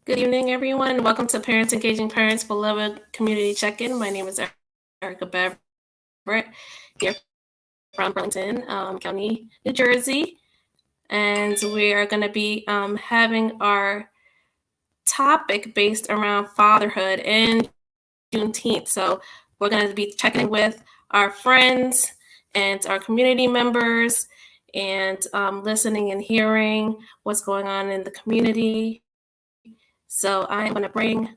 Good evening, everyone. Welcome to Parents Engaging Parents Beloved Community Check-In. My name is Erica Beverett, here from Burlington County, New Jersey. And we are going to be having our topic based around fatherhood and Juneteenth. So we're going to be checking in with our friends and our community members and listening and hearing what's going on in the community. So I'm going to bring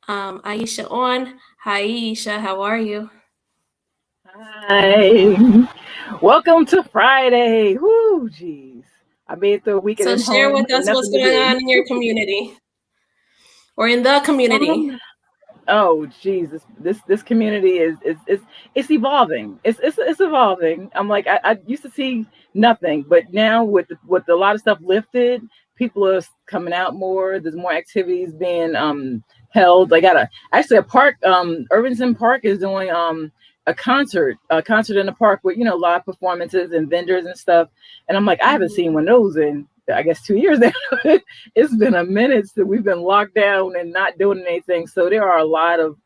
Aisha on. Hi, Aisha. How are you? Hi. Welcome to Friday. Woo, jeez. I made it through a weekend So at share home with and us what's nothing to going on do. in your community or in the community. Um, oh, jeez, this community is it's evolving. It's evolving. I'm like I used to see nothing, but now with a lot of stuff lifted, people are coming out more. There's more activities being held. I got a park. Irvington Park is doing a concert in the park with live performances and vendors and stuff. And I'm like, I haven't seen one of those in I guess 2 years now. It's been a minute since we've been locked down and not doing anything. So there are a lot of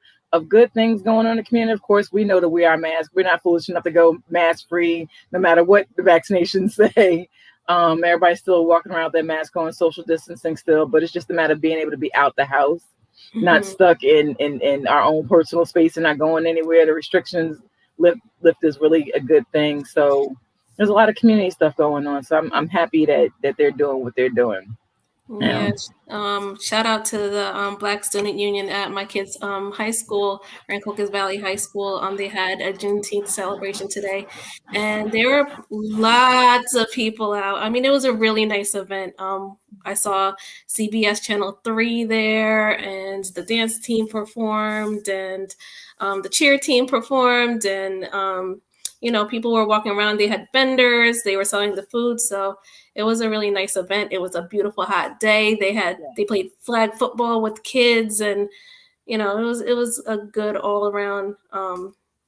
good things going on in the community. Of course, we know that we are masked. We're not foolish enough to go mask free, no matter what the vaccinations say. Everybody's still walking around with their mask on, social distancing still, but it's just a matter of being able to be out the house, not Mm-hmm. stuck in our own personal space and not going anywhere. The restrictions lift is really a good thing. So there's a lot of community stuff going on. So I'm happy that they're doing what they're doing. Yeah. Yes. Shout out to the Black Student Union at my kids' high school, Rancocas Valley High School. They had a Juneteenth celebration today, and there were lots of people out. I mean, it was a really nice event. I saw CBS Channel 3 there, and the dance team performed, and the cheer team performed, and people were walking around. They had vendors. They were selling the food. So it was a really nice event. It was a beautiful hot day. They played flag football with kids, and it was a good all around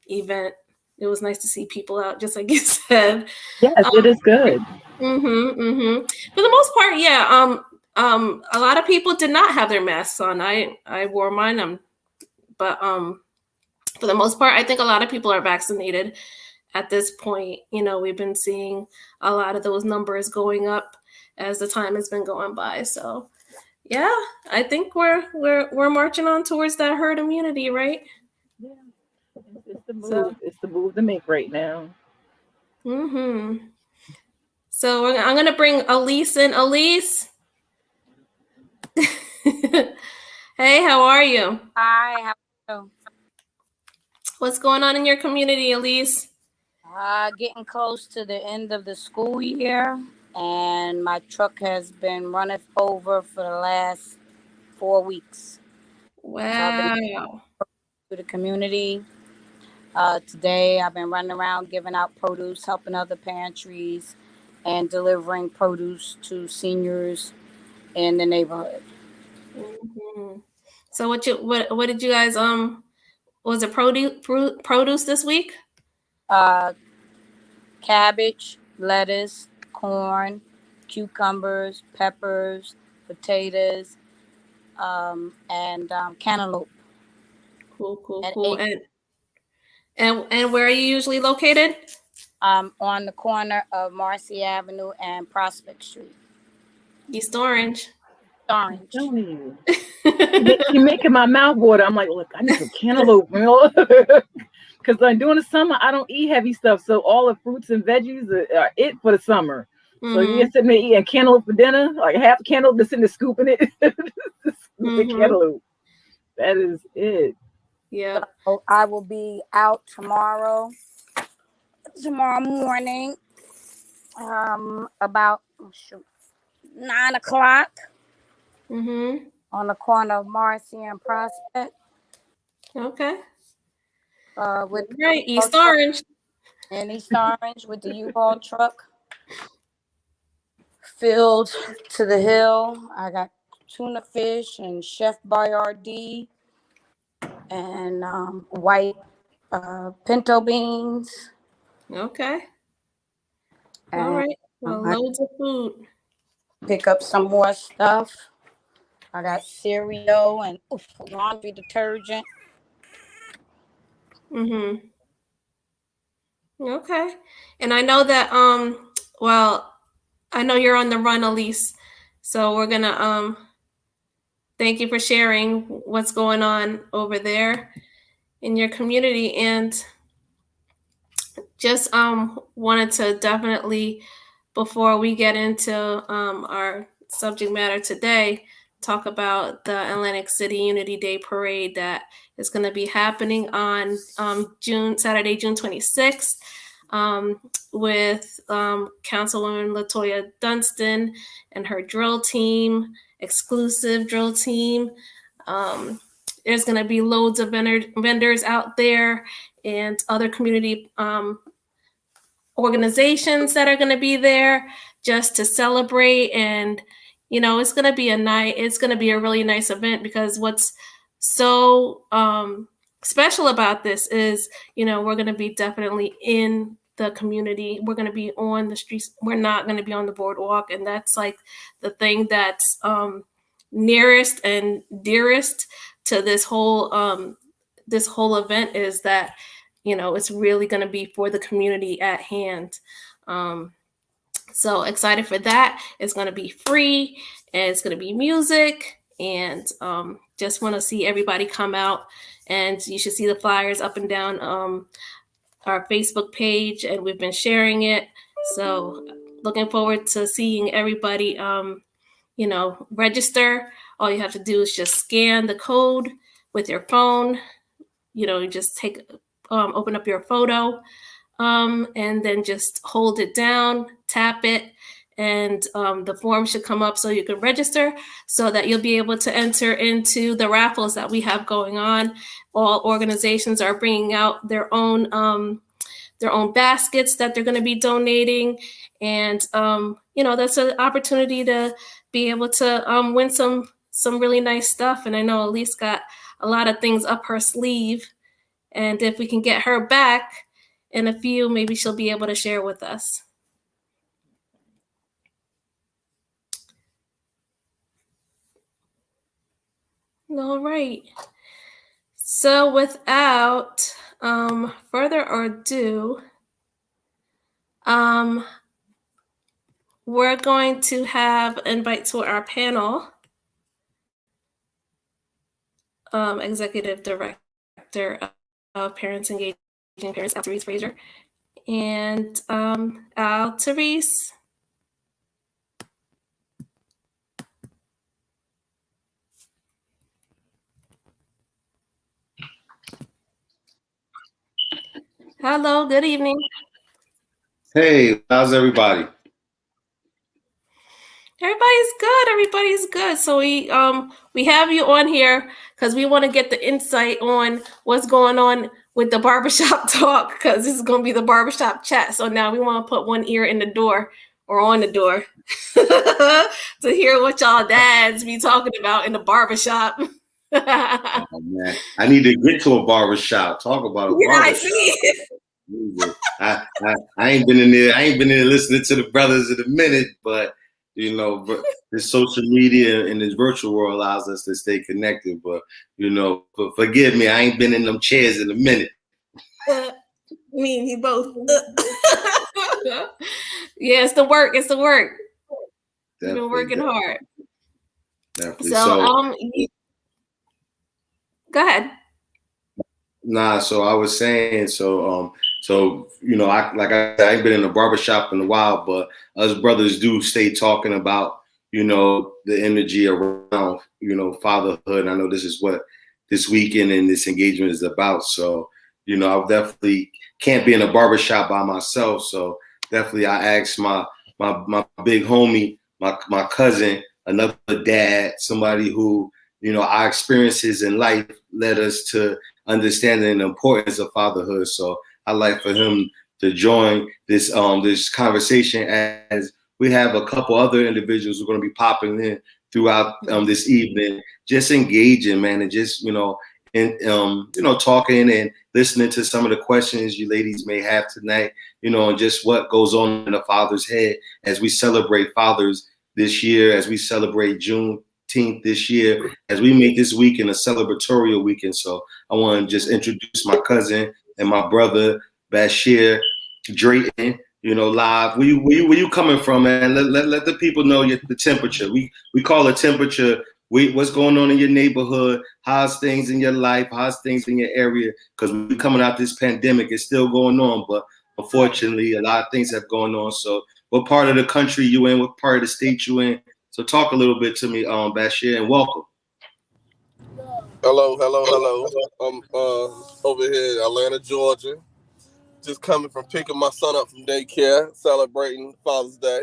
event. It was nice to see people out, just like you said. Yes, it is good. For the most part, yeah. A lot of people did not have their masks on. I wore mine. But for the most part, I think a lot of people are vaccinated at this point. We've been seeing a lot of those numbers going up as the time has been going by. So yeah, I think we're marching on towards that herd immunity, right? Yeah, it's the So move. It's the move to make right now. mm-hmm. So I'm gonna bring Elise in. Elise, hey, how are you? Hi, how are you? What's going on in your community, Elise? Getting close to the end of the school year, and my truck has been running over for the last 4 weeks. So I've been Wow. to the community. Today, I've been running around giving out produce, helping other pantries, and delivering produce to seniors in the neighborhood. hmm So what did you guys was it produce this week? Uh, Cabbage, lettuce, corn, cucumbers, peppers, potatoes, and cantaloupe Cool, cool, and cool. egg. And where are you usually located? On the corner of Marcy Avenue and Prospect Street. East Orange. I'm Orange. telling you. You're making my mouth water. I'm like, look, I need some cantaloupe, because during the summer I don't eat heavy stuff, so all the fruits and veggies are it for the summer. So you're Mm-hmm. sitting there eating cantaloupe for dinner, like half a cantaloupe, just sitting there scooping it, scooping Mm-hmm. cantaloupe. That is it. Yep. So I will be out tomorrow morning, about 9 o'clock Mm-hmm. on the corner of Marcy and Prospect, Okay. with the Right. U-Haul East truck Orange. in East Orange with the U-Haul truck filled to the hill. I got tuna fish and Chef Boyardee and white pinto beans, Okay. All and right. Well, I loads of food. pick up some more stuff I got cereal and laundry detergent. Mm-hmm. Okay. And I know that well, I know you're on the run, Elise. So we're gonna thank you for sharing what's going on over there in your community, and just wanted to definitely, before we get into our subject matter today, talk about the Atlantic City Unity Day Parade that is going to be happening on Saturday, June 26th, with Councilwoman Latoya Dunstan and her drill team, exclusive drill team. There's going to be loads of vendors out there and other community organizations that are going to be there just to celebrate. And it's going to be a really nice event, because what's so special about this is we're going to be definitely in the community. We're going to be on the streets. We're not going to be on the boardwalk, and that's like the thing that's nearest and dearest to this whole event, is that it's really going to be for the community at hand. So excited for that. It's going to be free, and it's going to be music, and just want to see everybody come out. And you should see the flyers up and down our Facebook page, and we've been sharing it. So looking forward to seeing everybody register. All you have to do is just scan the code with your phone. You just open up your photo, and then just hold it down, tap it, and the form should come up so you can register, so that you'll be able to enter into the raffles that we have going on. All organizations are bringing out their own baskets that they're going to be donating, and that's an opportunity to be able to win some really nice stuff. And I know Elise got a lot of things up her sleeve, and if we can get her back in a few, maybe she'll be able to share with us. All right. So without further ado, we're going to invite to our panel Executive Director of Parents Engaging Parents, Therese Frazier, and Therese. Hello, good evening. Hey, how's everybody? Everybody's good. So we have you on here because we want to get the insight on what's going on with the barbershop talk, because this is going to be the barbershop chat. So now we want to put one ear in the door, or on the door, to hear what y'all dads be talking about in the barbershop. Oh, man. I need to get to a barbershop. Talk about a barbershop. I see. I ain't been in there. I ain't been in there listening to the brothers in a minute, but this social media and this virtual world allows us to stay connected. But forgive me, I ain't been in them chairs in a minute. Me and you both. Yeah, it's the work. It's the work. You've been working hard. Definitely. So go ahead. Nah, so I was saying, I ain't been in a barbershop in a while, but us brothers do stay talking about, the energy around, fatherhood. I know this is what this weekend and this engagement is about. So, I definitely can't be in a barbershop by myself. So definitely I asked my big homie, my cousin, another dad, somebody who, our experiences in life led us to understanding the importance of fatherhood. So I'd like for him to join this conversation, as we have a couple other individuals who are going to be popping in throughout this evening, just engaging, man, and just talking and listening to some of the questions you ladies may have tonight, and just what goes on in a father's head as we celebrate fathers this year, as we celebrate Juneteenth Juneteenth this year as we make this weekend a celebratory weekend. So I want to just introduce my cousin and my brother, Bashir Drayton, live. Where you coming from, man? Let the people know the temperature. We call it temperature. What's going on in your neighborhood? How's things in your life? How's things in your area? Because we're coming out this pandemic. It's still going on, but unfortunately, a lot of things have gone on. So what part of the country you in? What part of the state you in? So talk a little bit to me, Bashir, and welcome. Hello. I'm over here in Atlanta, Georgia. Just coming from picking my son up from daycare, celebrating Father's Day.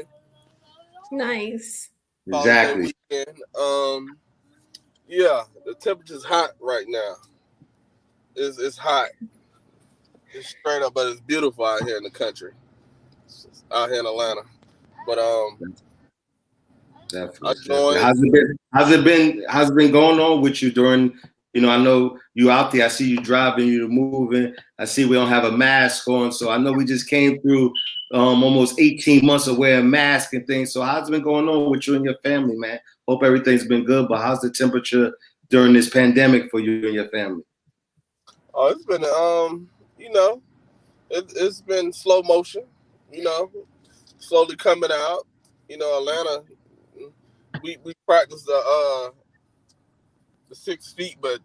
Nice. Father's Exactly. Day weekend. Yeah, the temperature's hot right now. It's hot. It's straight up, but it's beautiful out here in the country. Out here in Atlanta. But Definitely. I joined. How's it been going on with you during, I know you out there, I see you driving, you moving, I see we don't have a mask on, so I know we just came through almost 18 months of wearing masks and things. So how's it been going on with you and your family, man? Hope everything's been good, but how's the temperature during this pandemic for you and your family? Oh, it's been it's been slow motion, slowly coming out. Atlanta, we practice the 6 feet, but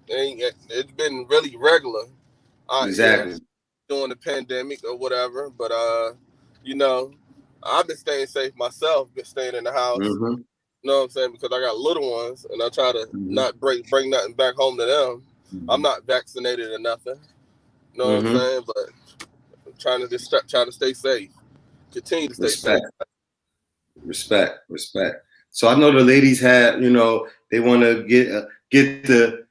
it's been really regular out Exactly. here during the pandemic or whatever. But I've been staying safe myself, been staying in the house. Mm-hmm. You know what I'm saying? Because I got little ones, and I try to not bring nothing back home to them. Mm-hmm. I'm not vaccinated or nothing. You know what I'm saying? But I'm trying to stay safe. Continue to stay safe. Respect. So I know the ladies had, they want to get the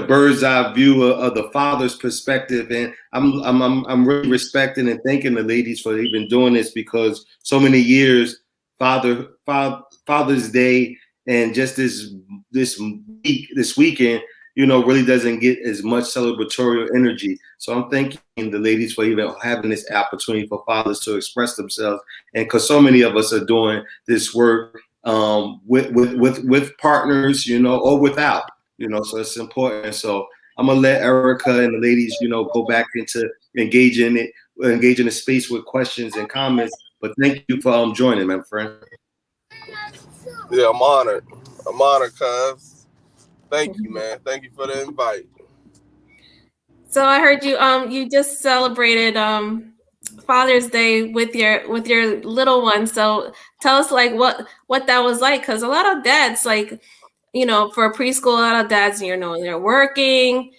bird's eye view of the father's perspective, and I'm really respecting and thanking the ladies for even doing this, because so many years Father's Day and just this weekend, really doesn't get as much celebratory energy. So I'm thanking the ladies for even having this opportunity for fathers to express themselves, and because so many of us are doing this work with partners, or without, so it's important. So I'm gonna let Erica and the ladies, go back into engaging the space with questions and comments. But thank you for joining, my friend. Yeah, I'm honored, cuz. Thank you, man. Thank you for the invite. So I heard you just celebrated Father's Day with your little one. So tell us like what that was like, because a lot of dads, like, for a preschool, a lot of dads, they're working,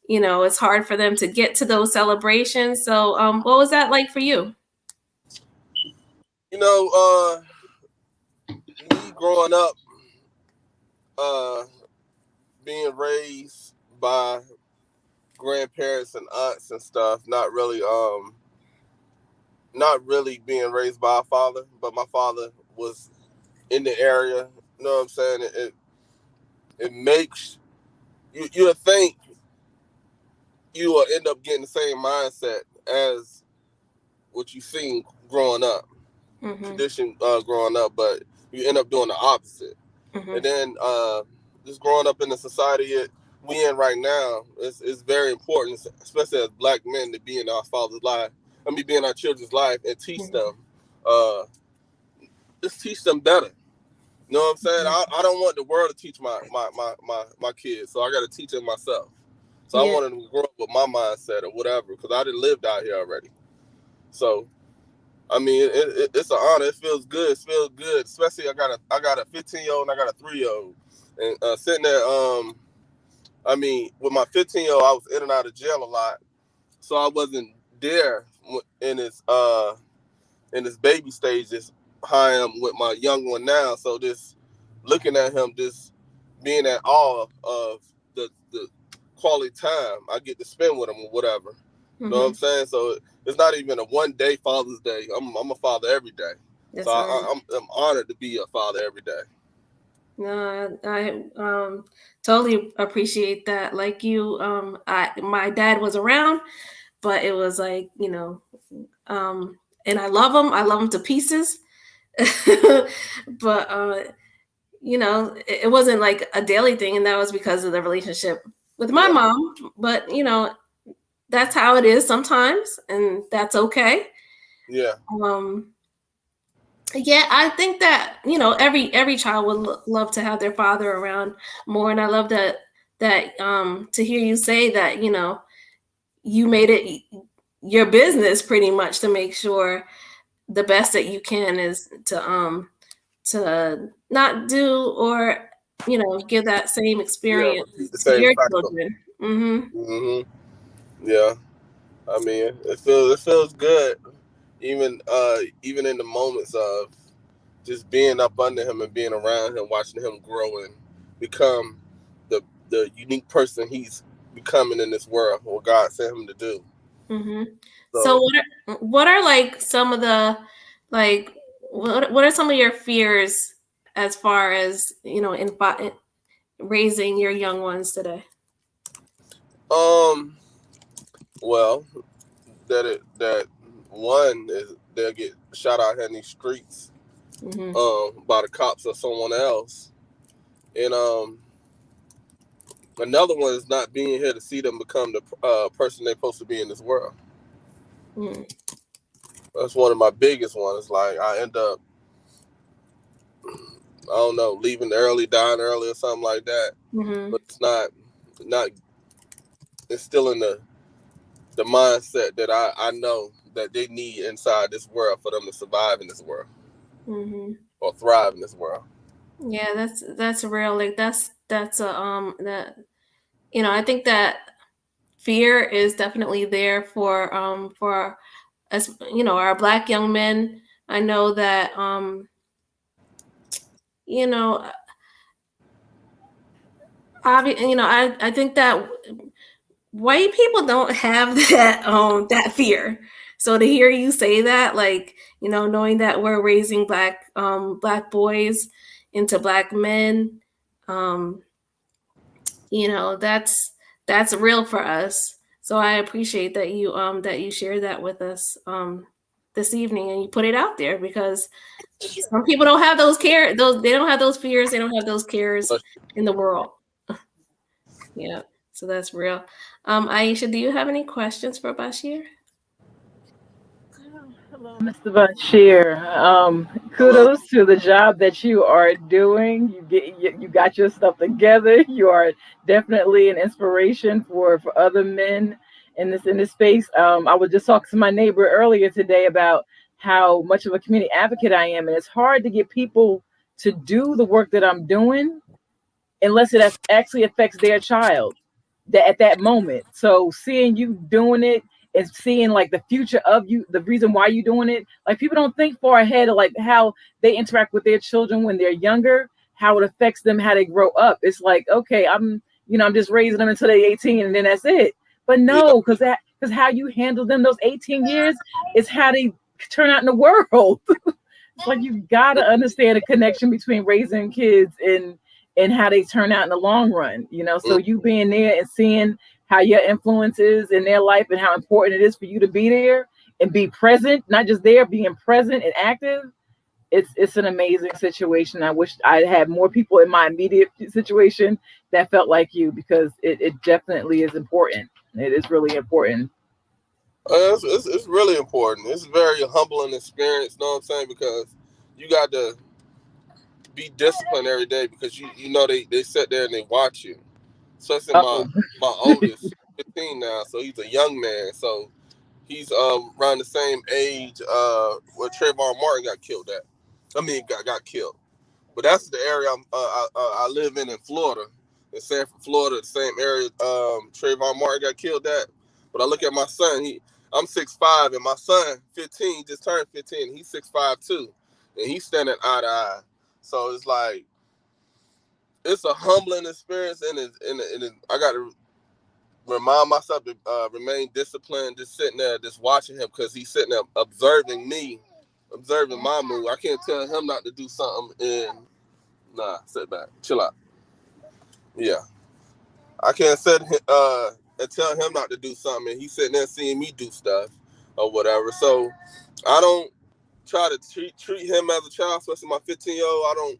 it's hard for them to get to those celebrations. So what was that like for you? Me growing up, being raised by grandparents and aunts and stuff, not really being raised by a father, but my father was in the area. You know what I'm saying? It makes you think you will end up getting the same mindset as what you seen growing up, tradition growing up, but you end up doing the opposite. And then just growing up in the society we in right now, it's very important, especially as Black men, to be in our father's life. Be in our children's life and teach them, just teach them better. You know what I'm saying? I don't want the world to teach my kids, so I got to teach them myself. So I wanted them to grow up with my mindset or whatever, because I done lived out here already. So, it's an honor. It feels good. Especially I got a 15-year-old and I got a 3-year-old, and sitting there. With my 15-year-old, I was in and out of jail a lot, so I wasn't there in his baby stages. How I am with my young one now. So just looking at him, just being at awe of the quality time I get to spend with him or whatever. You know what I'm saying? So it's not even a one-day Father's Day. I'm a father every day. That's so right. I'm honored to be a father every day. No, I totally appreciate that. Like you, my dad was around, but it was like, and I love him. I love him to pieces. But it wasn't like a daily thing, and that was because of the relationship with my mom. But that's how it is sometimes, and that's okay. Yeah. Yeah, I think that every child would love to have their father around more, and I love that to hear you say that you made it your business pretty much to make sure the best that you can is to not do or give that same experience Repeat the to same your cycle. children. Mm-hmm. Yeah. I mean, it feels good, even in the moments of just being up under him and being around him, watching him grow and become the unique person he's becoming in this world, what God sent him to do. Mm-hmm. So So, what are like some of the like what are some of your fears as far as in raising your young ones today? um, well, that one is they'll get shot out here in these streets, Mm-hmm. by the cops or someone else, and another one is not being here to see them become the person they're supposed to be in this world. Mm-hmm. That's one of my biggest ones. Like I end up, I don't know, leaving early, dying early, or something like that. Mm-hmm. But it's not instilling the mindset that I know that they need inside this world for them to survive in this world Mm-hmm. or thrive in this world. Yeah, that's real. Like that's a that I think that fear is definitely there for us, our Black young men. I know that you know I think that white people don't have that fear. So to hear you say that, like, knowing that we're raising black boys into black men, um, that's real for us. So I appreciate that you shared that with us this evening, and you put it out there, because some people don't have they don't have those fears, they don't have those cares But in the world. Yeah, so that's real. Aisha, do you have any questions for Bashir? Hello, Mr. Bashir. hello. Kudos to the job that you are doing. You got your stuff together. You are definitely an inspiration for other men in this space. I was just talking to my neighbor earlier today about how much of a community advocate I am, and it's hard to get people to do the work that I'm doing unless it actually affects their child that at that moment. So seeing you doing it and seeing like the future of you, the reason why you're doing it, like people don't think far ahead of like how they interact with their children when they're younger, how it affects them, how they grow up. It's like, okay, I'm just raising them until they're 18 and then that's it. But Yeah. no, because how you handle them those 18 years is how they turn out in the world. It's like you gotta understand the connection between raising kids and how they turn out in the long run. So you being there and seeing how your influence is in their life and how important it is for you to be there and be present, not just there, being present and active. It's an amazing situation. I wish I had more people in my immediate situation that felt like you, because it definitely is important. It is really important. It's really important. It's a very humbling experience, know what I'm saying? Because you got to be disciplined every day because they sit there and they watch you. Especially my Oh, my oldest, 15 now, so he's a young man. So he's around the same age where Trayvon Martin got killed at. I mean, got killed. But that's the area I live in Florida, in Sanford, Florida, the same area Trayvon Martin got killed at. But I look at my son, I'm 6'5", and my son, 15, just turned 15, he's 6'5" too. And he's standing eye to eye. So it's like, it's a humbling experience, and I got to remind myself to remain disciplined, just sitting there, just watching him, because he's sitting there observing me, observing my move. I can't tell him not to do something, and nah, sit back, chill out. Yeah, I can't sit and tell him not to do something, and he's sitting there seeing me do stuff or whatever. So I don't try to treat him as a child, especially my 15-year-old.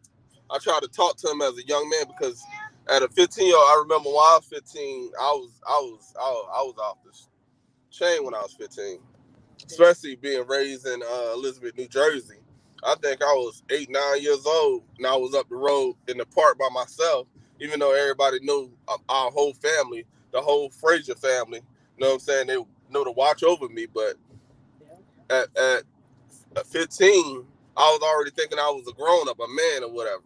I try to talk to him as a young man, because at a 15-year-old, I remember when I was 15, I was off the chain when I was 15, especially being raised in Elizabeth, New Jersey. I think I was 8, 9 years old, and I was up the road in the park by myself, even though everybody knew our whole family, the whole Frazier family, you know what I'm saying? They know to watch over me, but at 15, I was already thinking I was a grown-up, a man or whatever.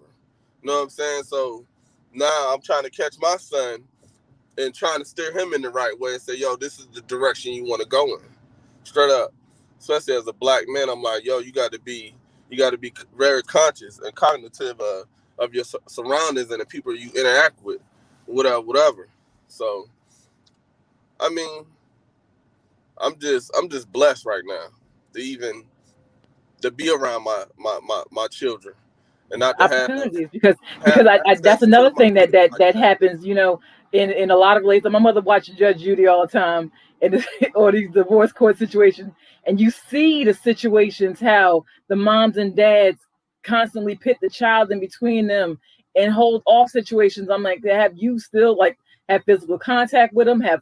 You know what I'm saying? So now I'm trying to catch my son and trying to steer him in the right way and say, yo, this is the direction you want to go in. Straight up. Especially as a black man, I'm like, yo, you got to be very conscious and cognitive of your surroundings and the people you interact with, whatever. So, I mean, I'm just blessed right now to be around my children and not to have opportunities, because I that's access another to my thing that kids that like that that. happens, in a lot of ways. My mother watches Judge Judy all the time, and or these divorce court situations, and you see the situations how the moms and dads constantly pit the child in between them and hold off situations. I'm like, have you still like have physical contact with them, have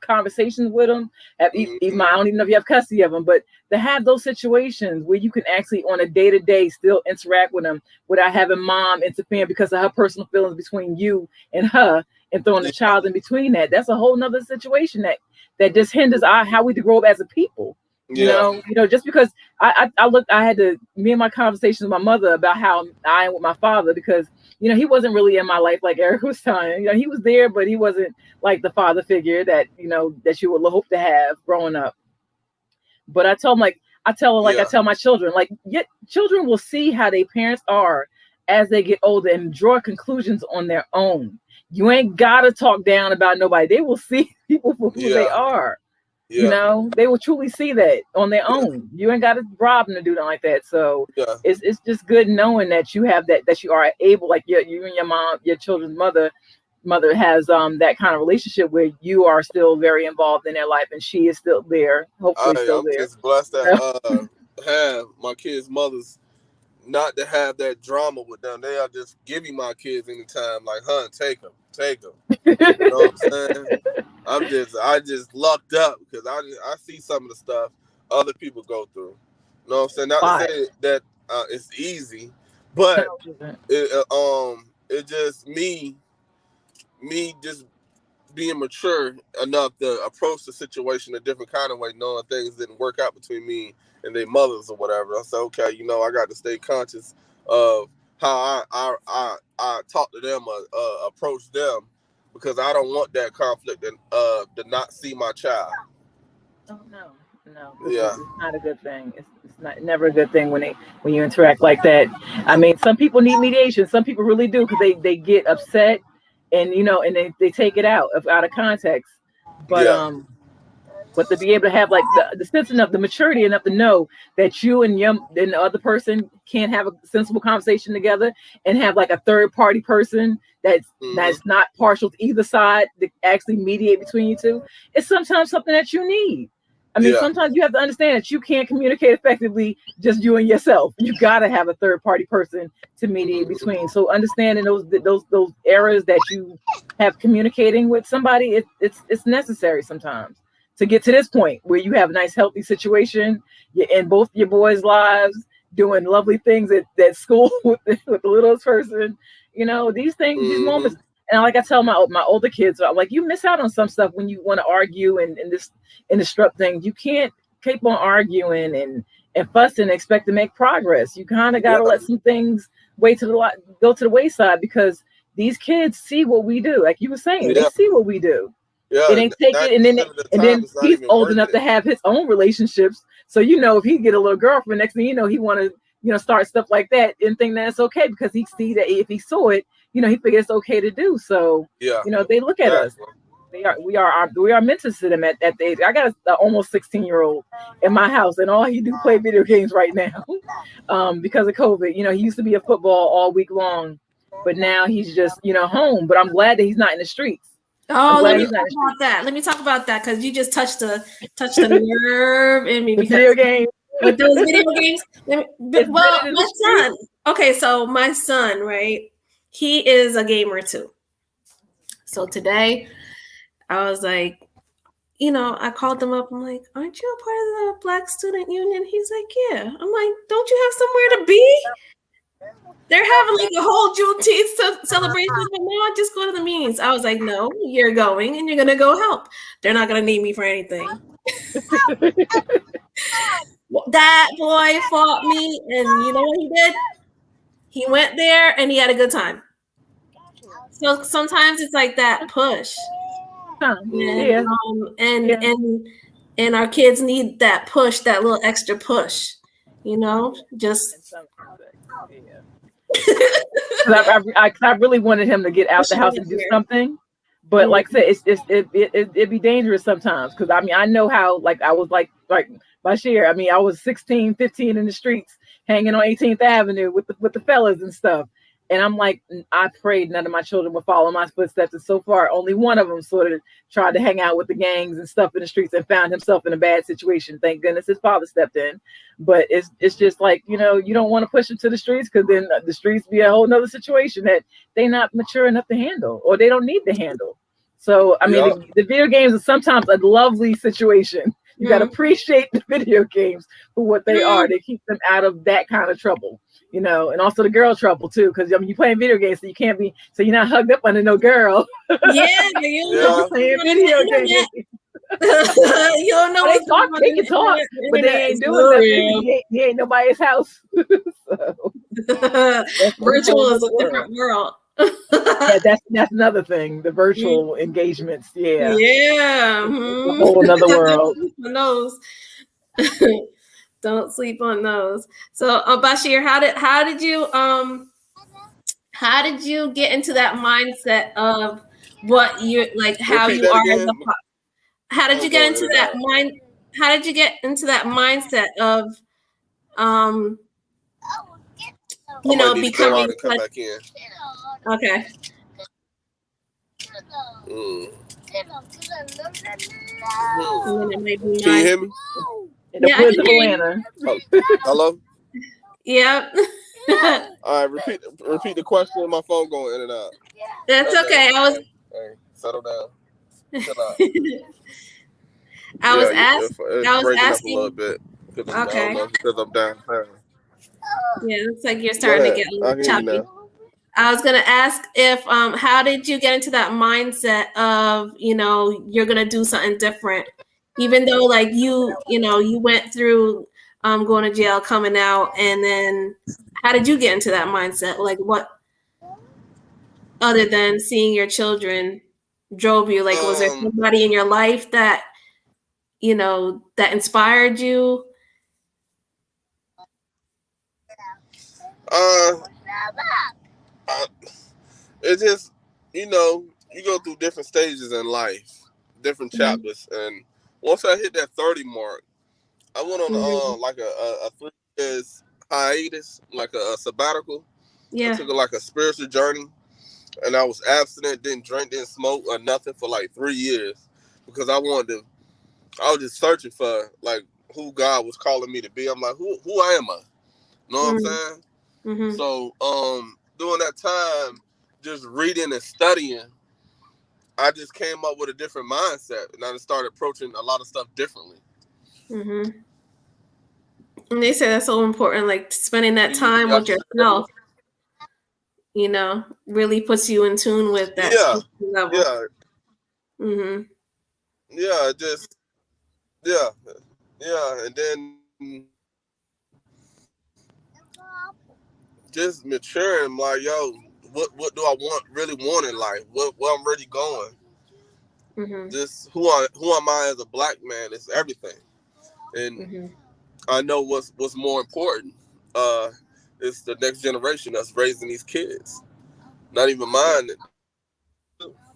conversations with them, even I don't even know if you have custody of them, but to have those situations where you can actually on a day-to-day still interact with them without having mom interfering because of her personal feelings between you and her, and throwing the Yeah, child in between that's a whole nother situation that just hinders how we grow up as a people. yeah, Just because I had to me and my conversations with my mother about how I am with my father, because he wasn't really in my life like Eric was telling. He was there, but he wasn't like the father figure that you would hope to have growing up. But I tell them, like I tell her, like I yeah, tell my children, like children will see how their parents are as they get older and draw conclusions on their own. You ain't gotta talk down about nobody. They will see people for who they yeah, are. yeah, They will truly see that on their own. You ain't gotta rob them to do that like that. So yeah, it's just good knowing that you have that you are able, like you and your mom, your children's mother has that kind of relationship where you are still very involved in their life, and she is still there, hopefully still I'm there. just blessed that have my kids' mothers not to have that drama with them. They are just giving my kids anytime, like, hun, take them. You know what I'm saying? I just lucked up because I see some of the stuff other people go through. You know what I'm saying? Not to Why? say that it's easy, but it just me just being mature enough to approach the situation a different kind of way, knowing things didn't work out between me and their mothers or whatever. I said, okay, I got to stay conscious of how I talk to them or approach them, because I don't want that conflict and to not see my child. Oh no, no, Yeah, it's not a good thing. It's not never a good thing when you interact like that. I mean, some people need mediation. Some people really do, because they get upset, and and they take it out of context. But yeah, to be able to have like the sense enough, the maturity enough to know that you and the other person can't have a sensible conversation together, and have like a third party person that's not partial to either side to actually mediate between you two. It's sometimes something that you need. I mean, yeah, sometimes you have to understand that you can't communicate effectively just you and yourself. You got to have a third party person to mediate between. So understanding those errors that you have communicating with somebody, it's necessary sometimes to get to this point where you have a nice healthy situation. You're in both your boys' lives, doing lovely things at school with the littlest person. These things, these moments. And like I tell my older kids, I'm like, you miss out on some stuff when you want to argue and disrupt things. You can't keep on arguing and fussing and expect to make progress. You kind of got yeah, to let some things go to the wayside, because these kids see what we do. Like you were saying, they yeah, see what we do. yeah. It ain't take it, 90% of the and time, then it's not he's even old worth enough to it. have his own relationships. So if he get a little girlfriend, next thing you know, he want to start stuff like that and think that it's okay, because he see that if he saw it, he figures it's okay to do. So Yeah, they look at us. exactly. We are mentors to them at the age. I got a almost 16-year-old in my house, and all he do play video games right now, because of COVID. He used to be a football all week long, but now he's just home. But I'm glad that he's not in the streets. I'm Oh, let glad me he's not talk in the about streets. that. Let me talk about that, because you just touched a nerve in me, The because video game. with those video games, It's better well, than the my street. son, Okay, so my son, right? He is a gamer too. So today I was like, I called them up. I'm like, aren't you a part of the Black Student Union? He's like, yeah. I'm like, don't you have somewhere to be? They're having like a whole Juneteenth celebration, but now I just go to the meetings. I was like, no, you're going and you're going to go help. They're not going to need me for anything. That boy fought me, and you know what he did? He went there and he had a good time. So sometimes it's like that push. Yeah. And our kids need that push, that little extra push, just I really wanted him to get out the house and do something, but like I said, it'd be dangerous sometimes, because I mean, I know how, like, I was like Bashir, I mean, I was 16, 15 in the streets hanging on 18th Avenue with the fellas and stuff. And I'm like, I prayed none of my children would follow my footsteps. And so far, only one of them sort of tried to hang out with the gangs and stuff in the streets and found himself in a bad situation. Thank goodness his father stepped in. But it's just like, you don't want to push them to the streets, because then the streets be a whole nother situation that they're not mature enough to handle, or they don't need to handle. So, I mean, the video games are sometimes a lovely situation. You got to appreciate the video games for what they are. They keep them out of that kind of trouble. And also the girl trouble too, because I mean, you're playing video games, so you can't be, so you're not hugged up under no girl. You're playing video games. You don't know they talk, they can talk, but they ain't doing nothing. He ain't nobody's house. So, virtual is a different world. That's another thing. The virtual engagements, yeah, a whole another world. Don't sleep on those. So, Bashir, how did you get into that mindset of what you like? How you are? How did you get into that mind? How did you get into that mindset of, becoming? Come back in. Okay. Can you hear me? In the woods of Atlanta. Hello? Yep. All right, repeat the question. My phone going in and out. That's okay. Hey, settle down. Chill out. I was asking a little bit. Okay. I don't know, because I'm downtown. Yeah, looks like you're starting to get a little choppy. I was gonna ask if how did you get into that mindset of, you're gonna do something different, even though like you went through going to jail, coming out, and then how did you get into that mindset? Like, what other than seeing your children drove you? Like, was there somebody in your life that that inspired you? It's just, you go through different stages in life, different chapters, and once I hit that 30 mark, I went on like a 3 years hiatus, like a sabbatical. I took like a spiritual journey, and I was abstinent, didn't drink, didn't smoke or nothing for like 3 years, because I was just searching for like who God was calling me to be. I'm like, who am I? You know what I'm saying? Mm-hmm. So during that time, just reading and studying, I just came up with a different mindset, and I just started approaching a lot of stuff differently. Mm-hmm. And they say that's so important, like spending that time with yourself, really puts you in tune with that level. Yeah. Mm-hmm. Yeah, and then just maturing, like, yo, what do I really want in life? Where I'm really going? Mm-hmm. Just who am I as a Black man? It's everything, and I know what's more important. It's the next generation that's raising these kids. Not even mine.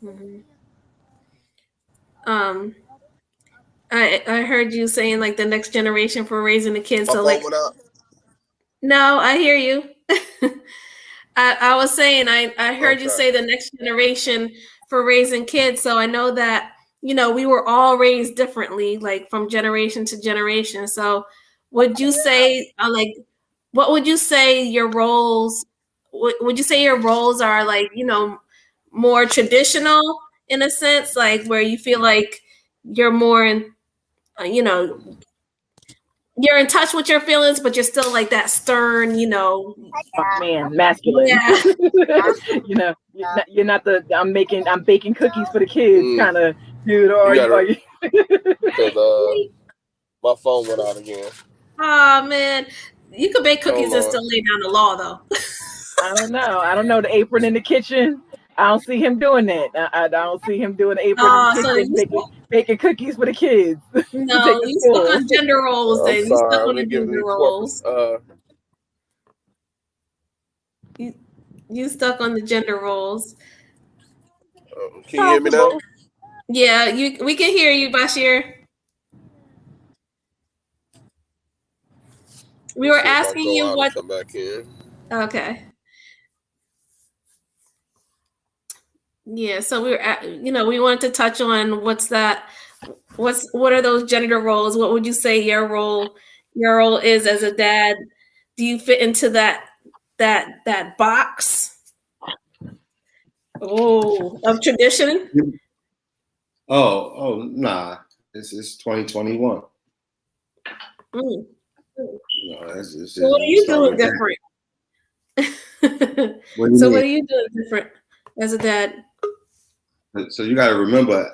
Mm-hmm. I heard you saying like the next generation for raising the kids. My so phone like, went out. No, I hear you. I was saying I heard you say the next generation for raising kids. So I know that we were all raised differently, like from generation to generation. So would you say like what would you say your roles? Would you say your roles are like, more traditional in a sense, like where you feel like you're more in, you're in touch with your feelings, but you're still like that stern, Man, masculine. yeah. You're not the I'm baking cookies for the kids kind of dude, or are you? Because my phone went out again. Oh man, you could bake cookies and still lay down the law though. I don't know the apron in the kitchen. I don't see him doing that. I don't see him doing the apron in the kitchen, baking cookies for the kids. No, you stuck on gender roles. Then you stuck on the gender roles. You stuck on the gender roles. Can you hear me now? Yeah, we can hear you, Bashir. We were asking you what. Come back in. Okay. Yeah, so we were we wanted to touch on what are those gender roles? What would you say your role is as a dad? Do you fit into that box? Oh, of tradition? Oh, nah. This is 2021. Mm. So what are you doing different? What are you doing different as a dad? So you got to remember,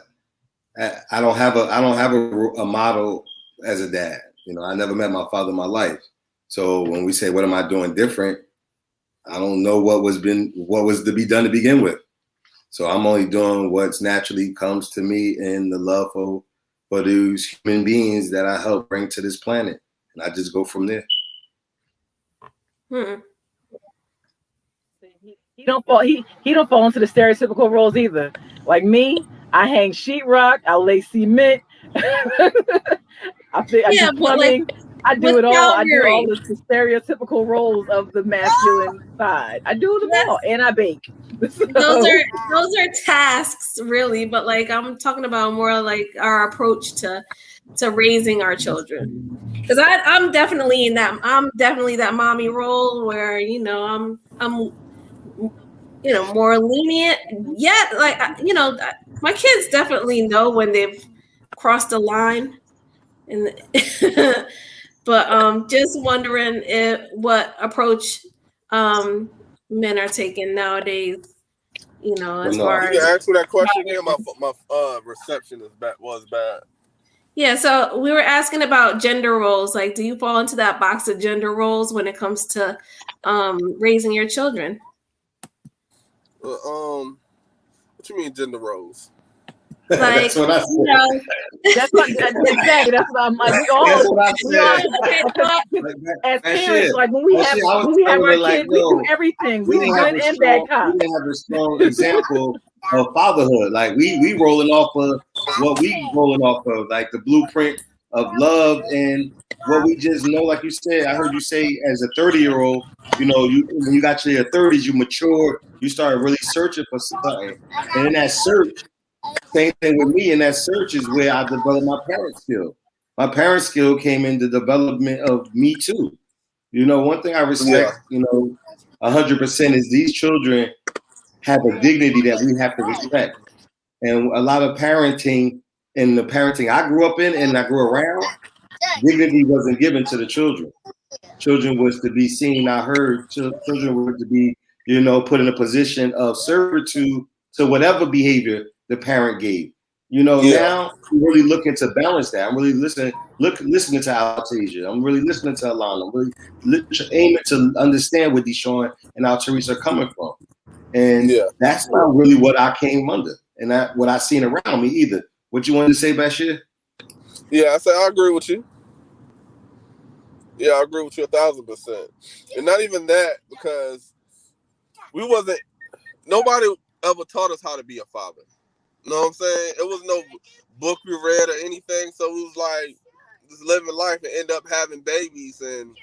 I don't have a model as a dad. I never met my father in my life. So when we say, what am I doing different? I don't know what was to be done to begin with. So I'm only doing what's naturally comes to me in the love for those human beings that I help bring to this planet. And I just go from there. He don't fall into the stereotypical roles either. Like me, I hang sheetrock, I lay cement, I do plumbing. I do it all. I do all the stereotypical roles of the masculine side. I do them all, and I bake. So. Those are tasks, really. But like I'm talking about more like our approach to raising our children. Because I'm definitely in that. I'm definitely that mommy role where I'm more lenient. Yeah, like my kids definitely know when they've crossed the line, and. But just wondering what approach men are taking nowadays. As far as you can ask me that question again. My reception was bad. Yeah, so we were asking about gender roles. Like, do you fall into that box of gender roles when it comes to raising your children? What you mean gender roles? Like, that's what I said. Exactly. That's what I'm like. We all as parents, like when we have our kids, we do everything. We good and bad cops. We didn't have a strong example of fatherhood. Like we rolling off of what we rolling off of, like the blueprint of love and what we just know. Like you said, I heard you say as a 30-year-old, when you got to your 30s, you matured, you started really searching for something, and in that search. Same thing with me, and that search is where I developed my parent skill. My parent skill came in the development of me too. One thing I respect, 100% is these children have a dignity that we have to respect. And a lot of parenting, in the parenting I grew up in and I grew around, dignity wasn't given to the children. Children was to be seen, not heard. Children were to be, put in a position of servitude to whatever behavior the parent gave. Now I'm really looking to balance that. I'm really listening to Altasia. I'm really listening to Alana. I'm really aiming to understand where Deshaun and Altaria are coming from. And that's not really what I came under and what I seen around me either. What you wanted to say, Bashir? Yeah, I agree with you. Yeah, I agree with you 1,000%. And not even that, because nobody ever taught us how to be a father. You know what I'm saying? It was no book we read or anything, so it was like just living life and end up having babies and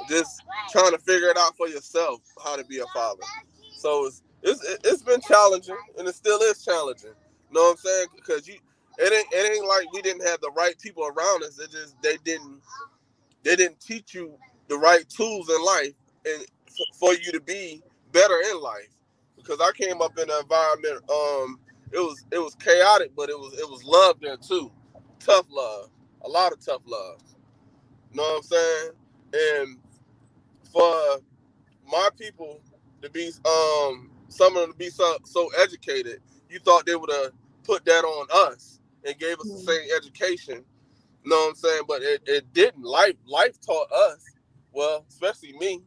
just trying to figure it out for yourself how to be a father. So it's been challenging, and it still is challenging. You know what I'm saying? Because it ain't like we didn't have the right people around us. It just they didn't teach you the right tools in life and for you to be better in life. Because I came up in an environment, it was chaotic, but it was love there too. Tough love. A lot of tough love. You know what I'm saying? And for my people to be some of them to be so educated, you thought they would have put that on us and gave us the same education. You know what I'm saying? But it didn't. Life taught us, well, especially me.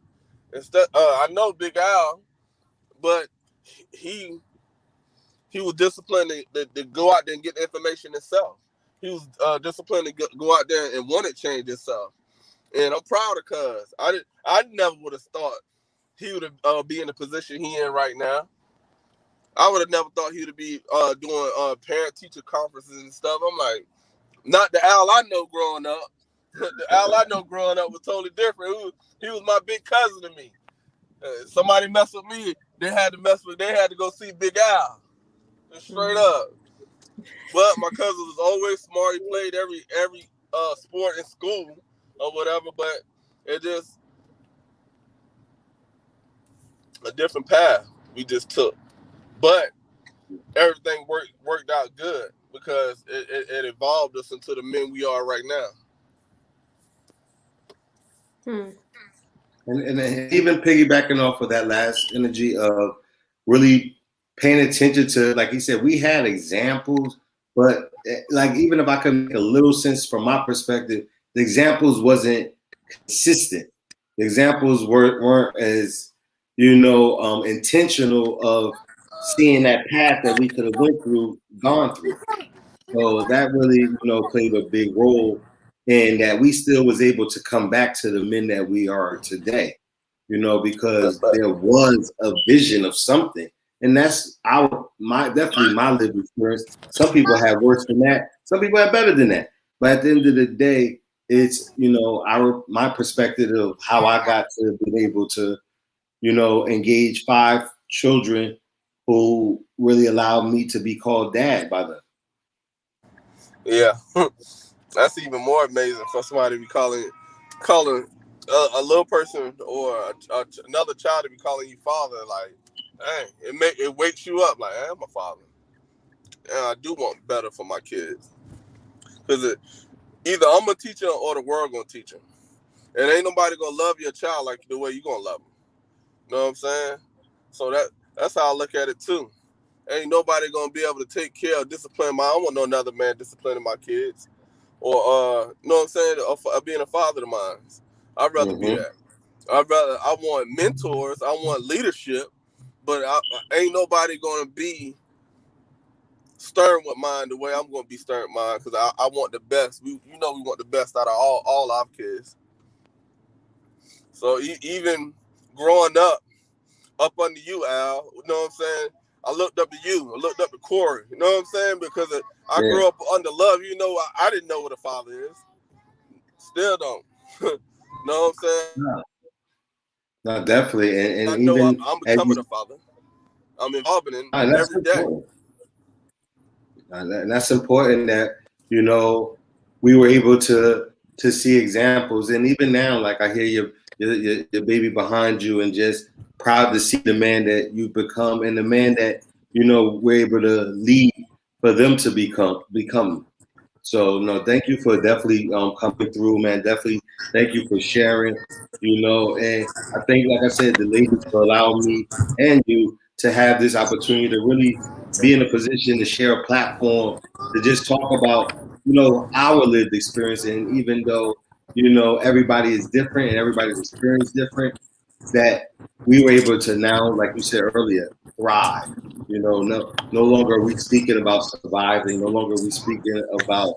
Instead, I know Big Al, but he was disciplined to go out there and get the information himself. He was disciplined to go out there and want to change himself. And I'm proud of Cuz. I never would have thought he would be in the position he in right now. I would have never thought he would be doing parent-teacher conferences and stuff. I'm like, not the Al I know growing up. The Al I know growing up was totally different. He was my big cousin to me. Somebody messed with me, they had to go see Big Al. Straight up. But my cousin was always smart. He played every sport in school or whatever, but it just a different path we just took. But everything worked out good because it evolved us into the men we are right now. And even piggybacking off of that last energy of really paying attention to, like he said, we had examples, but like even if I could make a little sense from my perspective, the examples wasn't consistent. The examples weren't as, intentional of seeing that path that we could have gone through. So that really, played a big role in that we still was able to come back to the men that we are today, because there was a vision of something. And that's definitely my lived experience. Some people have worse than that. Some people have better than that. But at the end of the day, it's, my perspective of how I got to be able to, engage 5 children who really allowed me to be called dad by them. Yeah, that's even more amazing for somebody to be calling a little person or another child to be calling you father. Like, dang, it wakes you up. Like, I'm a father, and I do want better for my kids. Because either I'm gonna teach them or the world gonna teach them, and ain't nobody gonna love your child like the way you gonna love them. You know what I'm saying? So that's how I look at it too. Ain't nobody gonna be able to take care of discipline I don't want no another man disciplining my kids. Or you know what I'm saying, or being a father to mine. I'd rather be that. I want mentors, I want leadership, but ain't nobody gonna be stern with mine the way I'm gonna be stern with mine, because I want the best. We want the best out of all our kids. So even growing up under you, Al, you know what I'm saying? I looked up to you. I looked up to Corey. You know what I'm saying? Because I grew up under love. I didn't know what a father is. Still don't. You know what I'm saying? No, definitely. And I know even I'm becoming a father. I'm involved in every day. And that's important that, we were able to see examples. And even now, like I hear your baby behind you and just proud to see the man that you've become and the man that, we're able to lead for them to become. So no, thank you for definitely coming through, man. Definitely thank you for sharing, and I think, like I said, the ladies for allowing me and you to have this opportunity to really be in a position to share a platform to just talk about, our lived experience. And even though, everybody is different and everybody's experience is different, that we were able to now, like you said earlier, thrive. No longer are we speaking about surviving. No longer are we speaking about,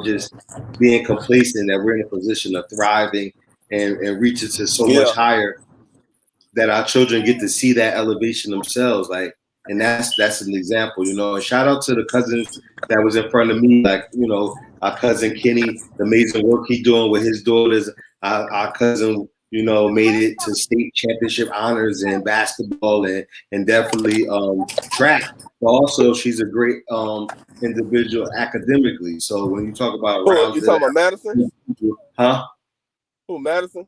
just being complacent, that we're in a position of thriving and reaching to so much higher that our children get to see that elevation themselves. Like, and that's an example, and shout out to the cousins that was in front of me, like, our cousin Kenny, the amazing work he doing with his daughters. Our cousin, made it to state championship honors in basketball and definitely track. But also, she's a great individual academically. So when you talk about You talking about Madison? Huh? Who, Madison?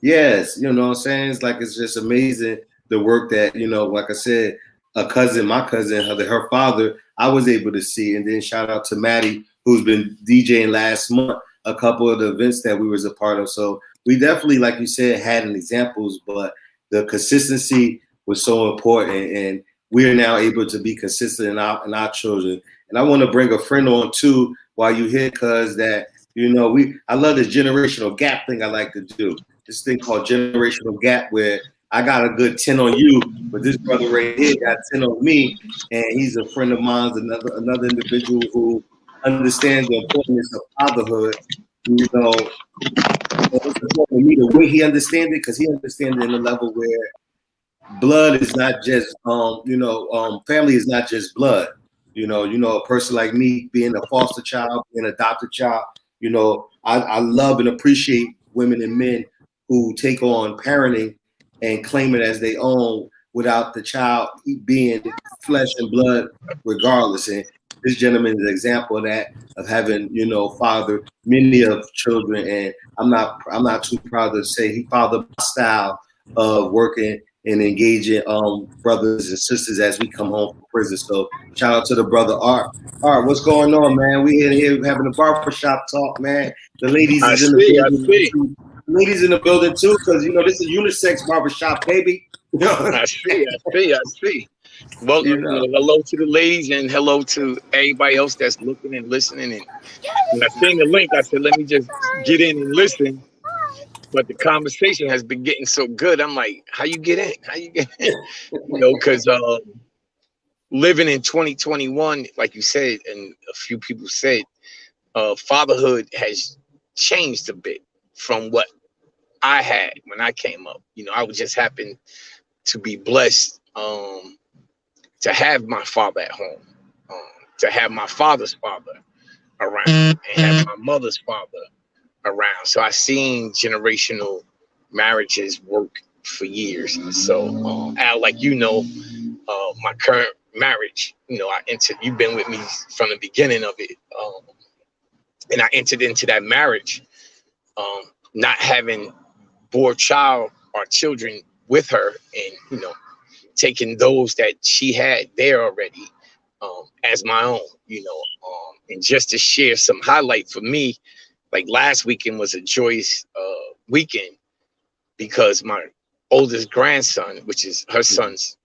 Yes, you know what I'm saying? It's like it's just amazing the work that, you know, like I said, my cousin, her father, I was able to see. And then shout out to Maddie, who's been DJing last month, a couple of the events that we was a part of. So we definitely, like you said, had an examples, but the consistency was so important. And we are now able to be consistent in our children. And I want to bring a friend on too while you here, cause that, you know, I love this generational gap thing I like to do. This thing called generational gap where I got a good 10 on you, but this brother right here got 10 on me, and he's a friend of mine, another individual who understands the importance of fatherhood. You know, and it's important to me the way he understands it, because he understands it in a level where blood is not just family is not just blood. A person like me being a foster child, being an adopted child, I love and appreciate women and men who take on parenting and claim it as their own without the child being flesh and blood regardless. And this gentleman is an example of that, of having, fathered many of children. And I'm not too proud to say he fathered my style of working and engaging brothers and sisters as we come home from prison. So shout out to the brother Art. Art, what's going on, man? We here having a barbershop talk, man. The ladies I is in the see, I building see. too. Ladies in the building too, because this is unisex barbershop, baby. I see. Well, hello to the ladies and hello to everybody else that's looking and listening. And when I seen the link, I said, let me just get in and listen. But the conversation has been getting so good. I'm like, how you get in? How you get in? Because living in 2021, like you said, and a few people said, fatherhood has changed a bit from what I had when I came up. I would just happen to be blessed to have my father at home, to have my father's father around, and have my mother's father around. So I seen generational marriages work for years. And so, Al, like my current marriage, you've been with me from the beginning of it, and I entered into that marriage, not having bore child or children with her, and taking those that she had there already as my own, and just to share some highlight for me, like last weekend was a joyous weekend because my oldest grandson, which is her son's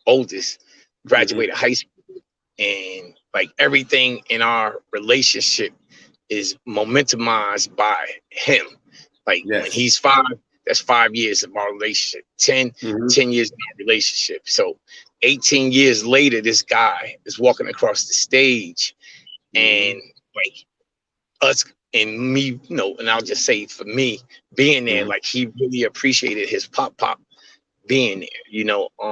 oldest, graduated high school, and like everything in our relationship is momentumized by him. Like when he's 5, that's 5 years of our relationship. 10 years in our relationship. So 18 years later, this guy is walking across the stage, and like us and me, and I'll just say for me being there, like he really appreciated his pop being there,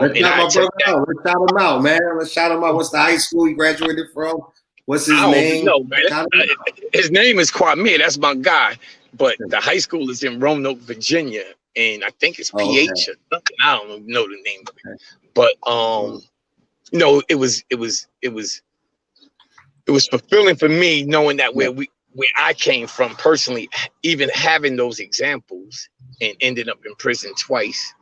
Let's shout him out, man. Let's shout him out. What's the high school he graduated from? What's his name? No, man. His name is Kwame. That's my guy. But the high school is in Roanoke, Virginia, and I think it's PH or something. I don't know the name of it. But it was fulfilling for me knowing that where I came from personally, even having those examples and ended up in prison twice,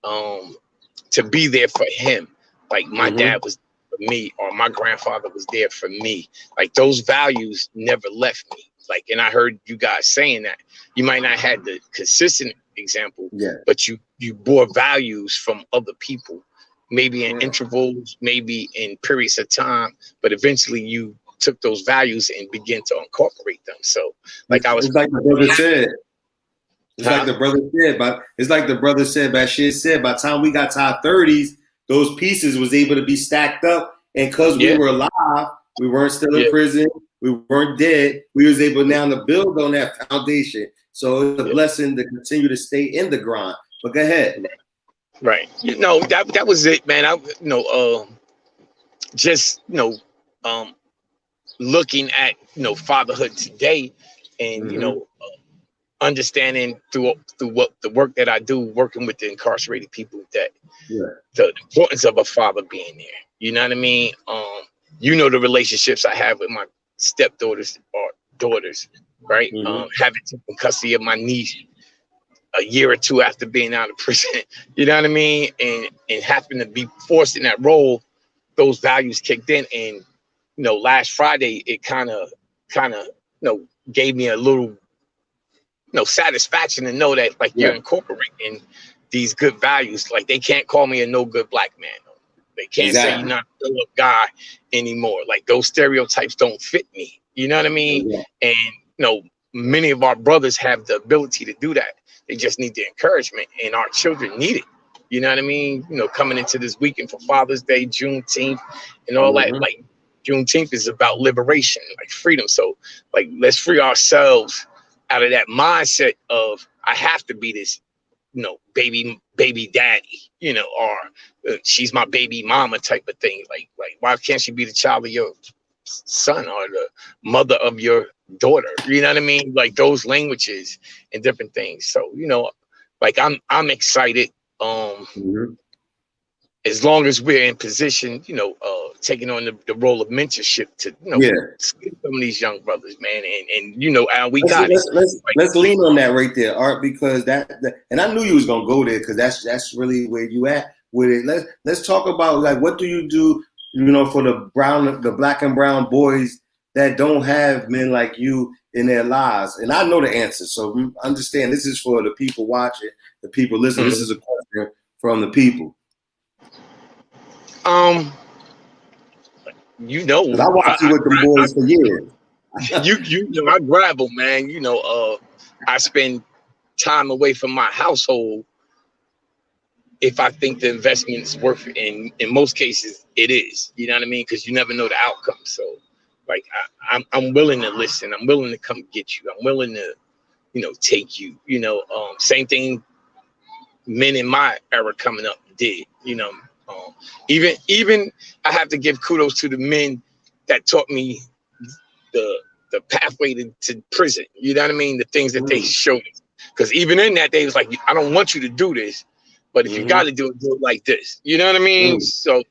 to be there for him. Like my dad was for me, or my grandfather was there for me. Like those values never left me. Like, and I heard you guys saying that you might not have the consistent example, but you bore values from other people, maybe in intervals, maybe in periods of time, but eventually you took those values and began to incorporate them. So like it's like the brother said. It's like the brother said, Bashir said, by the time we got to our 30s, those pieces was able to be stacked up. And because we were alive, we weren't still in prison, we weren't dead, we was able now to build on that foundation. So it's a blessing to continue to stay in the grind. But go ahead. Right. That was it, man. Looking at, fatherhood today and, understanding through what the work that I do, working with the incarcerated people, that the importance of a father being there. You know what I mean? The relationships I have with my stepdaughters or daughters, right? Having taken custody of my niece, a year or two after being out of prison, you know what I mean? And having to be forced in that role, those values kicked in. And, last Friday, it kind of, gave me a little, satisfaction to know that like you're incorporating these good values. Like they can't call me a no good black man. They can't say you're not a good guy anymore. Like those stereotypes don't fit me. You know what I mean? And, many of our brothers have the ability to do that. They just need the encouragement, and our children need it. You know what I mean? Coming into this weekend for Father's Day, Juneteenth, and all that. Like Juneteenth is about liberation, like freedom. So, like, let's free ourselves out of that mindset of I have to be this, baby daddy, or she's my baby mama type of thing. Like why can't she be the child of your son or the mother of your daughter? You know what I mean? Like those languages and different things. So, like I'm excited. As long as we're in position, taking on the role of mentorship to, some of these young brothers, man. And Al, we got it. Let's lean on that right there, Art, because that and I knew you was gonna go there because that's really where you at with it. Let's talk about like what do you do, for the black and brown boys that don't have men like you in their lives. And I know the answer, so understand this is for the people watching, the people listening. This is a question from the people. I watched you with the boys for years. I grab them, man. I spend time away from my household if I think the investment is worth it. And in most cases, it is. You know what I mean? Because you never know the outcome. So, like, I'm willing to listen. I'm willing to come get you. I'm willing to, take you. Same thing men in my era coming up did. Even I have to give kudos to the men that taught me the pathway to prison. You know what I mean? The things that they showed us. Because even in that, they was like, I don't want you to do this, but if you got to do it like this. You know what I mean? So,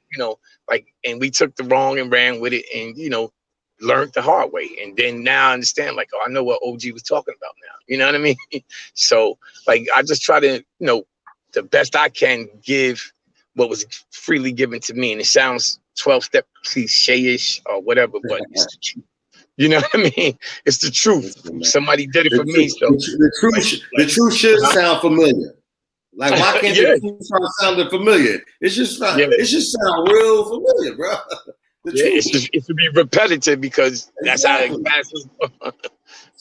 and we took the wrong and ran with it and, learned the hard way. And then now I understand, like, I know what OG was talking about now. You know what I mean? So, like, I just try to, the best I can give what was freely given to me. And it sounds 12-step cliche-ish or whatever, but it's the truth. You know what I mean? It's the truth. Somebody did it for me. So the truth should sound familiar. Like, why can't the truth sound familiar? It should sound real familiar, bro. It should be repetitive because that's how it passes.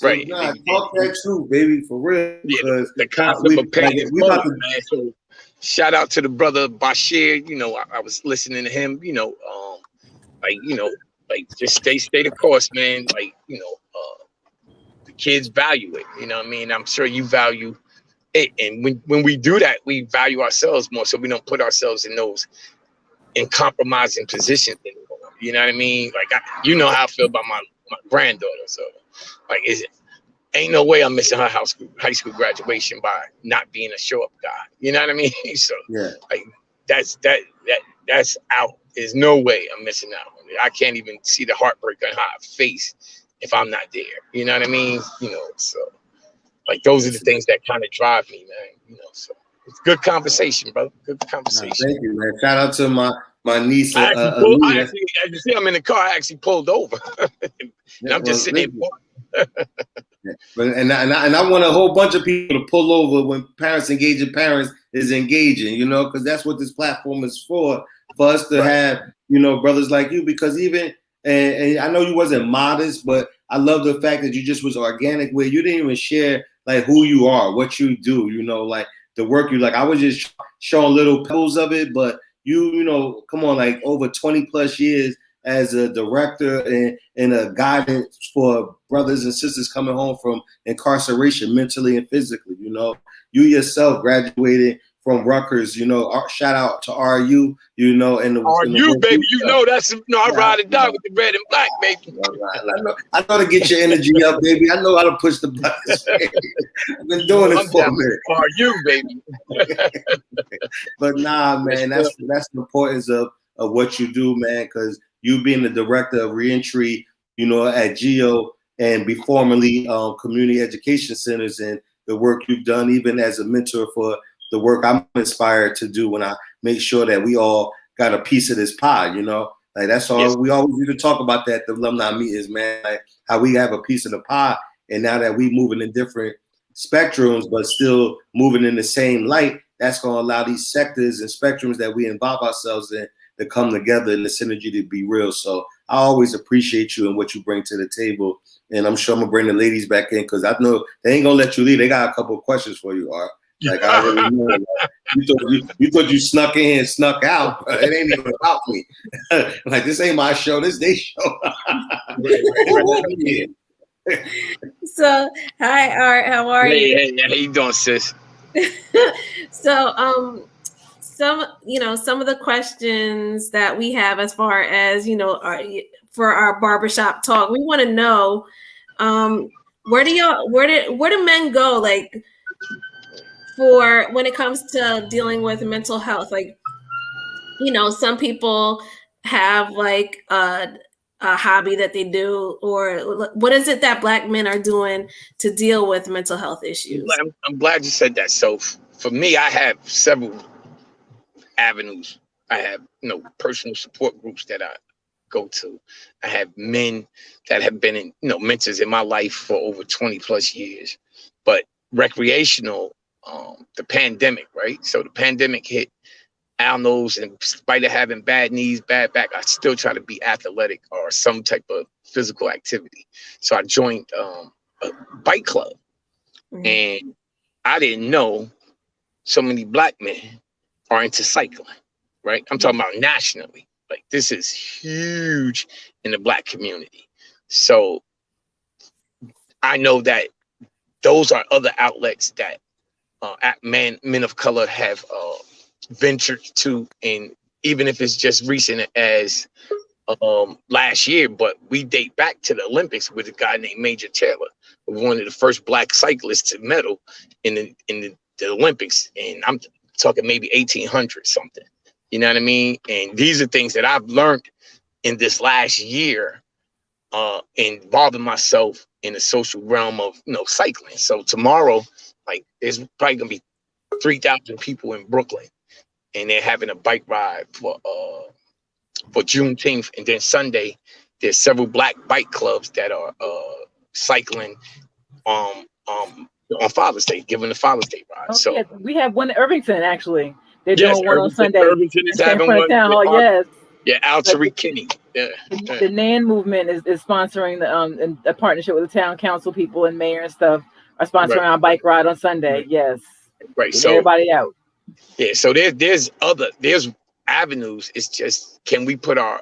Right. Talk that truth, baby, for real. Yeah, the concept of pain is man. So shout out to the brother Bashir. I was listening to him, just stay the course, man. Like, the kids value it. You know what I mean? I'm sure you value it. And when we do that, we value ourselves more. So we don't put ourselves in compromising positions anymore. You know what I mean? Like, how I feel about my granddaughter. So, like, ain't no way I'm missing her high school graduation by not being a show up guy. You know what I mean? So, like, that's out. There's no way I'm missing out. I can't even see the heartbreak on her face if I'm not there. You know what I mean? So, like, those are the things that kind of drive me, man. So it's good conversation, brother. Good conversation. Thank you, man. Shout out to my niece. As you see, I'm in the car. I actually pulled over. And I'm just sitting there. And I want a whole bunch of people to pull over when parents engaging parents is engaging, because that's what this platform is for us to have, brothers like you, because even, and I know you wasn't modest, but I love the fact that you just was organic where you didn't even share like who you are, what you do, like the work you like. I was just showing little pebbles of it, but you come on, like over 20 plus years as a director and a guidance for brothers and sisters coming home from incarceration mentally and physically. You yourself graduated from Rutgers, shout out to RU, and RU, baby, that's, I ride it down with the red and black, baby. I know to get your energy up, baby. I know how to push the buttons. I've been doing it for a minute. RU, baby. But nah, man, that's the importance of what you do, man, because you being the director of reentry, at GEO and be formerly community education centers and the work you've done, even as a mentor for the work I'm inspired to do when I make sure that we all got a piece of this pie, you know? Like that's all. Yes. We always used to talk about that at the alumni meetings, man. Like how we have a piece of the pie, and now that we moving in different spectrums, but still moving in the same light, that's going to allow these sectors and spectrums that we involve ourselves in to come together and the synergy to be real. So I always appreciate you and what you bring to the table, and I'm sure I'm gonna bring the ladies back in because I know they ain't gonna let you leave. They got a couple of questions for you, Art. Like I already know. Like, you thought you snuck in and snuck out, but it ain't even about me. Like this ain't my show, this they show. Right. So, hi Art, how are you? Hey, how you doing, sis? So, some of the questions that we have as far as for our barbershop talk, we want to know, where do men go, like, for when it comes to dealing with mental health? Like, some people have like a hobby that they do, or what is it that Black men are doing to deal with mental health issues? I'm glad you said that. So for me, I have several avenues. I have, personal support groups that I go to. I have men that have been in, mentors in my life for over 20 plus years. But recreational, the pandemic, right? So the pandemic hit. Al knows, in spite of having bad knees, bad back, I still try to be athletic or some type of physical activity. So I joined a bike club, and I didn't know so many Black men are into cycling, right? I'm talking about nationally. Like this is huge in the Black community. So I know that those are other outlets that men of color have ventured to, and even if it's just recent as last year, but we date back to the Olympics with a guy named Major Taylor, one of the first Black cyclists to medal in the Olympics, and I'm talking maybe 1800 something. You know what I mean? And these are things that I've learned in this last year, involving myself in the social realm of cycling. So tomorrow, like, there's probably gonna be 3,000 people in Brooklyn, and they're having a bike ride for Juneteenth, and then Sunday there's several Black bike clubs that are cycling on Father's Day, giving the Father's Day ride. So yeah, we have one in Irvington actually. They're yes, doing one on Sunday. Irvington is in having front of one. town hall. Yes. Yeah, Al Tariq Kinney. Yeah. The NAN movement is sponsoring the in a partnership with the town council people and mayor and stuff are sponsoring our bike ride on Sunday. Yes. Right. Get So everybody out. Yeah. So there's avenues. It's just, can we put our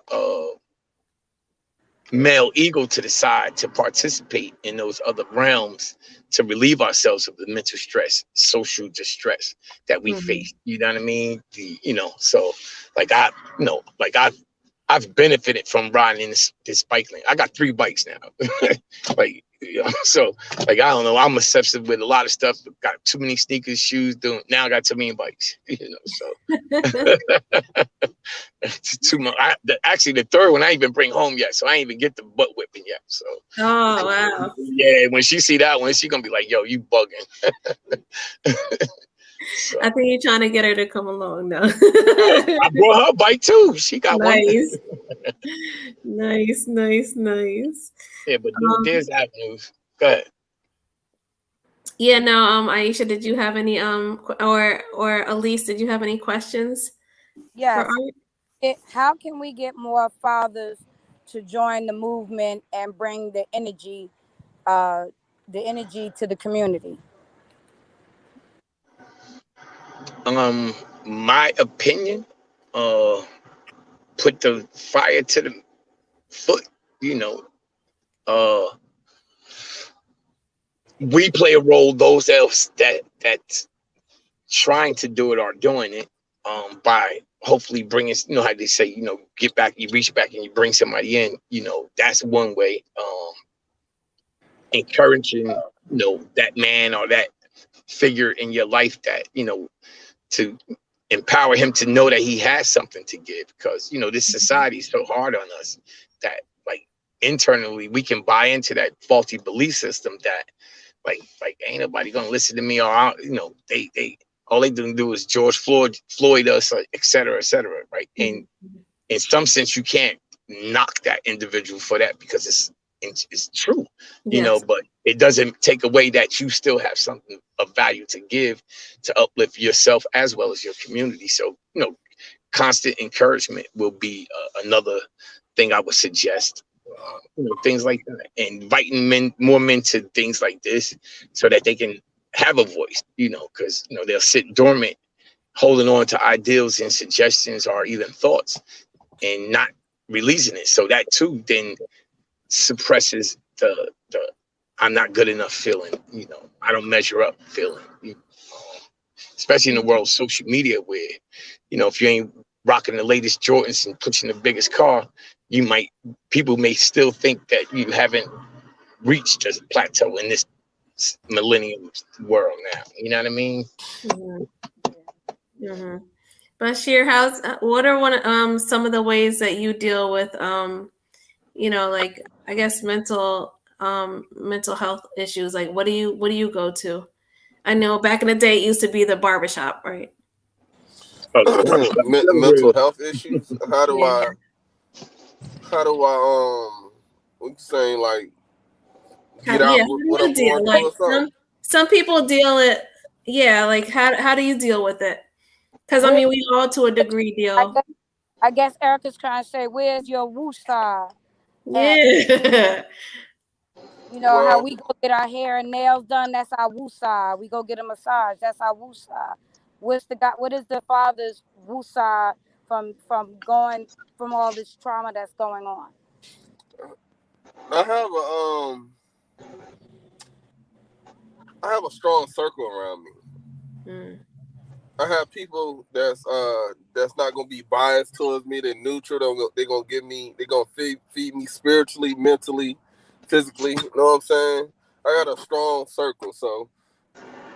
male ego to the side to participate in those other realms to relieve ourselves of the mental stress, social distress that we face. You know what I mean? So like I've benefited from riding in this bike lane. I got 3 bikes now. Like, so like, I don't know, I'm obsessive with a lot of stuff. Got too many sneakers, shoes, now I got too many bikes, so too much. Actually, the third one I ain't even bring home yet, so I ain't even get the butt whipping yet. So wow. Yeah, when she see that one, she gonna be like, yo, you bugging. So, I think you're trying to get her to come along now. I brought her bike too. She got nice. one. Nice. Yeah, but there's avenues. Go ahead. Yeah, no, Aisha, did you have any or Elise, did you have any questions? Yes. How can we get more fathers to join the movement and bring the energy to the community? My opinion, put the fire to the foot. We play a role. Those else that's trying to do it are doing it, by hopefully bringing, how they say, get back, you reach back and you bring somebody in. That's one way. Encouraging, that man or that figure in your life that, to empower him to know that he has something to give, because this society is so hard on us that, like, internally we can buy into that faulty belief system that Like ain't nobody gonna listen to me, or they all they do is George Floyd us, et cetera, right? And in some sense, you can't knock that individual for that because it's true, Yes. but it doesn't take away that you still have something of value to give to uplift yourself as well as your community. So, constant encouragement will be another thing I would suggest. Things like that, and inviting more men to things like this so that they can have a voice, because they'll sit dormant holding on to ideals and suggestions or even thoughts and not releasing it. So that too then suppresses the I'm not good enough feeling, I don't measure up feeling, especially in the world of social media where, if you ain't rocking the latest Jordans and pushing the biggest car, people may still think that you haven't reached a plateau in this millennium world now. You know what I mean? Bashir, what are some of the ways that you deal with like I guess mental health issues? Like what do you go to? I know back in the day it used to be the barbershop, right? Mental health issues. How do Yeah. what you saying, like get How out do what you I'm deal? going Like through or something? some people deal it. Yeah, like how do you deal with it? Because I mean, we all to a degree deal. I guess Erica's trying to say, where's your woosah at? Yeah. How Well, we go get our hair and nails done, that's our woosah. We go get a massage, that's our woosah. What is the father's woosah from all this trauma that's going on? I have a strong circle around me. I have people that's not gonna be biased towards me. They're neutral. They're gonna they're gonna feed me spiritually, mentally, physically. You know what I'm saying? I got a strong circle. So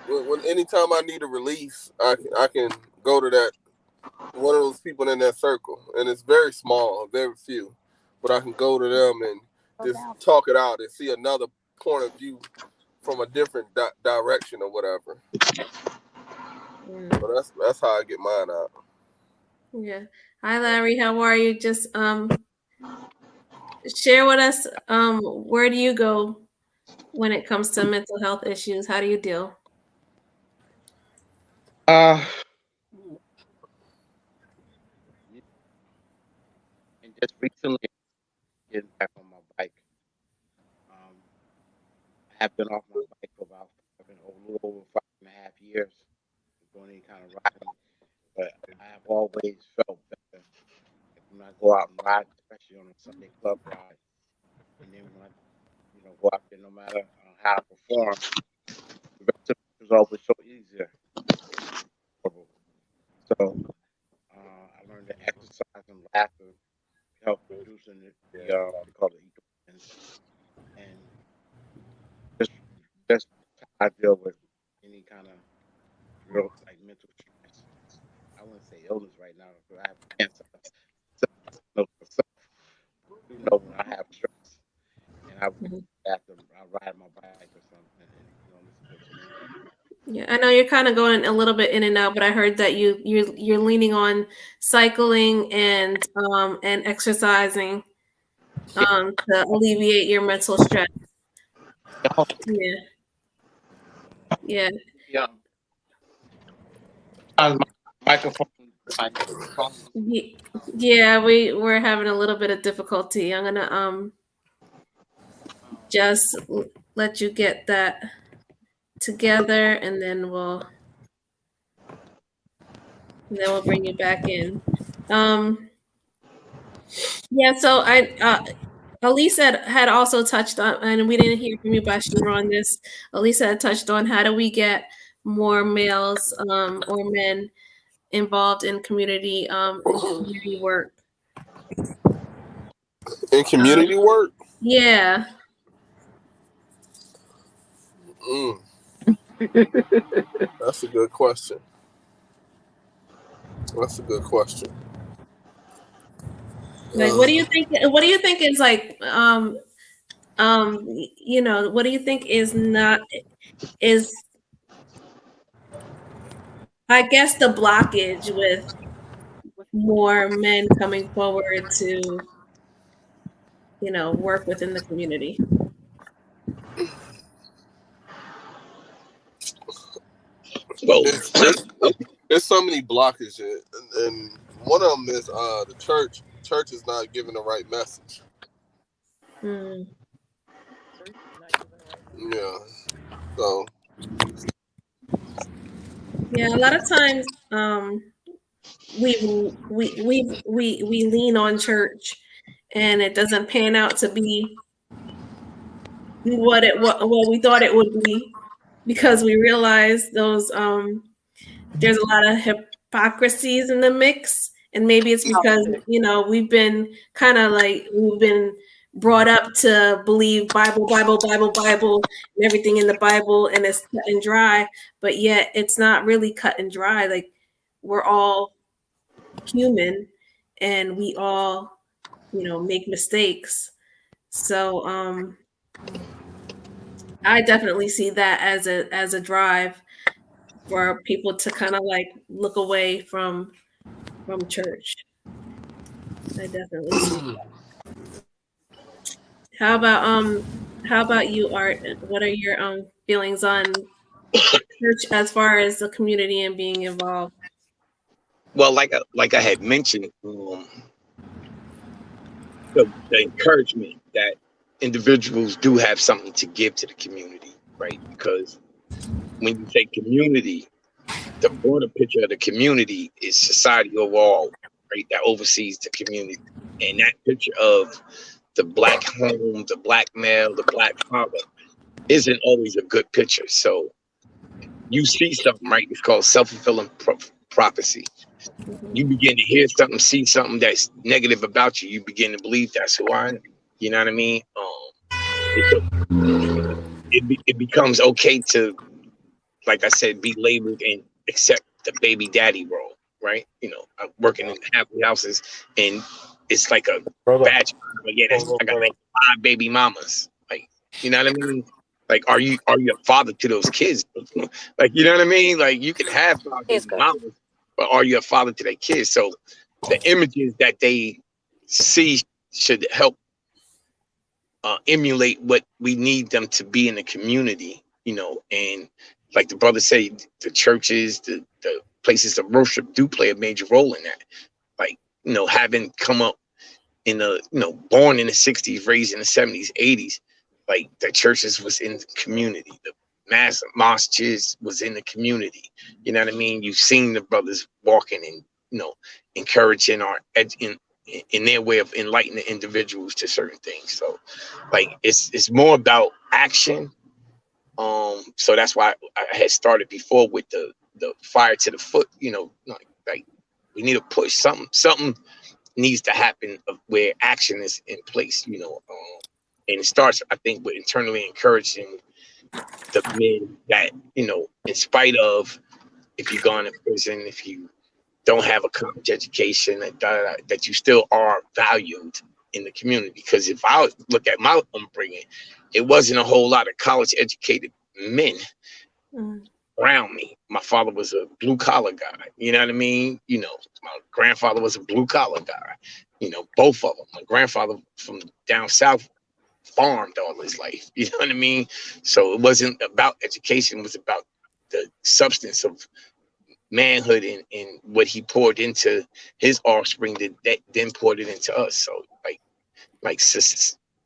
when anytime I need a release, I can go to that one of those people in that circle, and it's very small, very few, but I can go to them and just talk it out and see another point of view from a different direction or whatever. So that's how I get mine out. Yeah. Hi, Larry. How are you? Just share with us where do you go when it comes to mental health issues? How do you deal? And just recently getting back on my bike. I have been off my bike for about a little over 5.5 years, doing any kind of riding. But I have always felt better when I go out and ride, especially on a Sunday club ride. And then when I, go out there, no matter how I perform, the rest of it was always so easier. So I learned to exercise and laughter help producing they call it endorphins, and just how I deal with any kind of real like mental stress. I wouldn't say illness right now because I have cancer. So I know myself. I do know when I have stress, and I ride my bike or something, and listen to some music. Yeah, I know you're kind of going a little bit in and out, but I heard that you're leaning on cycling and exercising to alleviate your mental stress. Yeah. Yeah. Yeah. My microphone. Yeah, we're having a little bit of difficulty. I'm gonna just let you get that together, and then we'll bring you back in. Yeah, so Elise had also touched on, and we didn't hear from you, Bashir, on this. Elise had touched on how do we get more males or men involved in community work. In community work? Yeah. That's a good question. That's a good question. Like, what do you think? What do you think is like, what do you think is not? is, I guess, the blockage with more men coming forward to, work within the community. Well, It's there's so many blockages, and one of them is the church. Church is not giving the right message. Hmm. Yeah. So Yeah, a lot of times, we lean on church, and it doesn't pan out to be what we thought it would be, because we realize there's a lot of hypocrisies in the mix, and maybe it's because we've been we've been brought up to believe Bible, Bible, Bible, Bible, and everything in the Bible, and it's cut and dry, but yet it's not really cut and dry. Like, we're all human, and we all make mistakes. So I definitely see that as a drive for people to kind of like look away from church. I definitely see that. How about you, Art? What are your feelings on church as far as the community and being involved? well, like I had mentioned, the encouragement that individuals do have something to give to the community, right? Because when you say community, the broader picture of the community is society overall, right? That oversees the community, and that picture of the black home, the black male, the black father isn't always a good picture. So you see something, right? It's called self-fulfilling prophecy. Mhm. You begin to hear something, see something that's negative about you, you begin to believe that's who I am. You know what I mean? It becomes okay to, like I said, be labeled and accept the baby daddy role, right? I'm working in happy houses, and it's like a badge. But yeah, I got like 5 baby mamas. Like, you know what I mean? Like, are you a father to those kids? Like, you know what I mean? Like, you can have 5 baby mamas, but are you a father to their kids? So the images that they see should help emulate what we need them to be in the community, and like the brother said, the churches, the places of worship do play a major role in that. Like, having come up in the, born in the 60s, raised in the 70s, 80s, like the churches was in the community. The mosques was in the community. You know what I mean? You've seen the brothers walking and, encouraging in their way of enlightening individuals to certain things. So like it's more about action. So that's why I had started before with the fire to the foot, like we need to push something needs to happen of where action is in place, and it starts, I think, with internally encouraging the men that, in spite of, if you've gone to prison, if you don't have a college education, that you still are valued in the community. Because if I look at my upbringing, it wasn't a whole lot of college educated men Mm. around me. My father was a blue collar guy. You know what I mean? My grandfather was a blue collar guy. Both of them. My grandfather from down south farmed all his life. You know what I mean? So it wasn't about education. It was about the substance of manhood and what he poured into his offspring that then poured it into us. So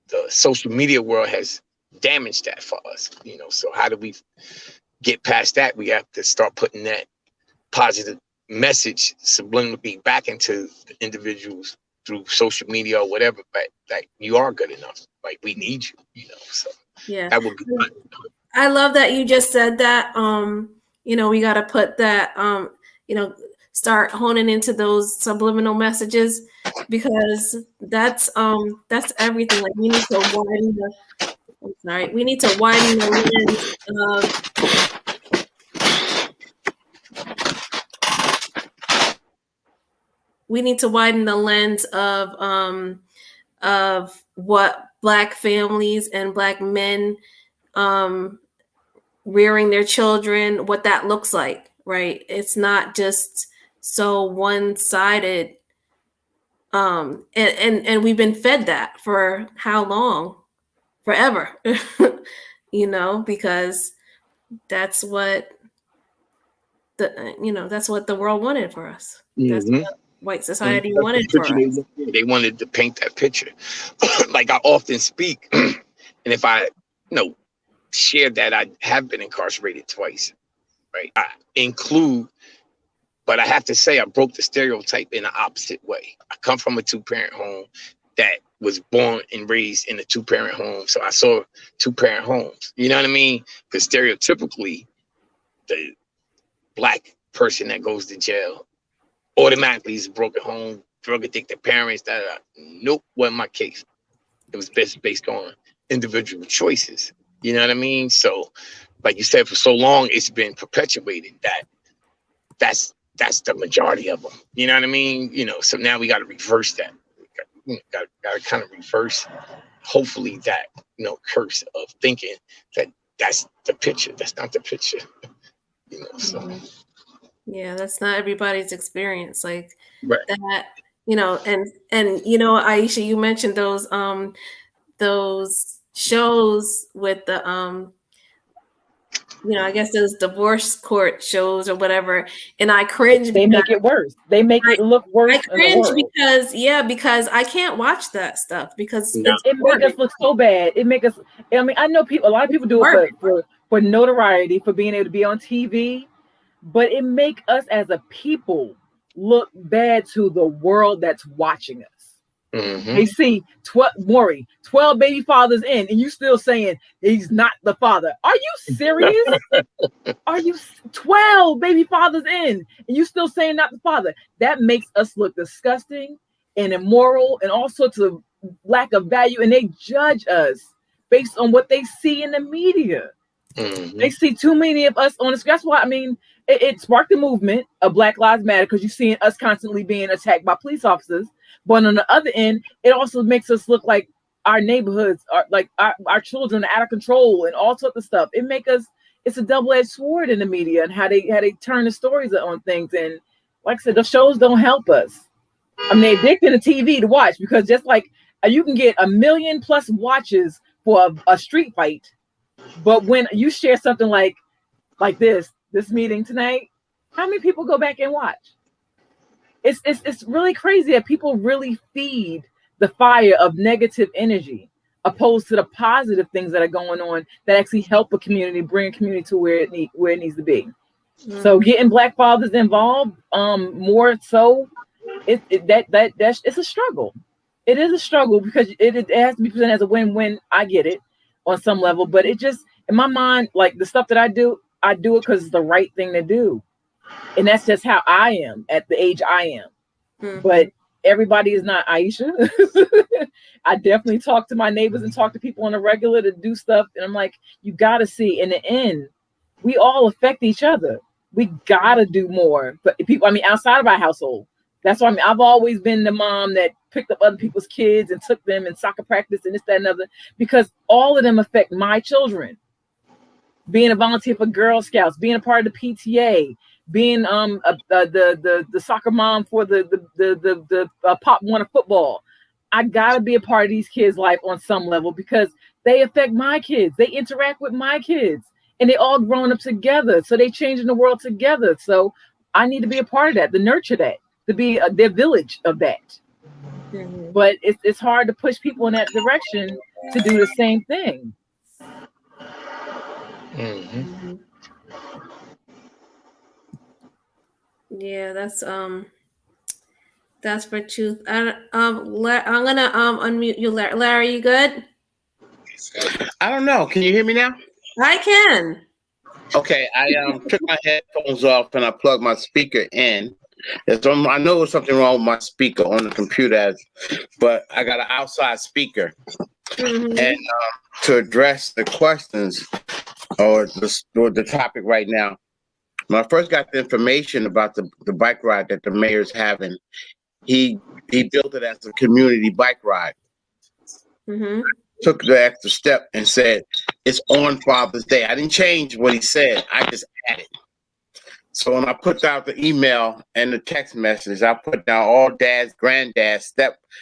the social media world has damaged that for us. So how do we get past that? We have to start putting that positive message subliminally back into the individuals through social media or whatever, but like you are good enough. Like we need you, so Yeah. that would be fun. I love that you just said that. We got to put that, start honing into those subliminal messages, because that's everything. Like, we need to widen the. I'm sorry. We need to widen the lens of. We need to widen the lens of what Black families and Black men um rearing their children, what that looks like, right? It's not just so one-sided. And we've been fed that for how long? Forever. Because that's what that's what the world wanted for us. That's Mm-hmm. what white society And wanted that's for the us. picture they wanted to paint that picture. Like I often speak, and if I share that I have been incarcerated twice, right? I include, but I have to say I broke the stereotype in the opposite way. I come from a 2-parent home that was born and raised in a 2-parent home. So I saw 2-parent homes. You know what I mean? Because stereotypically, the Black person that goes to jail automatically is a broken home, drug addicted parents. Nope, wasn't my case. It was based on individual choices. You know what I mean? So, like you said, for so long, it's been perpetuated that's the majority of them. You know what I mean? So now we got to reverse that. Got to kind of reverse, hopefully, that curse of thinking that that's the picture. That's not the picture. So. Mm-hmm. Yeah, that's not everybody's experience. Like Right. that, and Aisha, you mentioned those shows with the I guess those divorce court shows or whatever, and I cringe. They make it worse. They make it look worse in the cringe world. because I can't watch that stuff because No. It make us look so bad. It make us. I mean, I know a lot of people do it for notoriety, for being able to be on TV, but it make us as a people look bad to the world that's watching us. Mm-hmm. They see 12 baby fathers in, and you still saying he's not the father. Are you serious? Are you 12 baby fathers in, and you still saying not the father? That makes us look disgusting and immoral and all sorts of lack of value, and they judge us based on what they see in the media. Mm-hmm. They see too many of us on the screen. That's why, I mean, it sparked the movement of Black Lives Matter, because you're seeing us constantly being attacked by police officers. But on the other end, it also makes us look like our neighborhoods are like our children are out of control and all sorts of stuff. It's a double-edged sword in the media and how they turn the stories on things. And like I said, the shows don't help us. I mean, they're addicted to TV to watch, because just like you can get 1 million plus watches for a street fight, but when you share something like this meeting tonight, how many people go back and watch? It's really crazy that people really feed the fire of negative energy opposed to the positive things that are going on that actually help a community, bring a community to where it needs to be. Mm-hmm. So getting Black fathers involved, more so, it's a struggle. It is a struggle because it has to be presented as a win-win. I get it on some level, but it just, in my mind, like the stuff that I do it because it's the right thing to do. And that's just how I am at the age I am. Mm-hmm. But everybody is not Aisha. I definitely talk to my neighbors and talk to people on a regular to do stuff. And I'm like, you got to see, in the end, we all affect each other. We got to do more. But people, I mean, outside of our household. That's why I've always been the mom that picked up other people's kids and took them in soccer practice and this, that, and other, because all of them affect my children. Being a volunteer for Girl Scouts, being a part of the PTA, being the soccer mom for the Pop Warner football. I gotta be a part of these kids' life on some level because they affect my kids. They interact with my kids, and they all grown up together. So they changing the world together. So I need to be a part of that, to nurture that, to be their village of that. Mm-hmm. But it's hard to push people in that direction to do the same thing. Mm-hmm. Yeah, that's for truth. I'm gonna unmute you, Larry. You good? I don't know. Can you hear me now? I can. Okay, I took my headphones off and I plugged my speaker in. I know there's something wrong with my speaker on the computer, but I got an outside speaker. Mm-hmm. And to address the questions or the topic right now, when I first got the information about the bike ride that the mayor's having, he built it as a community bike ride. Mm-hmm. Took the extra step and said, it's on Father's Day. I didn't change what he said. I just added. So when I put out the email and the text message, I put down all dads, granddads,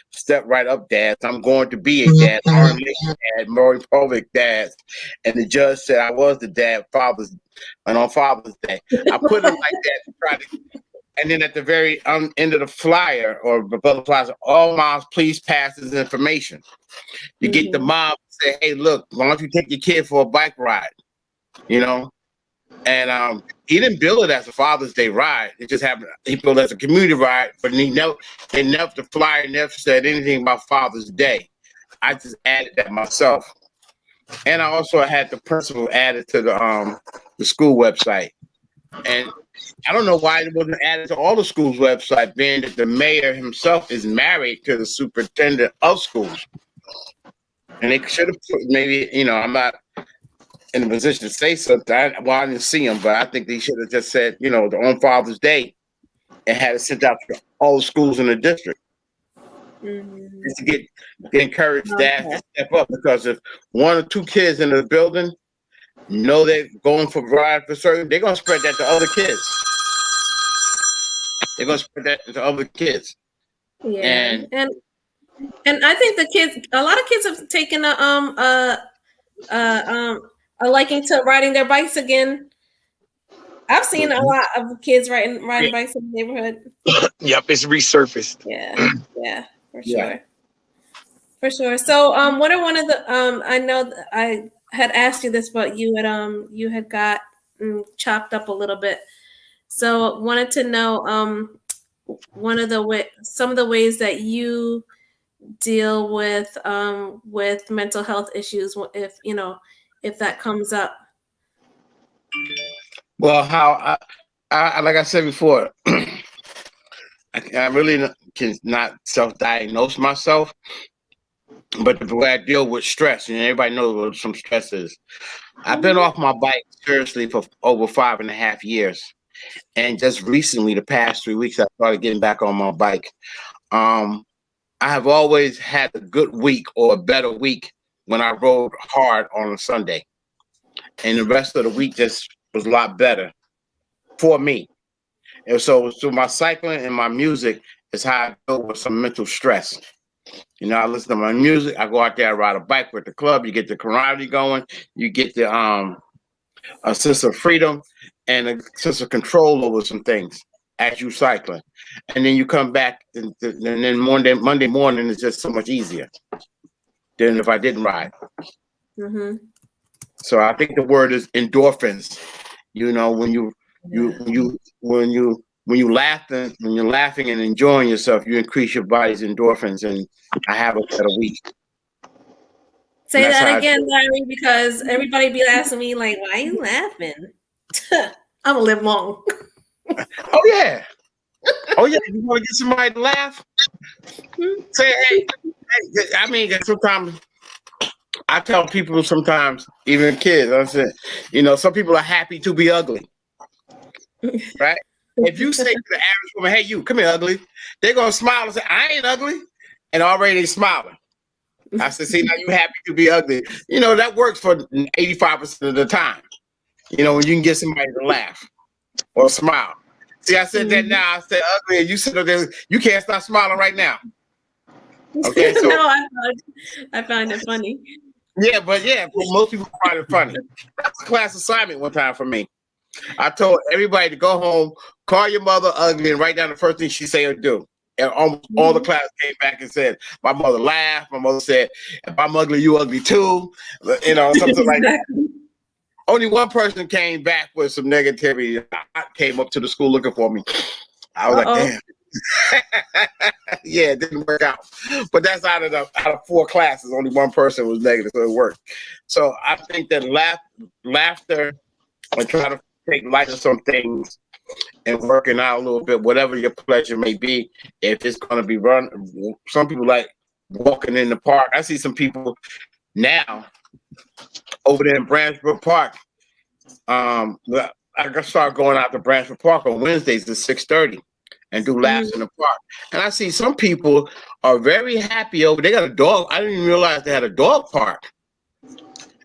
step right up dads. I'm going to be a dad, Aaron Lake dad, Maury Povich dads. And the judge said I was the dad on Father's Day. I put it like that to try to, and then at the very end of the flyer or the brother flyer, all moms, please pass this information. You get the mom to say, hey, look, why don't you take your kid for a bike ride? You know? And he didn't bill it as a Father's Day ride. It just happened. He billed it as a community ride, but the flyer never said anything about Father's Day. I just added that myself, and I also had the principal added to the school website. And I don't know why it wasn't added to all the schools' website, being that the mayor himself is married to the superintendent of schools. And they should have put, maybe, I'm not in a position to say something. I didn't see them, but I think they should have just said, on Father's Day, and had it sent out to all the schools in the district. Just to encourage dads to step up, because if one or two kids in the building know they're going for ride for certain, they're gonna spread that to other kids. They're gonna spread that to other kids. Yeah, and I think a lot of kids have taken a liking to riding their bikes again. I've seen a lot of kids riding bikes in the neighborhood. Yep, it's resurfaced. Yeah, for sure. For sure. So, what are one of the I know that I had asked you this, but you had got chopped up a little bit. So, wanted to know some of the ways that you deal with mental health issues if that comes up. Well, how I like I said before, I really cannot self-diagnose myself, but the way I deal with stress, and everybody knows what some stress is. I've been off my bike seriously for over 5.5 years, and just recently, the past 3 weeks, I started getting back on my bike. I have always had a good week or a better week when I rode hard on a Sunday, and the rest of the week just was a lot better for me. And so my cycling and my music is how I deal with some mental stress. I listen to my music. I go out there, I ride a bike with the club. You get the camaraderie going. You get the a sense of freedom and a sense of control over some things as you cycling. And then you come back, and then Monday morning is just so much easier than if I didn't ride. So I think the word is endorphins. When you're laughing and enjoying yourself, you increase your body's endorphins, and I have a better week. Say that again, Larry, because everybody be asking me like, "Why are you laughing?" I'm gonna live long. Oh yeah. You want to get somebody to laugh? Say, hey. I mean, sometimes I tell people, sometimes even kids, I said, some people are happy to be ugly, right? If you say to the average woman, "Hey, you, come here, ugly," they're gonna smile and say, "I ain't ugly," and already they smiling. I said, "See, now you happy to be ugly." That works for 85% of the time. When you can get somebody to laugh or smile. See, I said that now. I said ugly, and you sit there, you can't stop smiling right now. Okay, so no, I find it funny. Yeah, but most people find it funny. That's a class assignment one time for me. I told everybody to go home, call your mother ugly, and write down the first thing she say or do. And almost all the class came back and said, "My mother laughed." My mother said, "If I'm ugly, you ugly too." Something like that. Only one person came back with some negativity. I came up to the school looking for me. I was like, damn. Yeah, it didn't work out. But that's out of 4 classes, only one person was negative, so it worked. So I think that laughter and try to take light of some things and working out a little bit, whatever your pleasure may be. If it's going to be some people like walking in the park. I see some people now over there in Branchbrook Park. I start going out to Branchbrook Park on Wednesdays at 6:30 and do laps in the park. And I see some people are very happy over. They got a dog. I didn't even realize they had a dog park.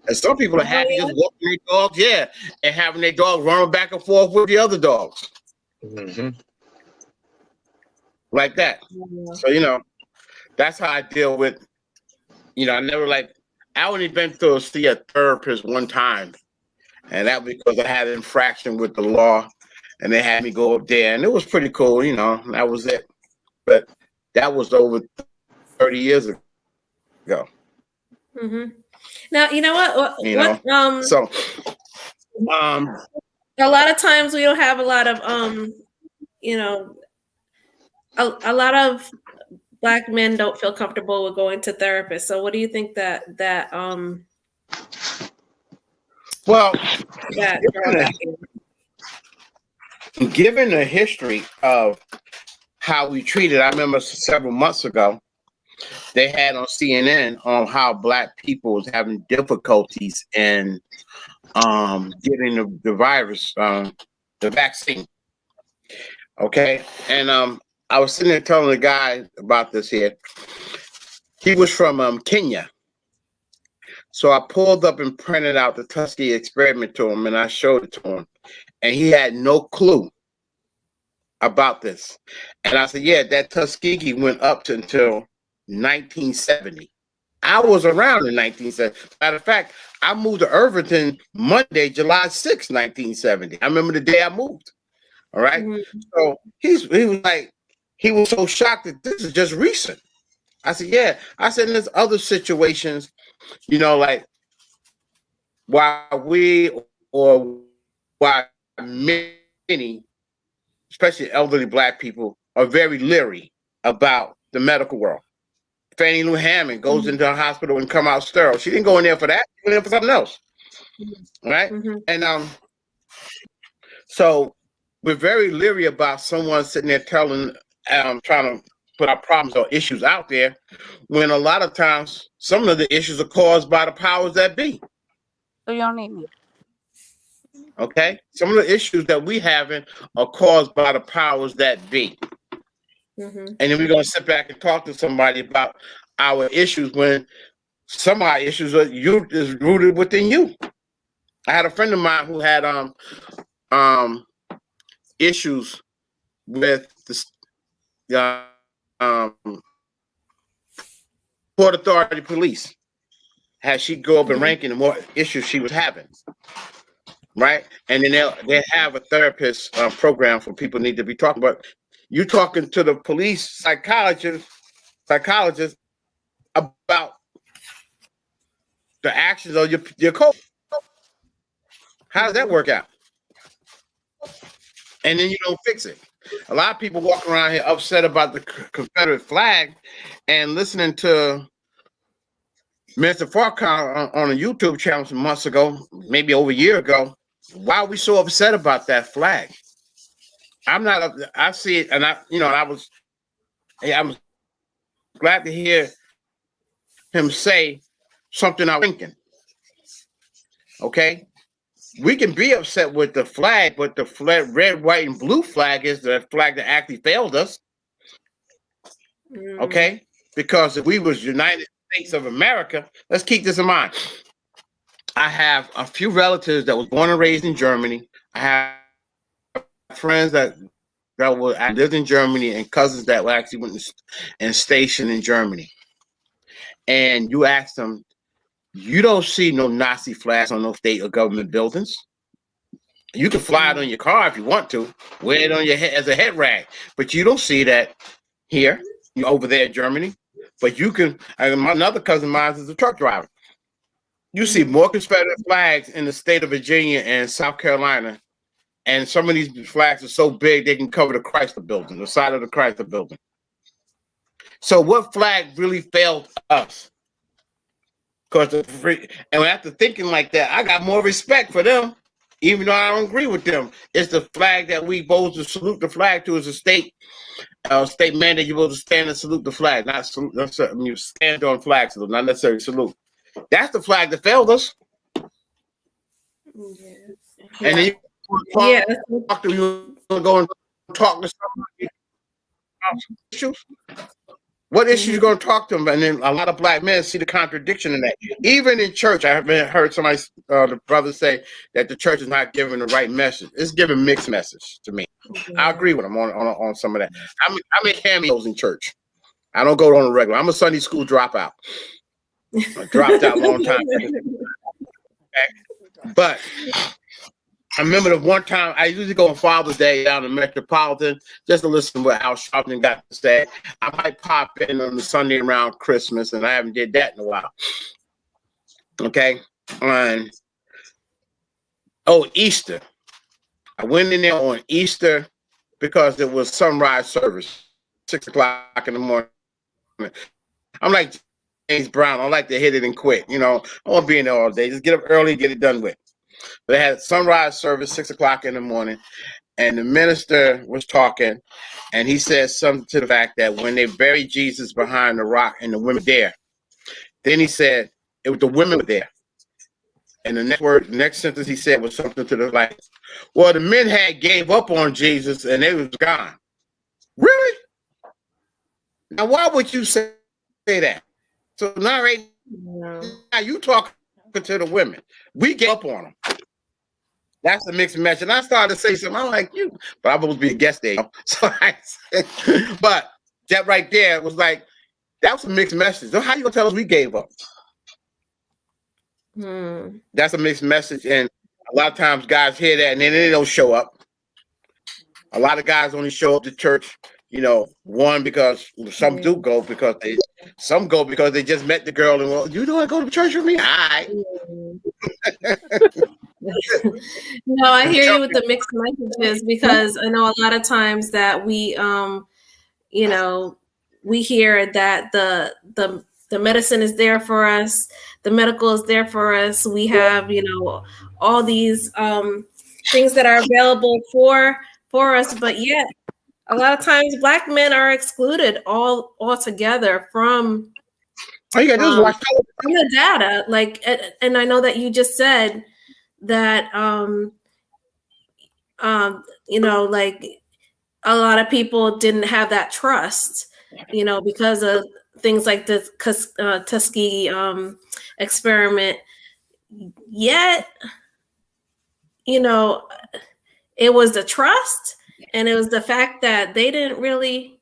And some people are Oh, happy yeah? just walking their dogs, yeah, and having their dogs running back and forth with the other dogs. Mm-hmm. Like that. Yeah. So, that's how I deal with, I only been to see a therapist one time. And that was because I had an infraction with the law and they had me go up there. And it was pretty cool, that was it. But that was over 30 years ago. Mm-hmm. Now, you know what? You know, so a lot of times we don't have a lot of a lot of Black men don't feel comfortable with going to therapists. So what do you think that well, drawback is? given the history of how we treated, I remember several months ago they had on CNN on how Black people was having difficulties in getting the virus, the vaccine. Okay, and I was sitting there telling the guy about this here. He was from Kenya. So I pulled up and printed out the Tuskegee experiment to him, and I showed it to him. And he had no clue about this. And I said, yeah, that Tuskegee went up to until 1970. I was around in 1970. Matter of fact, I moved to Irvington Monday, July 6, 1970. I remember the day I moved. All right. Mm-hmm. So he was so shocked that this is just recent. I said, yeah. I said, there's other situations, like why many, especially elderly Black people, are very leery about the medical world. Fannie Lou Hammond goes into a hospital and come out sterile. She didn't go in there for that. She went in there for something else. Right? Mm-hmm. And so we're very leery about someone sitting there trying to put our problems or issues out there, when a lot of times some of the issues are caused by the powers that be. So you don't need me. Okay? Some of the issues that we having are caused by the powers that be. Mm-hmm. And then we're going to sit back and talk to somebody about our issues when some of our issues is rooted within you. I had a friend of mine who had issues with the Port Authority police. As she go up in ranking, the more issues she was having. Right? And then they'll have a therapist program for people who need to be talking. But you talking to the police psychologist about the actions of your code. How does that work out? And then you don't fix it. A lot of people walk around here upset about the Confederate flag, and listening to Mr. Farquhar on a YouTube channel some months ago, maybe over a year ago. Why are we so upset about that flag? I'm not. I see it, and I was glad to hear him say something I was thinking. Okay, we can be upset with the flag, but the red, white, and blue flag is the flag that actually failed us. Okay, because if we was United States of America, let's keep this in mind. I have a few relatives that was born and raised in Germany. I have friends that lived in Germany, and cousins that actually went and stationed in Germany. And you ask them, you don't see no Nazi flags on those state or government buildings. You can fly it on your car if you want to, wear it on your head as a head rag, but you don't see that here. You're over there in Germany, but you can. Another cousin of mine is a truck driver. You see more Confederate flags in the state of Virginia and South Carolina, and some of these flags are so big they can cover the Chrysler building, the side of the Chrysler building. So what flag really failed us? Because and after thinking like that, I got more respect for them, even though I don't agree with them. It's the flag that we supposed to salute the flag to as a state mandate. You're supposed to stand and salute the flag, not salute. You stand on flag salute, not necessarily salute. That's the flag that failed us. Yeah. And then you go and talk to somebody about issues. What issue you going to talk to them? And then a lot of black men see the contradiction in that. Even in church, I have heard somebody, the brother say that the church is not giving the right message. It's giving mixed message to me. I agree with him on some of that. I make cameos in church. I don't go on a regular. I'm a Sunday school dropout. I dropped out a long time ago. But I remember the one time I usually go on Father's Day down in Metropolitan just to listen to what Al Sharpton got to say. I might pop in on the Sunday around Christmas, and I haven't did that in a while. Okay, and Easter. I went in there on Easter because it was sunrise service, 6 o'clock in the morning. I'm like James Brown. I like to hit it and quit. You know, I won't be in there all day. Just get up early, get it done with. They had sunrise service, 6 o'clock in the morning, and the minister was talking, and he said something to the fact that when they buried Jesus behind the rock and the women there, then he said it was the women were there. And the next sentence he said was something to the like, well, the men had gave up on Jesus and they was gone. Really? Now, why would you say that? So now now you talking to the women. We gave up on them. That's a mixed message. And I started to say something. I'm like, you, but I'm supposed to be a guest there. So I said, but that right there was like, that was a mixed message. So how you gonna tell us we gave up? That's a mixed message. And a lot of times guys hear that and then they don't show up. A lot of guys only show up to church, you know, one, because some do go because some go because they just met the girl and, well, you don't want to go to church with me? All right. No, I hear you with the mixed messages, because I know a lot of times that we, you know, we hear that the medicine is there for us, the medical is there for us. We have, you know, all these things that are available for us, but yet a lot of times Black men are excluded altogether from. All you gotta do is watch from the data, like, and I know that you just said that, you know, like a lot of people didn't have that trust, you know, because of things like the Tuskegee experiment. Yet, you know, it was the trust, and it was the fact that they didn't really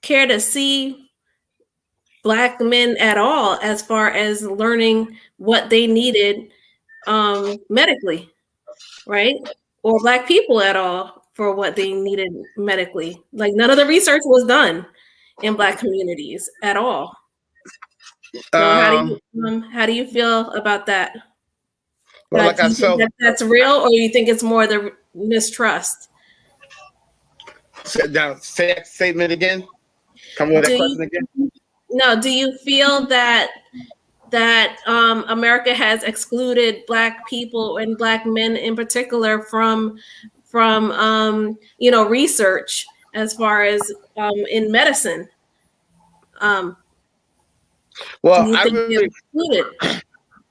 care to see Black men at all as far as learning what they needed medically, right? Or Black people at all for what they needed medically. Like, none of the research was done in Black communities at all. So how do you feel about that? Well, like Do you think that's real, or you think it's more the mistrust? Say that statement again. Come on with that question again. No, do you feel that America has excluded Black people and Black men in particular from you know, research as far as in medicine? Well,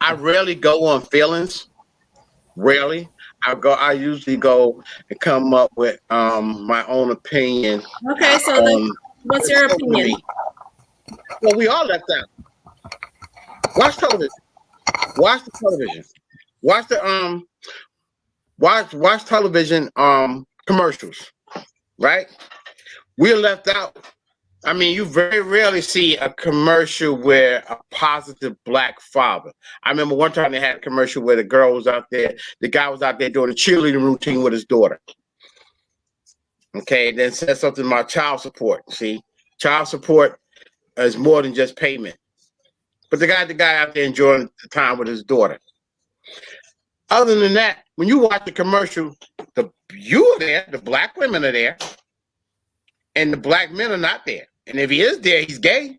I rarely go on feelings. Rarely. I usually go and come up with my own opinion. Okay, so what's your opinion? Well, we all left out. Watch television. Watch the television. Watch the watch television commercials. Right? We're left out. I mean, you very rarely see a commercial where a positive Black father. I remember one time they had a commercial where the girl was out there, the guy was out there doing a cheerleading routine with his daughter. Okay, then said something about child support. See, child support is more than just payment. But the guy out there enjoying the time with his daughter. Other than that, when you watch the commercial, you are there, the Black women are there, and the Black men are not there. And if he is there, he's gay.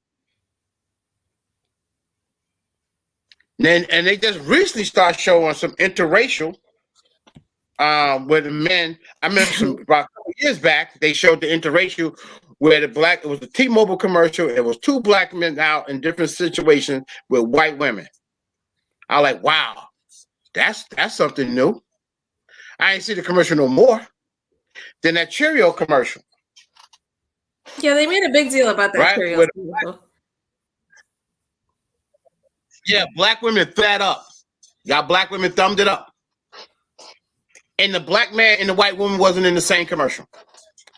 And they just recently start showing some interracial where the men, I remember about a couple years back, they showed the interracial where it was a T-Mobile commercial. It was 2 Black men out in different situations with white women. I was like, wow, that's something new. I ain't see the commercial no more. Then that Cheerio commercial. Yeah, they made a big deal about that Right? cereal. Yeah, black women fed up. Y'all black women thumbed it up. And the black man and the white woman wasn't in the same commercial.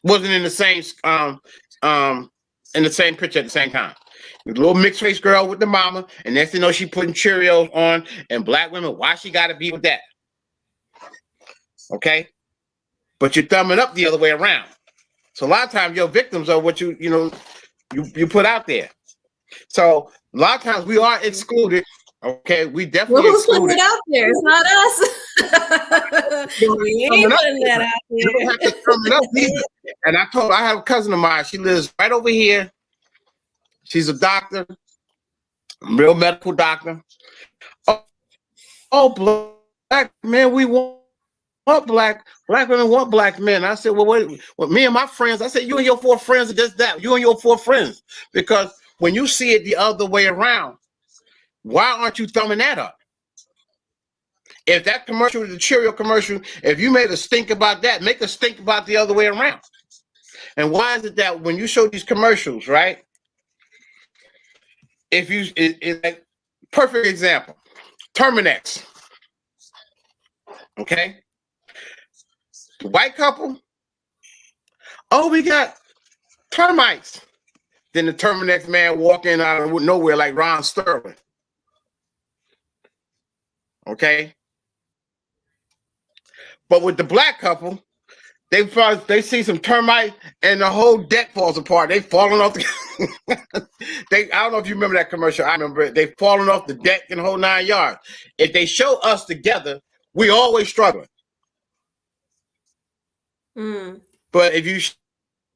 Wasn't in the same in the same picture at the same time. The little mixed race girl with the mama, and next thing you know, she putting Cheerios on, and black women, why she gotta be with that? Okay? But you're thumbing up the other way around. So a lot of times your victims are what you put out there. So a lot of times we are excluded. Okay, we definitely who's putting excluded. it out there? It's not us. We ain't putting that out You don't have to thumb it up either. And I have a cousin of mine. She lives right over here. She's a doctor, real medical doctor. Oh, black men, we want black women want black men. I said, well, wait, well, me and my friends, I said, you and your 4 friends are just that. You and your 4 friends. Because when you see it the other way around, why aren't you thumbing that up? If that commercial is a Cheerio commercial, if you made a stink about that, make a stink about the other way around. And why is it that when you show these commercials, right? If you, like, perfect example, Terminex. Okay. The white couple, oh, we got termites. Then the Terminex man walk in out of nowhere like Ron Sterling. Okay. But with the black couple, they see some termite and the whole deck falls apart. They falling off the I don't know if you remember that commercial. I remember it. They falling off the deck and the whole 9 yards. If they show us together, we always struggling. But if you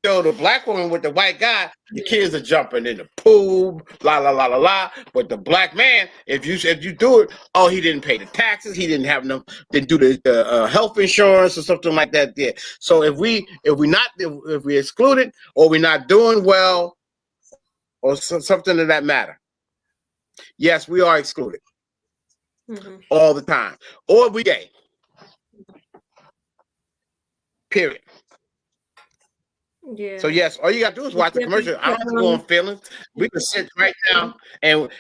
show the black woman with the white guy, the kids are jumping in the pool, la la la la la. But the black man, if you do it, oh, he didn't pay the taxes, he didn't have enough, didn't do the health insurance or something like that. There. So if we excluded or we're not doing well or something of that matter, yes, we are excluded all the time, or we gay. Period. Yeah. So yes, all you gotta do is watch the commercial. I don't have to go on feelings. We can sit right down and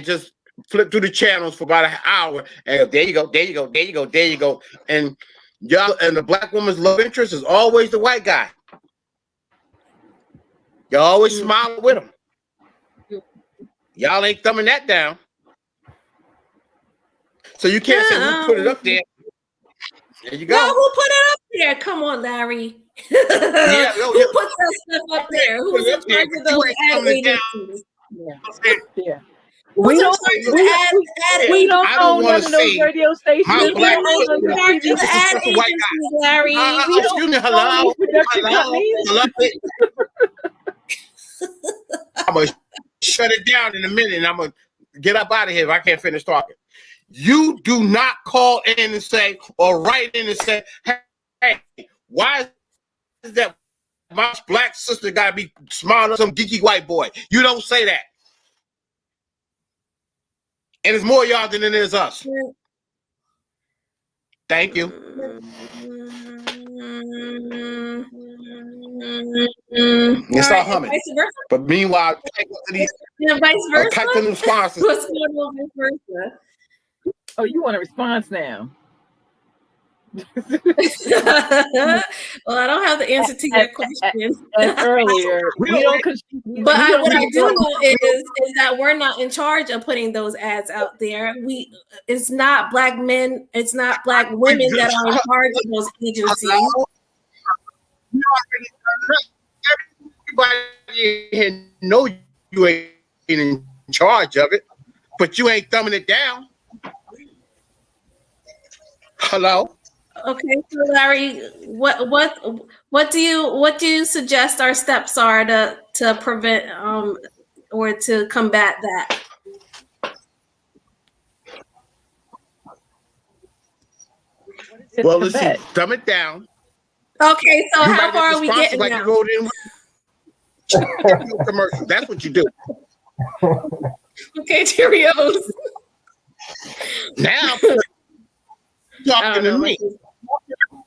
just flip through the channels for about an hour, and there you go, there you go, there you go, there you go. And y'all, and the black woman's love interest is always the white guy. Y'all always smile with him. Y'all ain't thumbing that down. So you can't say we put it up there. There you go. No, who put it up there? Come on, Larry. Who puts that stuff up there? Who's in charge of those ad agencies? Yeah. We don't own none of those radio stations. My We black don't own the ad agencies, Larry. Excuse me, hello. I'm gonna shut it down in a minute, and I'm gonna get up out of here if I can't finish talking. You do not call in and say or write in and say, hey, why is that my black sister gotta be smarter than some geeky white boy? You don't say that. And it's more y'all than it is us. Thank you. It's all humming. But meanwhile, vice versa. Type in the responses. What's going on vice versa? Oh, you want a response now? Well, I don't have the answer to your question. Earlier, what I do know is that we're not in charge of putting those ads out there. It's not black men, it's not black women that are in charge of those agencies. Everybody here know you ain't in charge of it, but you ain't thumbing it down. Hello. Okay, so Larry, what do you suggest our steps are to prevent or to combat that? Well, listen, dumb it down. Okay, so how far are we getting like now? You wrote in commercial. That's what you do. Okay, Cheerios. Now talking to me.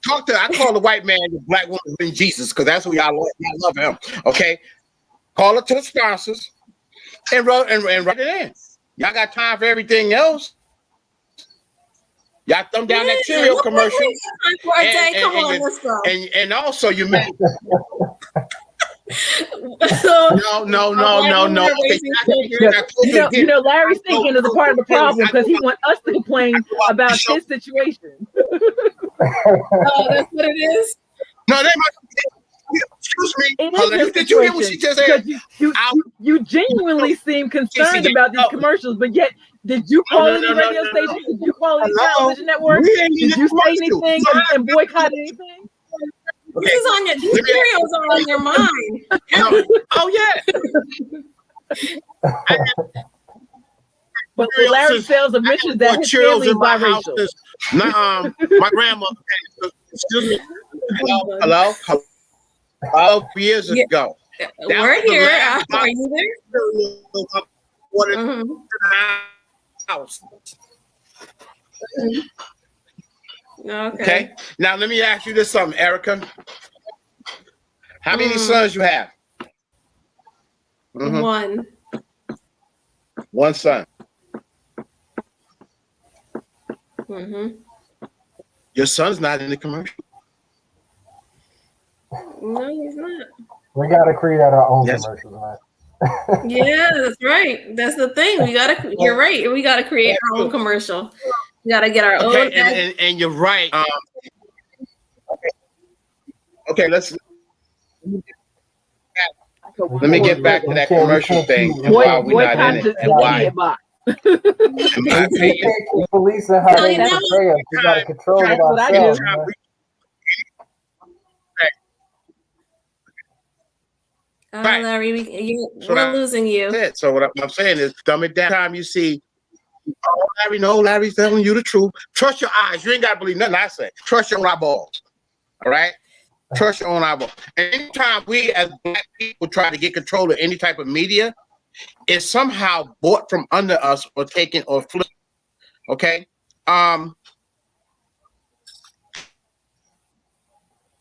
I call the white man the black woman in Jesus because that's who y'all love him. Okay, Call it to the sponsors and write it in. Y'all got time for everything else. Y'all thumb down that cereal commercial. Come on, let's go. And also you make So, no. You know, Larry's thinking is a part of the problem because he wants us to complain about his situation. Oh, that's what it is? No, that might. Excuse me. Did you hear what she just said? You genuinely seem concerned about these commercials, but yet did you call any radio station? Did you call any television network? Did you say anything and boycott anything? This is on your, these cereals are on your mind. Oh yeah. But Larry sells admissions that his family is biracial. My grandma. Excuse me. Hello. 12 years ago. We're here. Are you there? House. Okay. Now let me ask you this something, Erica. How many sons you have? One. One son. Your son's not in the commercial. No, he's not. We got to create our own commercials, man. Yeah, that's right. That's the thing. We gotta. You're right. We gotta create our own commercial. We gotta get our own. And you're right. Okay. Let me get back to that commercial thing. Why we're not in it and why. Police and how they portray us. We got to control it ourselves. Right. Larry, we're losing you. So what I'm saying is, dumb it down. Time you see, Larry, no, Larry's telling you the truth. Trust your eyes. You ain't got to believe nothing I say. Trust your own eyeballs. All right? Trust your own eyeballs. And anytime we as Black people try to get control of any type of media, it's somehow bought from under us or taken or flipped. Okay?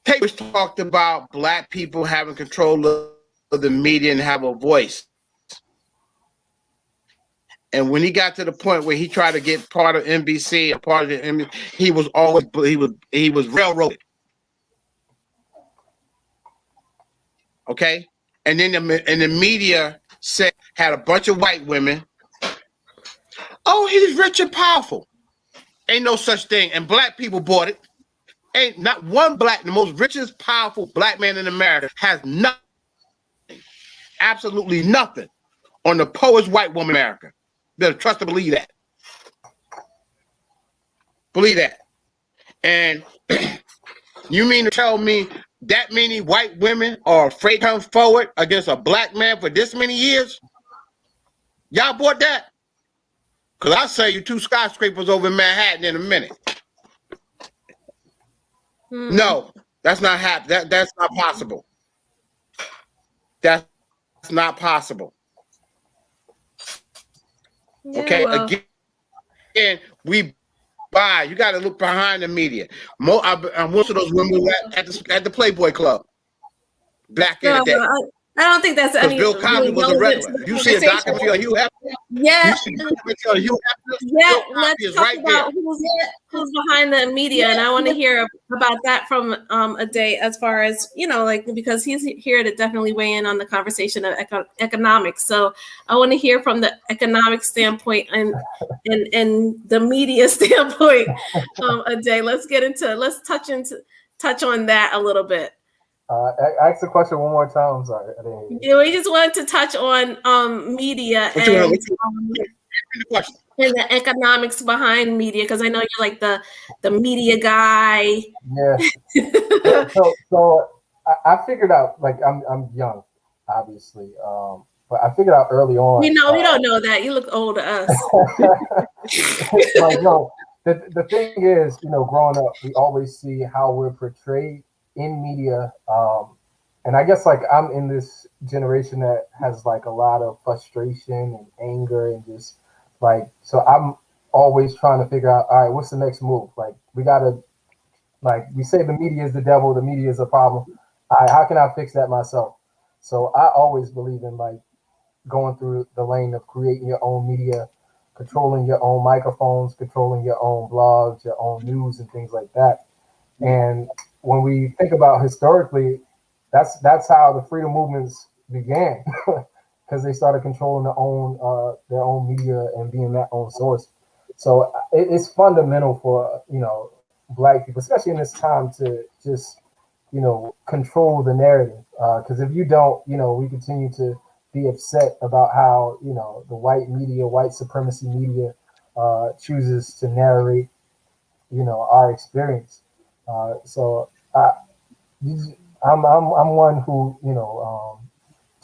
Papers talked about Black people having control of the media and have a voice. And when he got to the point where he tried to get part of NBC and part of the NBC, he was railroaded. Okay? And then the media had a bunch of white women. Oh, he's rich and powerful. Ain't no such thing. And Black people bought it. Ain't not one the most richest, powerful Black man in America has nothing. Absolutely nothing on the poorest white woman in America. Better trust to believe that. Believe that. And you mean to tell me that many white women are afraid to come forward against a Black man for this many years? Y'all bought that? Because I'll sell you 2 skyscrapers over in Manhattan in a minute. No, that's not happening. That's not possible. That's not possible. Yeah, okay, well. Again, we buy. You got to look behind the media. Most of those women were at the Playboy Club back in the day. I don't think that's any. Bill Cosby was a regular. You see a documentary on Hugh Hefner? Yeah. You see a documentary on Hugh Hefner? Yeah, let's talk about who's behind the media, and I want to hear about that from a day, as far as, you know, like, because he's here to definitely weigh in on the conversation of economics. So I want to hear from the economic standpoint and the media standpoint. A day. Let's touch on that a little bit. Ask the question one more time. I'm sorry. Yeah, we just wanted to touch on media and the economics behind media, because I know you're like the media guy. Yeah. so I figured out, like, I'm young, obviously, but I figured out early on. We don't know that. You look old to us. Like, no, the thing is, you know, growing up, we always see how we're portrayed in media, and I guess, like, I'm in this generation that has, like, a lot of frustration and anger and just, like, so I'm always trying to figure out, all right, what's the next move? Like, we gotta, like, we say the media is the devil, the media is a problem. All right, how can I fix that myself? So I always believe in like going through the lane of creating your own media, controlling your own microphones, controlling your own blogs, your own news, and things like that. And when we think about historically, that's how the freedom movements began, because they started controlling their own media and being their own source. So it's fundamental for Black people, especially in this time, to just control the narrative. Because if you don't, we continue to be upset about how the white media, white supremacy media, chooses to narrate our experience. So I'm one who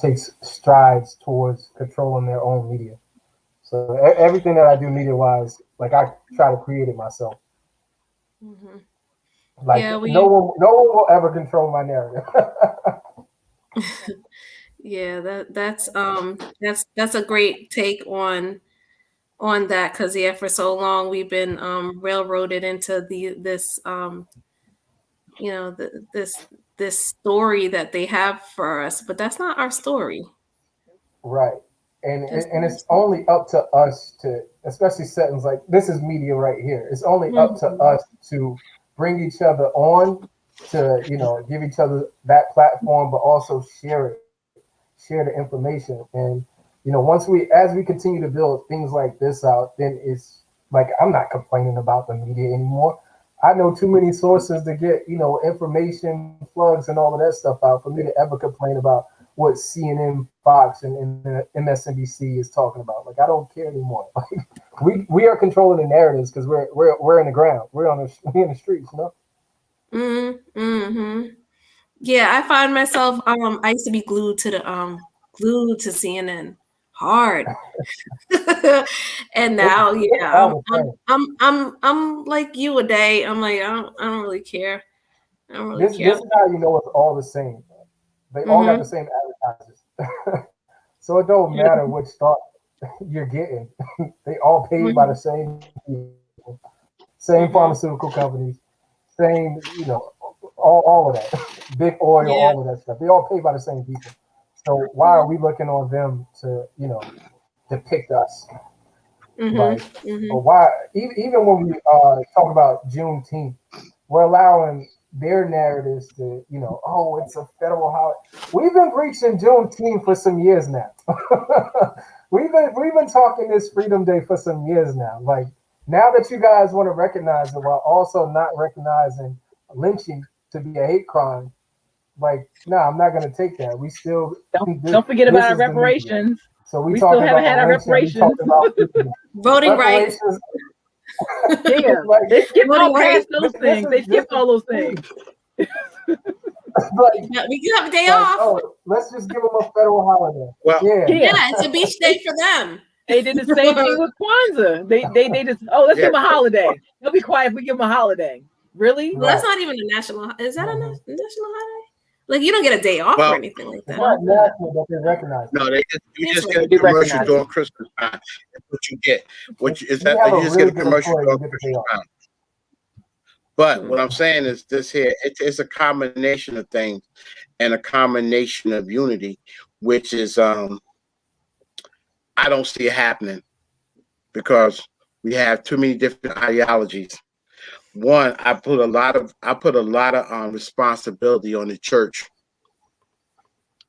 takes strides towards controlling their own media. So everything that I do media wise, like I try to create it myself. Mm-hmm. Like Yeah, no one will ever control my narrative. yeah, that's a great take on that, because yeah, for so long we've been railroaded into this story that they have for us, but that's not our story. Right. And That's and not our it's story. only up to us to, especially settings like this is media right here. It's only up to Mhm. us to bring each other on, to give each other that platform, but also share the information. And as we continue to build things like this out, then it's like I'm not complaining about the media anymore. I know too many sources to get information, plugs, and all of that stuff out for me to ever complain about what CNN, Fox, and MSNBC is talking about. Like I don't care anymore. Like we are controlling the narratives because we're in the ground. We're in the streets. Mm-hmm. Yeah, I find myself I used to be glued to CNN hard. And now It's yeah, all the same. I'm like you a day. I'm like I don't really care. I don't really This care. is how you know it's all the same. They all got the Mm-hmm. same advertisers. So it don't matter which thought you're getting. They all paid by the same people, same Mm-hmm. pharmaceutical companies, same, all of that. Big oil, Yeah. all of that stuff. They all paid by the same people. So why are we looking on them to, depict us? Mm-hmm. Like, Mm-hmm. but why? Even when we talk about Juneteenth, we're allowing their narratives to, oh, it's a federal holiday. We've been preaching Juneteenth for some years now. we've been talking this Freedom Day for some years now. Like now that you guys want to recognize it while also not recognizing lynching to be a hate crime, like no, I'm not gonna take that. We still Don't forget about this our is the media. reparations. So we We still talking haven't about had our lynching. We reparations. talking about Voting rights. reparations. Yeah, Like they skipped all Voting past rights. those this things. They is this skipped is all those key. things. like Yeah, we can have a day like off. oh, let's just give them a federal holiday. Well, Yeah, Yeah, Yeah, it's a beach day for them. they did the same thing with Kwanzaa. They just let's yeah. give them a holiday. They'll be quiet if we give them a holiday. Really? Well, that's right. not even a national. Is that a Mm-hmm. national holiday? Like you don't get a day off or Well, anything like It's that. not Kwanzaa. national, but they recognize it. no, you It's just get They a do recognized. commercial recognize it. during Christmas time. That's what you get. What is If you that? have a You just get really a good commercial employee, you during get the day Christmas off. time. But Mm. what I'm saying is this here, it's a combination of things and a combination of unity, which is I don't see it happening because we have too many different ideologies. One, I put a lot of responsibility on the church,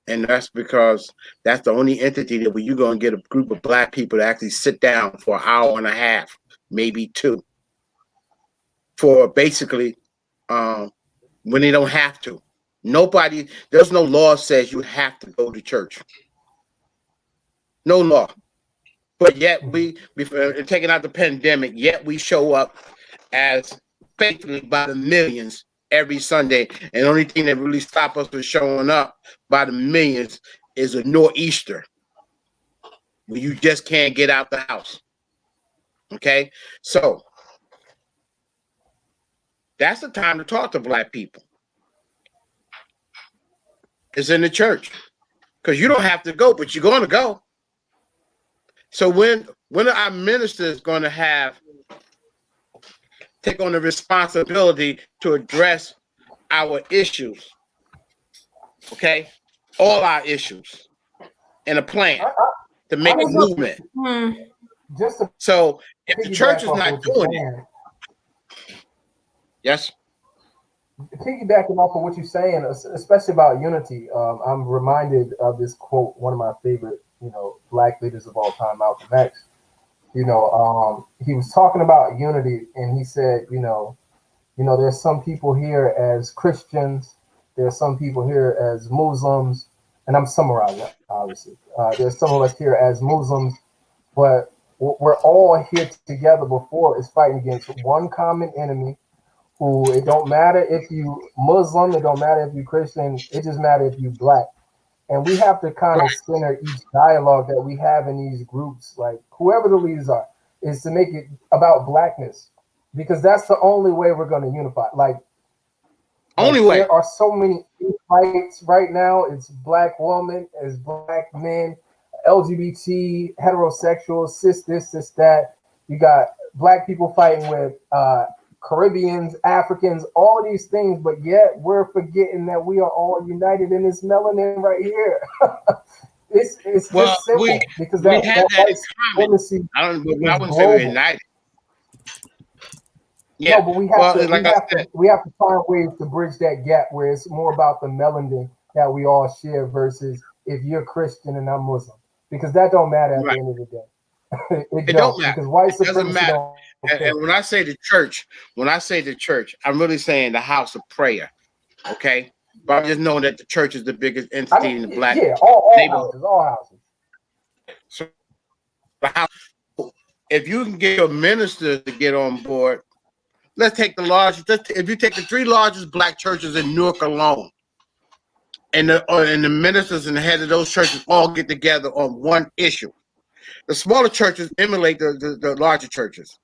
and that's because that's the only entity that where you're gonna get a group of Black people to actually sit down for an hour and a half, maybe two, for basically when they don't have to. There's no law says you have to go to church. No law. But yet Mm-hmm. taking out the pandemic, yet we show up as faithfully by the millions every Sunday. And the only thing that really stops us from showing up by the millions is a nor'easter, where you just can't get out the house. Okay? So that's the time to talk to Black people. It's in the church. Because you don't have to go, but you're going to go. So when are our ministers going to take on the responsibility to address our issues? Okay, all our issues in a plan to make a movement. Just to So if the church piggyback is off of not what you're doing it, saying, yes, piggybacking off of what you're saying, especially about unity, I'm reminded of this quote, one of my favorite, black leaders of all time, Malcolm X. He was talking about unity, and he said, there's some people here as Christians, there's some people here as Muslims, and I'm summarizing, obviously. There's some of us here as Muslims, but we're all here together before is fighting against one common enemy who, it don't matter if you Muslim, it don't matter if you Christian, it just matters if you black. And we have to kind of center each dialogue that we have in these groups, like whoever the leaders are, is to make it about blackness, because that's the only way we're going to unify. Only way. There are so many fights right now. It's black women, it's black men, LGBT, heterosexual, cis this, cis that. You got black people fighting with Caribbeans, Africans, all of these things, but yet we're forgetting that we are all united in this melanin right here. it's just simple, because we have that in common. I wouldn't say we're united. Yeah, no, but we have to find ways to bridge that gap where it's more about the melanin that we all share versus if you're Christian and I'm Muslim, because that don't matter at the end of the day. it don't matter, because white supremacy don't. And when I say the church, I'm really saying the house of prayer. Okay, but I'm just knowing that the church is the biggest entity in the black neighborhood. All houses. So, if you can get your ministers to get on board, let's take the largest. If you take the 3 largest black churches in Newark alone, and the ministers and the head of those churches all get together on one issue, the smaller churches emulate the larger churches,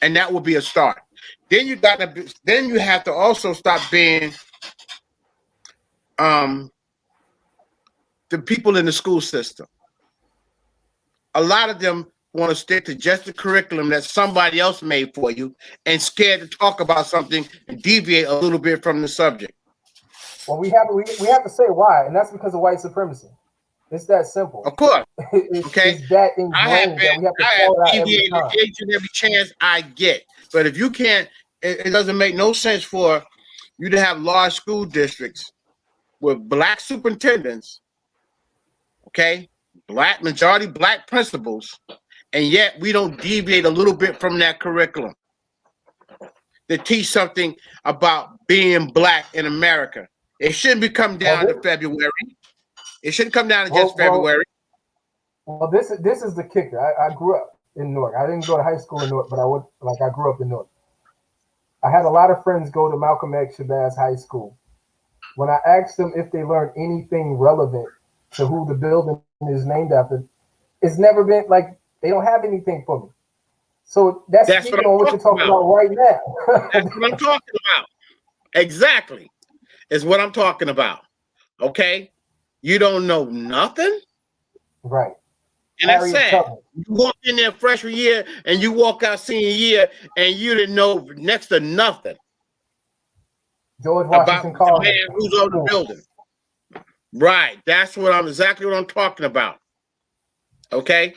and that will be a start. Then you have to also stop being the people in the school system. A lot of them want to stick to just the curriculum that somebody else made for you, and scared to talk about something and deviate a little bit from the subject. Well, we have to say why, and that's because of white supremacy. It's that simple. Of course. It's that ingrained that we have to call it out every time. Each and every chance I get. But if you can't, it doesn't make no sense for you to have large school districts with black superintendents, okay, majority black principals, and yet we don't deviate a little bit from that curriculum to teach something about being black in America. It shouldn't be come down to February. It shouldn't come down to just February. Well, this is the kicker. I grew up in Newark. I didn't go to high school in Newark, but I grew up in Newark. I had a lot of friends go to Malcolm X Shabazz High School. When I asked them if they learned anything relevant to who the building is named after, it's never been they don't have anything for me. So that's speaking on what you're talking about right now. That's what I'm talking about. Exactly. Is what I'm talking about. Okay? You don't know nothing? Right. And that's sad. You walk in there freshman year and you walk out senior year and you didn't know next to nothing. George Washington about the man who's on the building. Right. That's exactly what I'm talking about. Okay?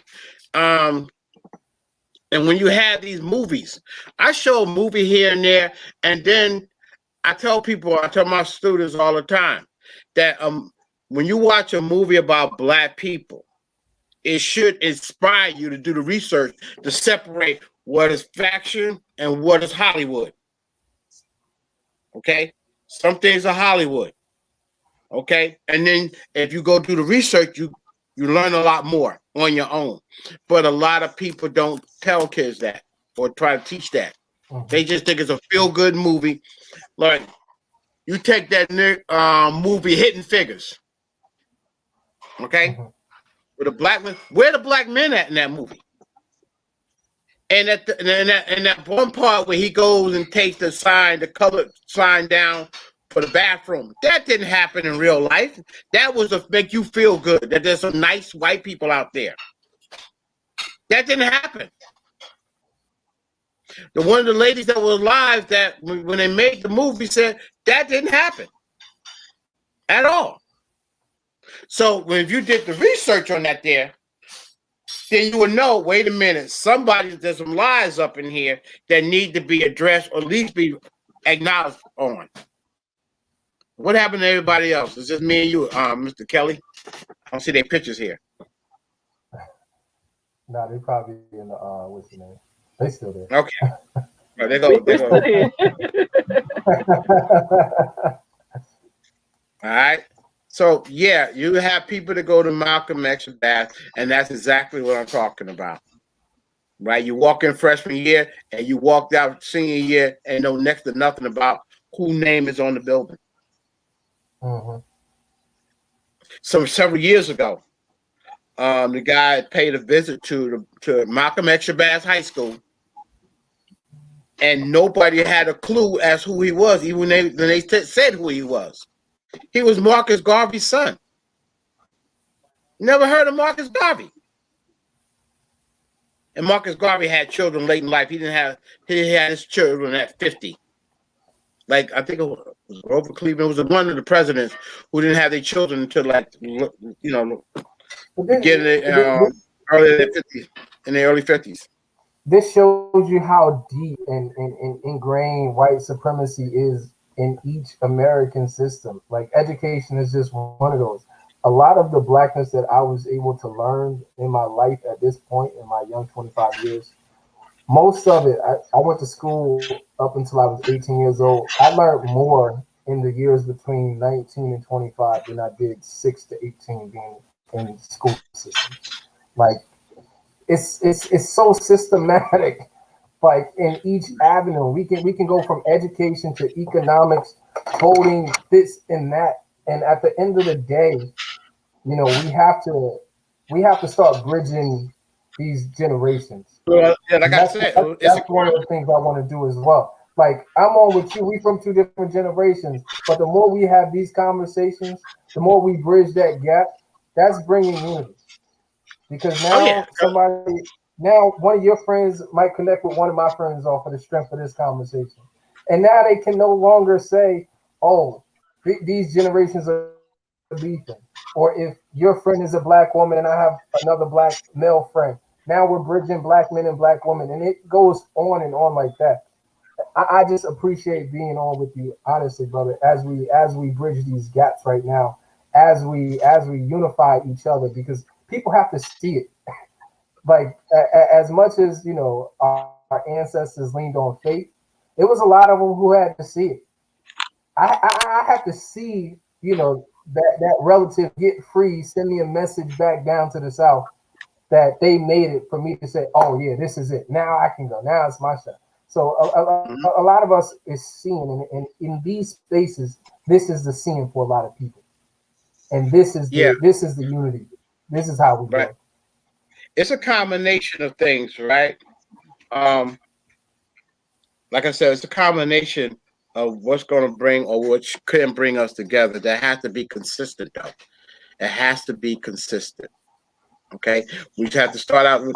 And when you have these movies, I show a movie here and there, and then I tell my students all the time that when you watch a movie about black people, it should inspire you to do the research to separate what is fiction and what is Hollywood. Okay? Some things are Hollywood. Okay? And then if you go do the research, you learn a lot more on your own. But a lot of people don't tell kids that or try to teach that. They just think it's a feel-good movie. Like, you take that movie Hidden Figures. Okay? With a black man, where the black men at in that movie? And that one part where he goes and takes the colored sign down for the bathroom, that didn't happen in real life. That was to make you feel good that there's some nice white people out there. That didn't happen. One of the ladies that was alive that when they made the movie said that didn't happen at all. So if you did the research on that there, then you would know, wait a minute, there's some lies up in here that need to be addressed or at least be acknowledged on. What happened to everybody else? It's just me and you, Mr. Kelly. I don't see their pictures here. No, they probably in the what's the name? They still there. Okay. Oh, they go. We're still here. All right. So yeah, you have people that go to Malcolm X bath, and that's exactly what I'm talking about. Right? You walk in freshman year and you walked out senior year and know next to nothing about whose name is on the building. Mm-hmm. So several years ago, the guy paid a visit to Malcolm X High School, and nobody had a clue as who he was, even when they said who he was. He was Marcus Garvey's son. Never heard of Marcus Garvey. And Marcus Garvey had children late in life. He had his children at 50. Like, I think it was Grover Cleveland. It was one of the presidents who didn't have their children until, like, beginning early 50s, in the early 50s. This shows you how deep and ingrained white supremacy is in each American system. Like, education is just one of those. A lot of the blackness that I was able to learn in my life at this point in my young 25 years, most of it, I went to school up until I was 18 years old. I learned more in the years between 19 and 25 than I did 6 to 18 being in the school system. Like, it's so systematic. Like, in each avenue, we can go from education to economics, voting, this and that. And at the end of the day, you know, we have to start bridging these generations. Well, yeah, like I said, that's one of the things I want to do as well. Like, I'm on with you. We from two different generations, but the more we have these conversations, the more we bridge that gap. That's bringing unity. Because now now one of your friends might connect with one of my friends off of the strength of this conversation, and now they can no longer say, "Oh, these generations are beefing," or if your friend is a black woman and I have another black male friend, now we're bridging black men and black women, and it goes on and on like that. I just appreciate being on with you, honestly, brother, as we bridge these gaps right now, as we unify each other, because people have to see it. Like, as much as, you know, our ancestors leaned on faith, it was a lot of them who had to see it. I have to see, you know, that relative get free, send me a message back down to the South that they made it for me to say, oh yeah, this is it. Now I can go. Now it's my shot. So a lot of us is seeing, and in these spaces, this is the seeing for a lot of people, and this is the unity. This is how we go. It's a combination of things, right? Like I said, it's a combination of what's going to bring or what can bring us together. That has to be consistent, though. It has to be consistent. Okay, we have to start out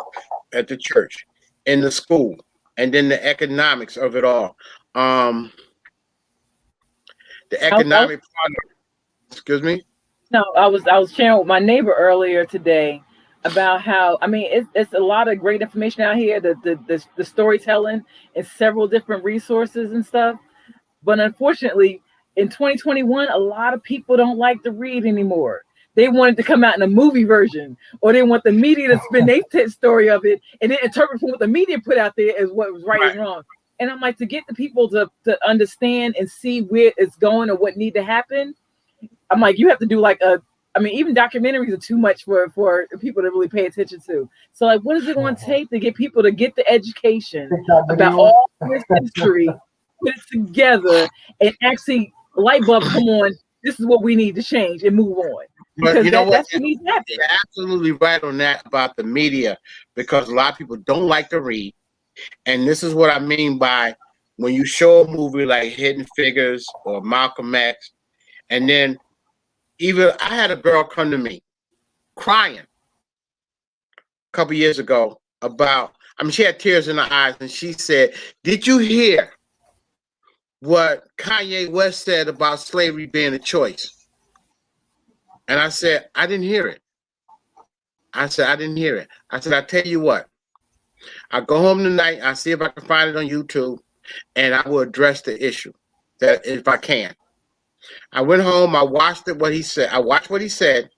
at the church, in the school, and then the economics of it all. The economic part. Excuse me. No, I was sharing with my neighbor earlier today about how, I mean, it's a lot of great information out here, the storytelling and several different resources and stuff. But unfortunately, in 2021, a lot of people don't like to read anymore. They want it to come out in a movie version, or they want the media to spin their story of it and then interpret from what the media put out there as what was right and wrong. And I'm like, to get the people to understand and see where it's going or what need to happen, I'm like, you have to do like even documentaries are too much for people to really pay attention to. So like, what is it going to take to get people to get the education about all this history, put it together, and actually light bulb come on, this is what we need to change and move on. But you know what? You're absolutely right on that about the media, because a lot of people don't like to read. And this is what I mean by when you show a movie like Hidden Figures or Malcolm X, and then even I had a girl come to me crying a couple years ago about, she had tears in her eyes, and she said, "Did you hear what Kanye West said about slavery being a choice?" And I said, I didn't hear it. I said, I didn't hear it. I said, I tell you what, I go home tonight, I see if I can find it on YouTube, and I will address the issue that if I can. I went home, I watched what he said. I watched what he said,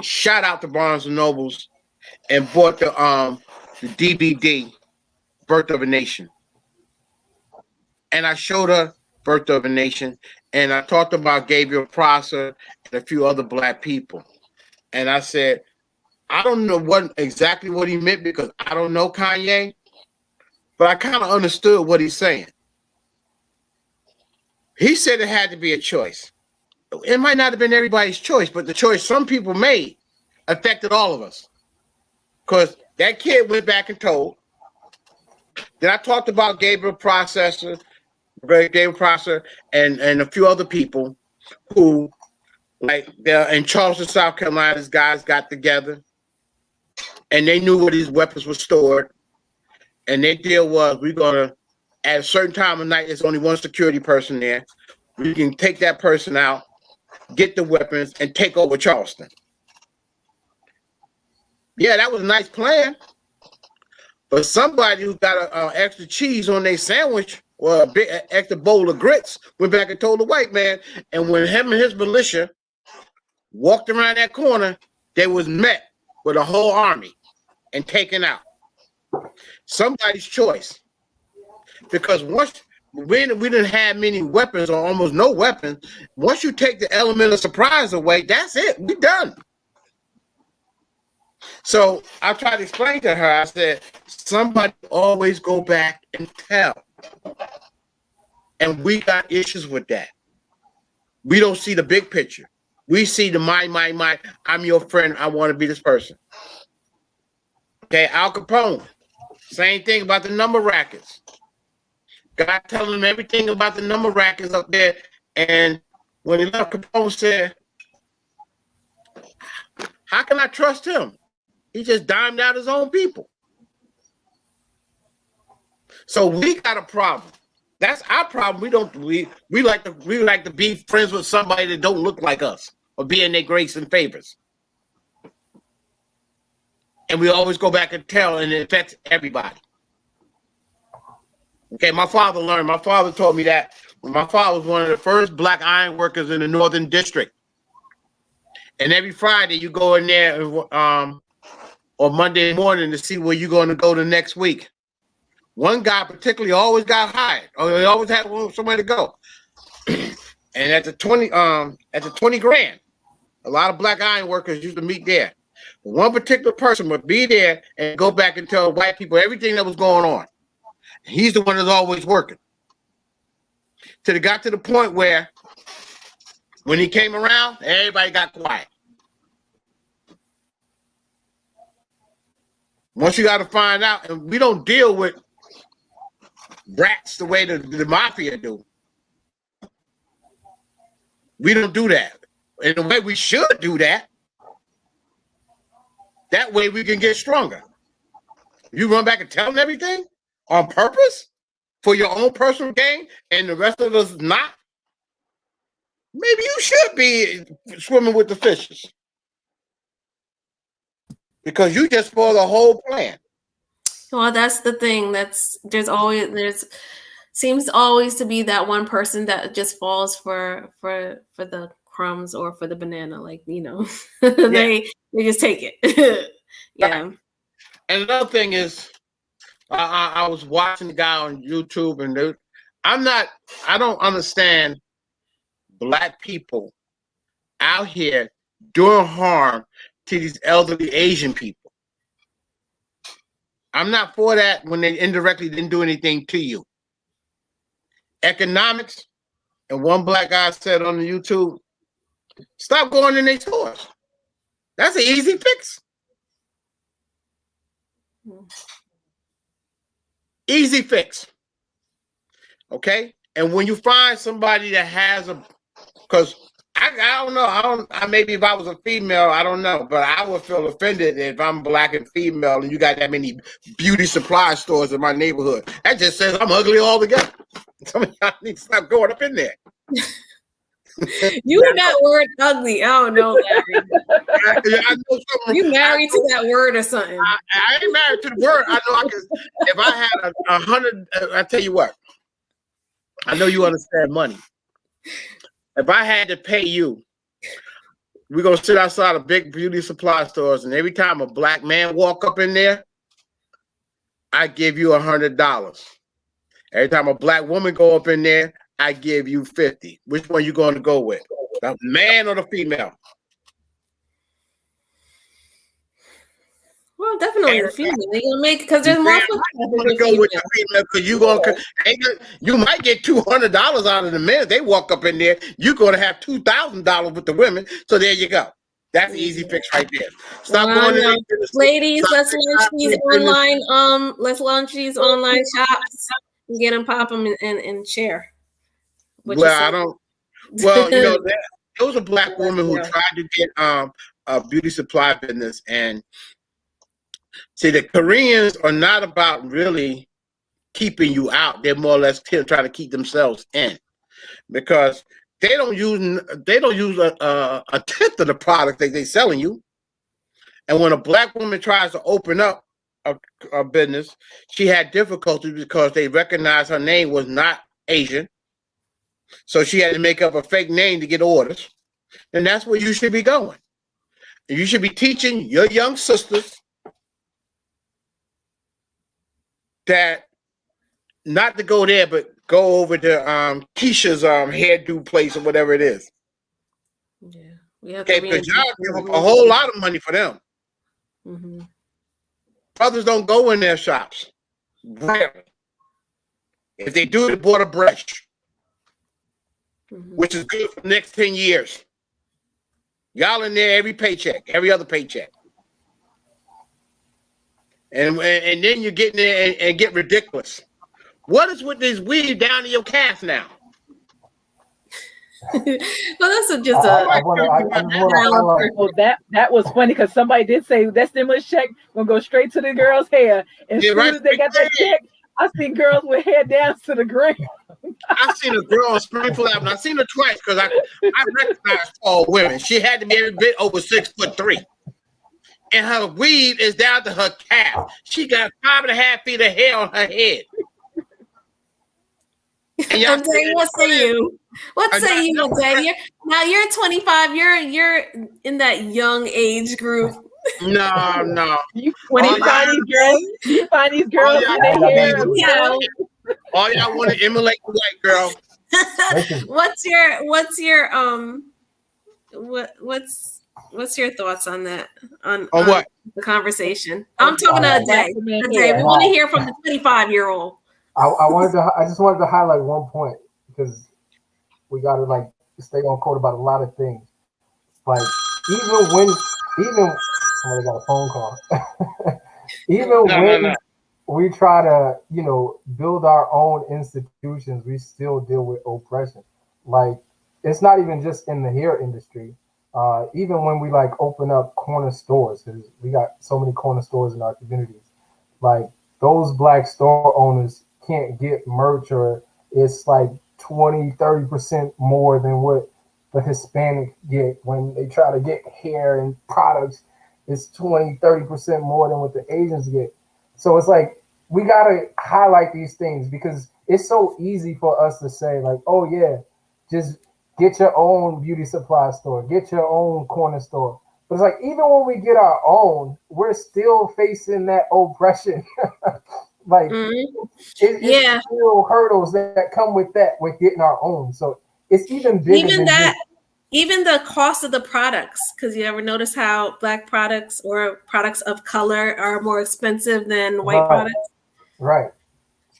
shout out to Barnes and Nobles, and bought the DVD, Birth of a Nation. And I showed her Birth of a Nation, and I talked about Gabriel Prosser and a few other Black people. And I said, I don't know exactly what he meant because I don't know Kanye, but I kind of understood what he's saying. He said it had to be a choice. It might not have been everybody's choice, but the choice some people made affected all of us. Because that kid went back and told. Then I talked about Gabriel Prosser and a few other people who, like in Charleston, South Carolina, these guys got together and they knew where these weapons were stored. And their deal was, we're going to, at a certain time of night, there's only one security person there. We can take that person out, get the weapons, and take over Charleston. Yeah, that was a nice plan. But somebody who got an extra cheese on their sandwich or a big extra bowl of grits went back and told the white man. And when him and his militia walked around that corner, they was met with a whole army and taken out. Somebody's choice. Because once we didn't have many weapons or almost no weapons, once you take the element of surprise away, that's it. We're done. So I tried to explain to her, I said, somebody always go back and tell. And we got issues with that. We don't see the big picture. We see the my, I'm your friend, I want to be this person. Okay, Al Capone, same thing about the number rackets. God telling him everything about the number rackets up there. And when he left, Capone said, how can I trust him? He just dimed out his own people. So we got a problem. That's our problem. We like to be friends with somebody that don't look like us or be in their grace and favors. And we always go back and tell, and it affects everybody. Okay, my father told me that when my father was one of the first Black iron workers in the Northern District. And every Friday you go in there or Monday morning to see where you're going to go the next week. One guy particularly always got hired, or he always had somewhere to go. And at the 20 grand, a lot of Black iron workers used to meet there. One particular person would be there and go back and tell white people everything that was going on. He's the one that's always working. Till it got to the point where when he came around, everybody got quiet. Once you got to find out, and we don't deal with rats the way the mafia do. We don't do that. In the way we should do that. That way we can get stronger. You run back and tell them everything on purpose for your own personal gain and the rest of us not. Maybe you should be swimming with the fishes. Because you just spoiled the whole plan. Well, that's the thing. Seems always to be that one person that just falls for the crumbs or for the banana, like, they just take it. Yeah. Right. And another thing is, I was watching the guy on YouTube, and I don't understand Black people out here doing harm to these elderly Asian people. I'm not for that when they indirectly didn't do anything to you. Economics, and one Black guy said on the YouTube, stop going in their stores. That's an easy fix. Easy fix. Okay? And when you find somebody that has because I don't know. Maybe if I was a female, I don't know, but I would feel offended if I'm Black and female and you got that many beauty supply stores in my neighborhood. That just says I'm ugly altogether. Some of y'all need to stop going up in there. You and that word ugly. I don't know, Larry. I know something. You married to that word or something? I ain't married to the word. I know I can. If I had 100, I tell you what. I know you understand money. If I had to pay you, we're gonna sit outside of big beauty supply stores, and every time a black man walk up in there, I give you $100. Every time a black woman go up in there, I give you 50. Which one you going to go with? The man or the female? Well, definitely the female. They're gonna make because there's more foot traffic with Go with the female. female because you might get $200 out of the men. They walk up in there, you're gonna have $2,000 with the women. So there you go. That's an easy fix right there. Stop going No. to Ladies, let's launch these online let's launch these online shops and get them, pop them and share. Well, I don't. Well, you know, there was a black woman who tried to get a beauty supply business, and see, the Koreans are not about really keeping you out. They're more or less trying to keep themselves in, because they don't use a tenth of the product that they're selling you. And when a black woman tries to open up a business, she had difficulties because they recognized her name was not Asian. So she had to make up a fake name to get orders. And that's where you should be going. You should be teaching your young sisters that not to go there, but go over to Keisha's hairdo place or whatever it is. Yeah, we have okay, because y'all give up a whole lot of money for them. Mm-hmm. Brothers don't go in their shops. Rarely. If they do, they bought a brush, which is good for the next 10 years. Y'all in there every paycheck, every other paycheck. And then you get in there and get ridiculous. What is with this weed down to your calf now? Well, that's just that was funny because somebody did say that stimulus check gonna go straight to the girls' hair. And as soon as they got that check, I seen girls with hair down to the ground. I seen a girl on Springfield Avenue. I seen her twice because I recognized tall women. She had to be every bit over 6'3". And her weave is down to her calf. She got 5.5 feet of hair on her head. Xavier, what say you? What say you, Xavier? Now you're 25. You're in that young age group. No. You find these girls in their hair. All y'all want to emulate the white girl. What's your thoughts on that? On what? The conversation? I'm talking to a day. We want to hear from the 25-year-old. I just wanted to highlight one point because we got to stay on code about a lot of things. Like even somebody got a phone call. When we try to build our own institutions, we still deal with oppression. Like it's not even just in the hair industry. Even when we open up corner stores, because we got so many corner stores in our communities, like those black store owners can't get merch, or it's 20-30% more than what the Hispanic get when they try to get hair and products. It's 20-30% more than what the Asians get. So it's we gotta highlight these things because it's so easy for us to say oh yeah, just get your own beauty supply store, get your own corner store. But it's even when we get our own, we're still facing that oppression. It's still hurdles that come with that, with getting our own. So it's even bigger even the cost of the products, because you ever notice how black products or products of color are more expensive than white products? Right.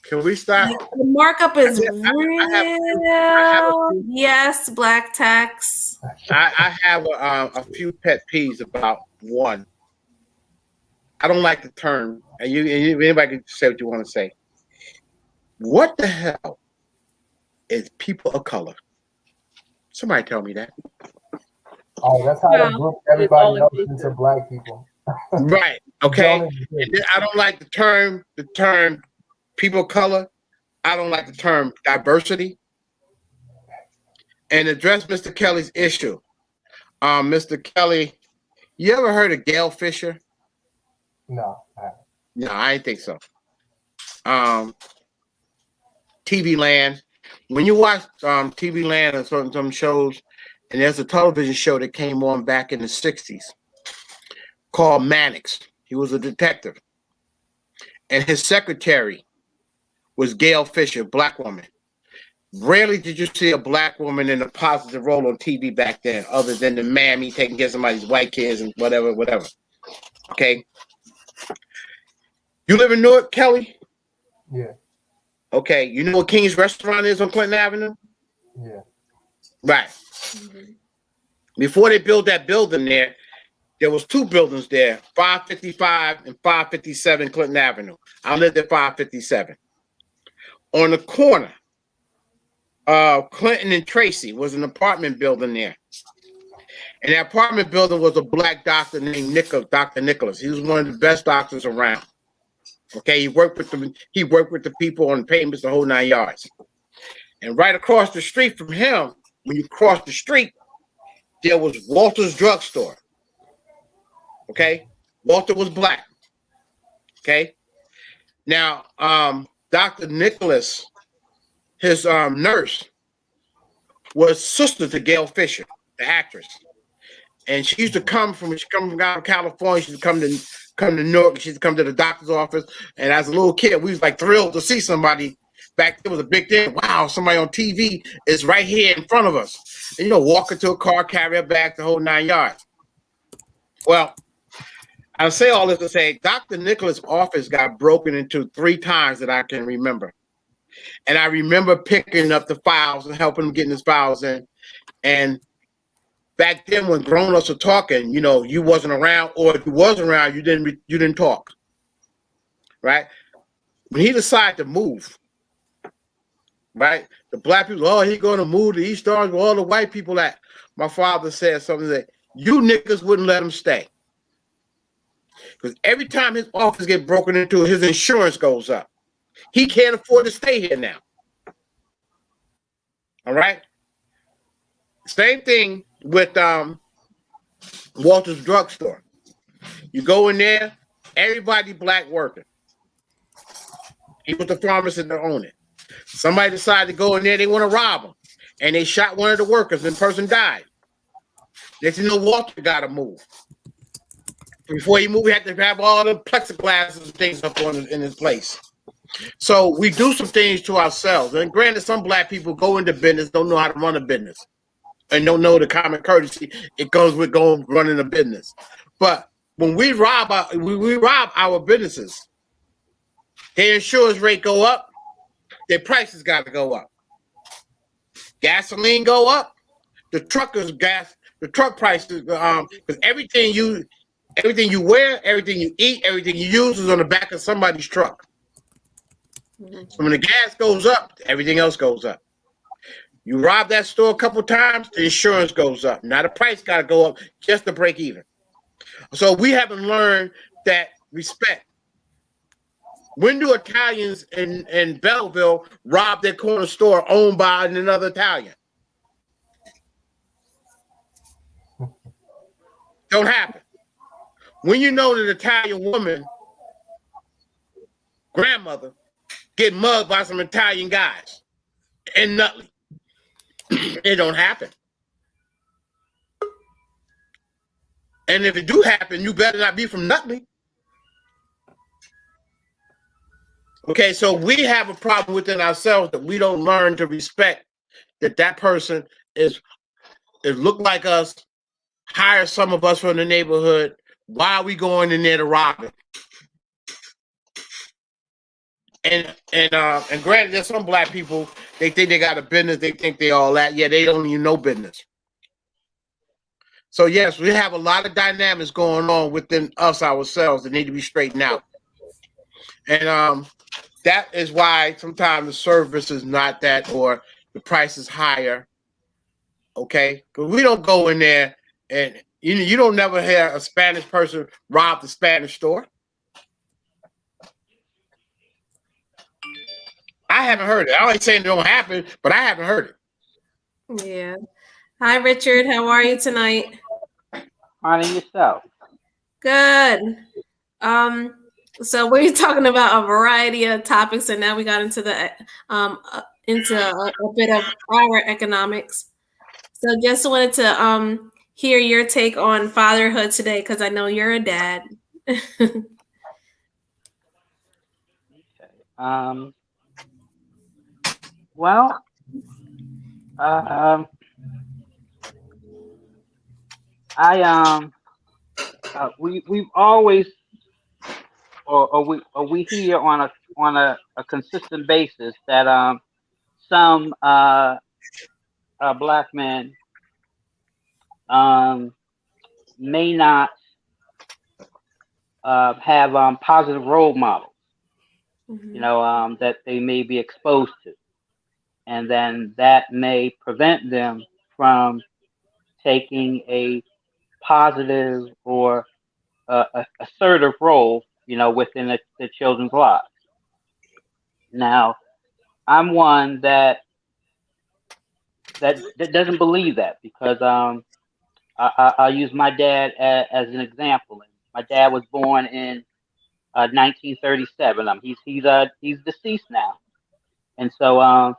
Can we stop? The markup is real. Yes, black tax. I have a few pet peeves about one. I don't like the term, and anybody can say what you want to say. What the hell is people of color? Somebody tell me that. Oh, that's how they group everybody else into black people. Right. Okay. And I don't like the term people of color. I don't like the term diversity. and address Mr. Kelly's issue. Mr. Kelly, you ever heard of Gail Fisher? No, I haven't. No, I didn't think so. TV Land. When you watch TV Land or some shows, and there's a television show that came on back in the 60s called Mannix. He was a detective. And his secretary was Gail Fisher, black woman. Rarely did you see a black woman in a positive role on TV back then, other than the mammy taking care of somebody's white kids and whatever. Okay. You live in Newark, Kelly? Yeah. Okay. You know what King's Restaurant is on Clinton Avenue? Yeah. Right. Mm-hmm. Before they built that building there was two buildings there, 555 and 557 Clinton Avenue. I lived at 557. On the corner of Clinton and Tracy was an apartment building there. And that apartment building was a black doctor named Dr. Nicholas. He was one of the best doctors around. Okay, he worked with the people on payments the whole 9 yards. And right across the street from him, when you cross the street, there was Walter's drugstore. Okay, Walter was black. Okay, now Dr. Nicholas, his nurse, was sister to Gail Fisher, the actress, and she used to come from out of California. She used to come to Newark. She used to come to the doctor's office. And as a little kid, we was like thrilled to see somebody. Back then was a big thing. Wow, somebody on TV is right here in front of us. And, walk into a car, carry her bag, the whole 9 yards. Well, I say all this to say Dr. Nicholas' office got broken into 3 times that I can remember. And I remember picking up the files and helping him getting his files in. And back then when grown-ups were talking, you wasn't around, or if you was around, you didn't talk. Right? When he decided to move, right? The black people, he gonna move to East Orange where all the white people at. My father said something that you niggas wouldn't let him stay. Because every time his office get broken into, his insurance goes up. He can't afford to stay here now. All right. Same thing with Walter's drugstore. You go in there, everybody black working. He was the pharmacist that owned it. Somebody decided to go in there, they want to rob him. And they shot one of the workers and the person died. Next thing you know, Walter got to move. Before he moved, he had to have all the plexiglass and things up in his place. So we do some things to ourselves. And granted, some black people go into business, don't know how to run a business, and don't know the common courtesy it goes with running a business. But when we rob our businesses, their insurance rate go up, their prices got to go up. Gasoline go up, the truck prices, because everything you wear, everything you eat, everything you use is on the back of somebody's truck. So when the gas goes up, everything else goes up. You rob that store a couple times, the insurance goes up. Now the price got to go up just to break even. So we haven't learned that respect. When do Italians in Belleville rob their corner store owned by another Italian? Don't happen. When you know that Italian woman, grandmother, get mugged by some Italian guys in Nutley, it don't happen. And if it do happen, you better not be from Nutley. Okay, so we have a problem within ourselves that we don't learn to respect that person is look like us, hire some of us from the neighborhood. Why are we going in there to rob it? And granted, there's some black people, they think they got a business, they think they all that. Yeah, they don't even know business. So yes, we have a lot of dynamics going on within us ourselves that need to be straightened out. And that is why sometimes the service is not that, or the price is higher. Okay, because we don't go in there and you don't never hear a Spanish person rob the Spanish store. I haven't heard it. I ain't saying it don't happen, but I haven't heard it. Yeah. Hi, Richard. How are you tonight? Finding yourself. Good. Um, so we're talking about a variety of topics, and now we got into the into a bit of our economics. So just wanted to hear your take on fatherhood today, because I know you're a dad. Okay. Well, um, we've always, or we hear on a consistent basis that some black men um may not have positive role models, Mhm. that they may be exposed to, and then that may prevent them from taking a positive or assertive role, within the children's lives. Now, I'm one that doesn't believe that, because I'll use my dad as an example. And my dad was born in 1937. He's deceased now, and so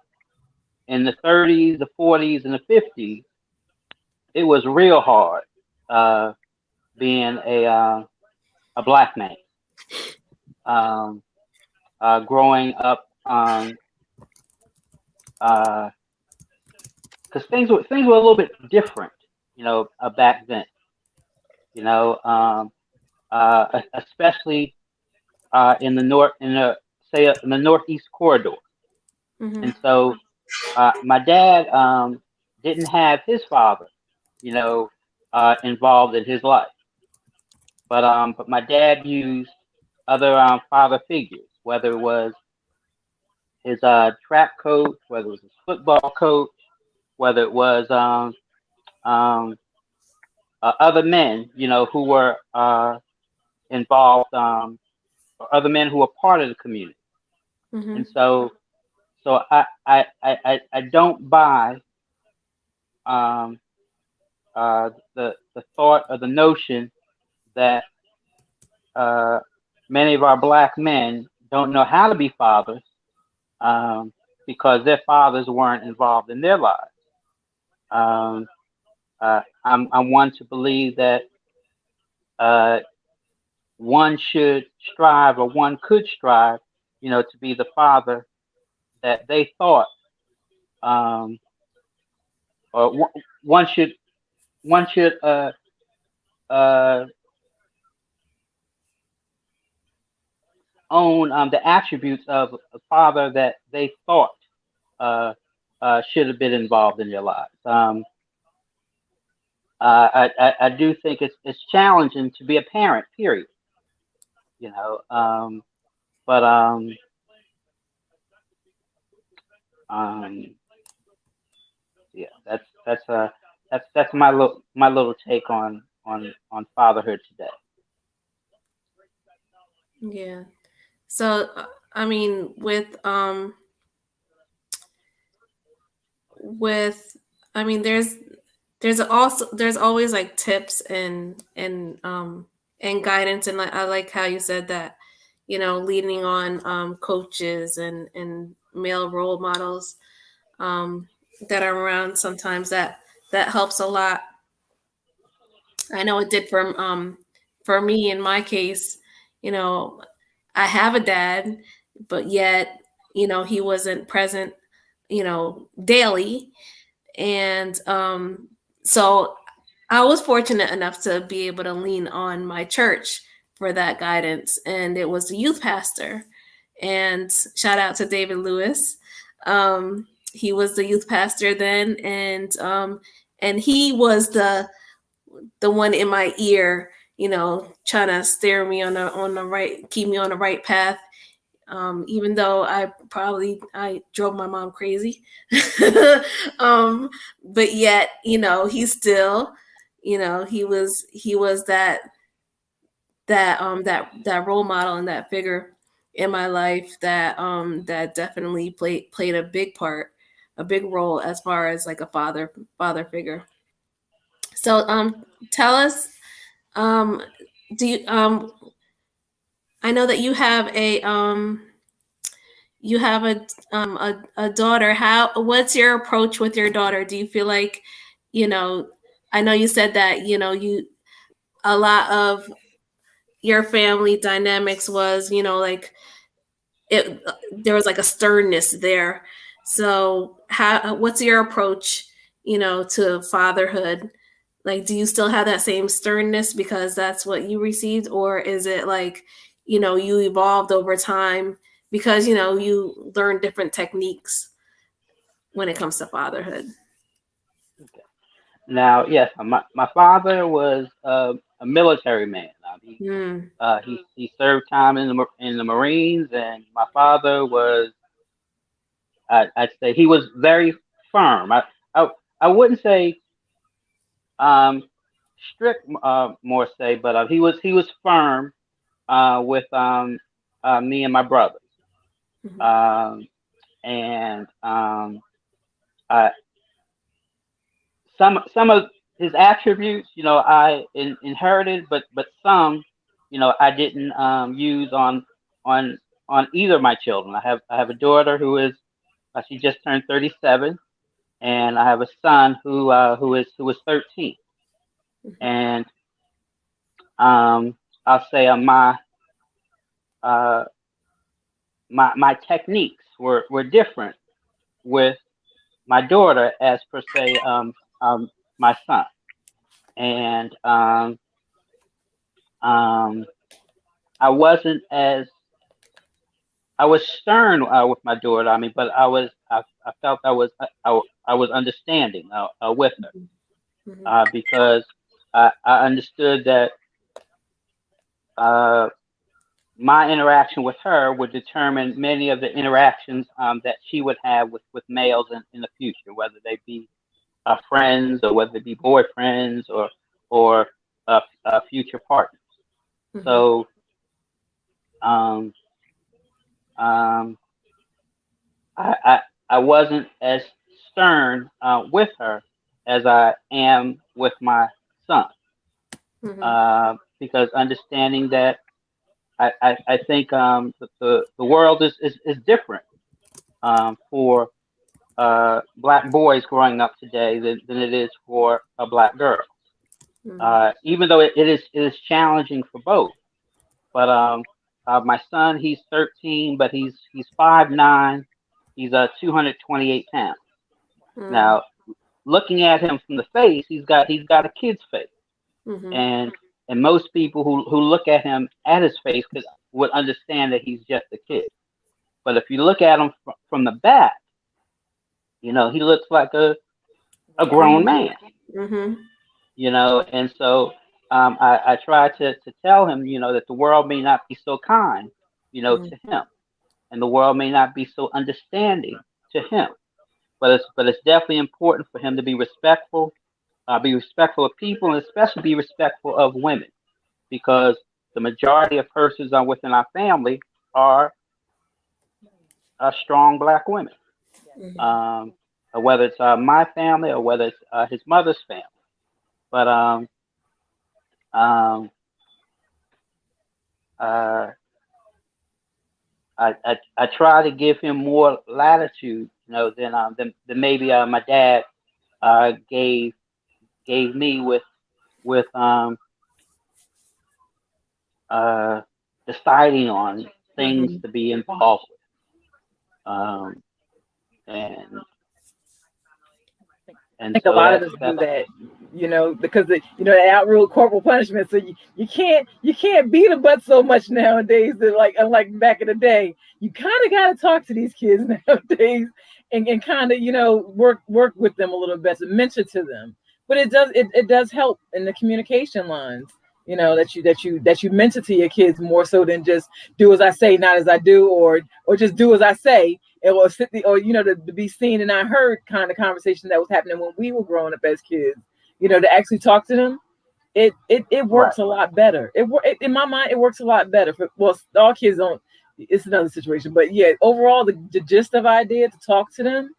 in the 30s, the 40s, and the 50s, it was real hard uh, being a black man. Um, Growing up, because things were a little bit different, back then. You know, um, Especially in the north, in the northeast corridor. Mhm. And so my dad didn't have his father, involved in his life, but my dad used other father figures, whether it was his track coach, whether it was his football coach, whether it was um, other men, who were involved, or other men who were part of the community. And Mhm. so I don't buy um, the thought or the notion that uh, many of our black men don't know how to be fathers, um, because their fathers weren't involved in their lives. Um, I'm one to believe that uh, one should strive, or one could strive, to be the father that they thought, um, or one should one should uh, own the attributes of a father that they thought uh, should have been involved in their lives. I do think it's challenging to be a parent. Period. You know, but um, yeah, that's my little take on fatherhood today. Yeah. So I mean, with I mean, there's always like tips and guidance, and like I like how you said that, leaning on coaches and male role models that are around sometimes, that helps a lot. I know it did for me in my case. You know, I have a dad, but yet, he wasn't present, daily. And so I was fortunate enough to be able to lean on my church for that guidance. And it was the youth pastor. And shout out to David Lewis. He was the youth pastor then, and he was the one in my ear, trying to steer me on the right, keep me on the right path. Even though I drove my mom crazy, um, but yet, he still, he was that role model and that figure in my life that definitely played a big part. a big role as far as like a father figure. So tell us, do you I know that you have a daughter. What's your approach with your daughter? Do you feel like, you know, I know you said that, you a lot of your family dynamics was, like it there was like a sternness there. So what's your approach, to fatherhood? Like, do you still have that same sternness because that's what you received, or is it like, you evolved over time because, you learn different techniques when it comes to fatherhood? Now, yes, my father was a military man. Mm. He served time in the Marines, and my father was, I'd say he was very firm. I, I wouldn't say um, strict, more say, but he was firm with me and my brothers. Mhm. Um, and I, some of his attributes, I inherited, but some, I didn't use on on either of my children. I have a daughter who is she just turned 37, and I have a son who is 13. Mhm. And I'll say uh, my techniques were different with my daughter as per se my son. And um, I wasn't as I was stern with my daughter. I mean, but I felt I was understanding with her Mhm. because I understood that uh, my interaction with her would determine many of the interactions that she would have with males in the future, whether they be friends or whether they be boyfriends or future partners. Mhm. So um, um, I wasn't as stern with her as I am with my son, Mhm. because understanding that I think the world is different for black boys growing up today than it is for a black girl. Mhm. Even though it is challenging for both. But my son, he's 13, but he's 5'9". He's 228 pounds. Mhm. Now, looking at him from the face, he's got a kid's face, Mhm. and most people who look at him at his face would understand that he's just a kid. But if you look at him from the back, he looks like a grown Mhm. man. Mhm. And so I try to tell him, that the world may not be so kind, to him, and the world may not be so understanding to him. But it's definitely important for him to be respectful of people, and especially be respectful of women, because the majority of persons within our family are strong black women. Mhm. Um, whether it's my family or whether it's his mother's family. But um, uh, I try to give him more latitude, than maybe my dad gave me with uh, deciding on things Mhm. to be involved with. And I and think a so lot of that us that do that, because they outrule corporal punishment. So you can't beat them but so much nowadays. That, like, unlike back in the day, you kind of got to talk to these kids nowadays and kind of work with them a little bit, to mention to them. But it does help in the communication lines. That you mention to your kids more so than just do as I say, not as I do, or just do as I say, or to be seen and not heard kind of conversation that was happening when we were growing up as kids. To actually talk to them, it right, works a lot better. In my mind, it works a lot better. Well, all kids don't. It's another situation, but yeah, overall, the gist of idea to talk to them,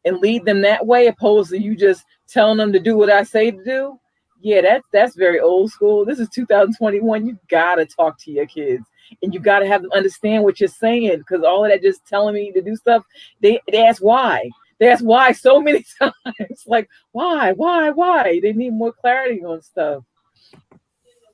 and lead them that way, opposed to you just telling them to do what I say to do. Yeah, that's very old school. This is 2021. You gotta talk to your kids, and you gotta have them understand what you're saying, because all of that just telling me to do stuff. They ask why. They ask why so many times. Like why? They need more clarity on stuff.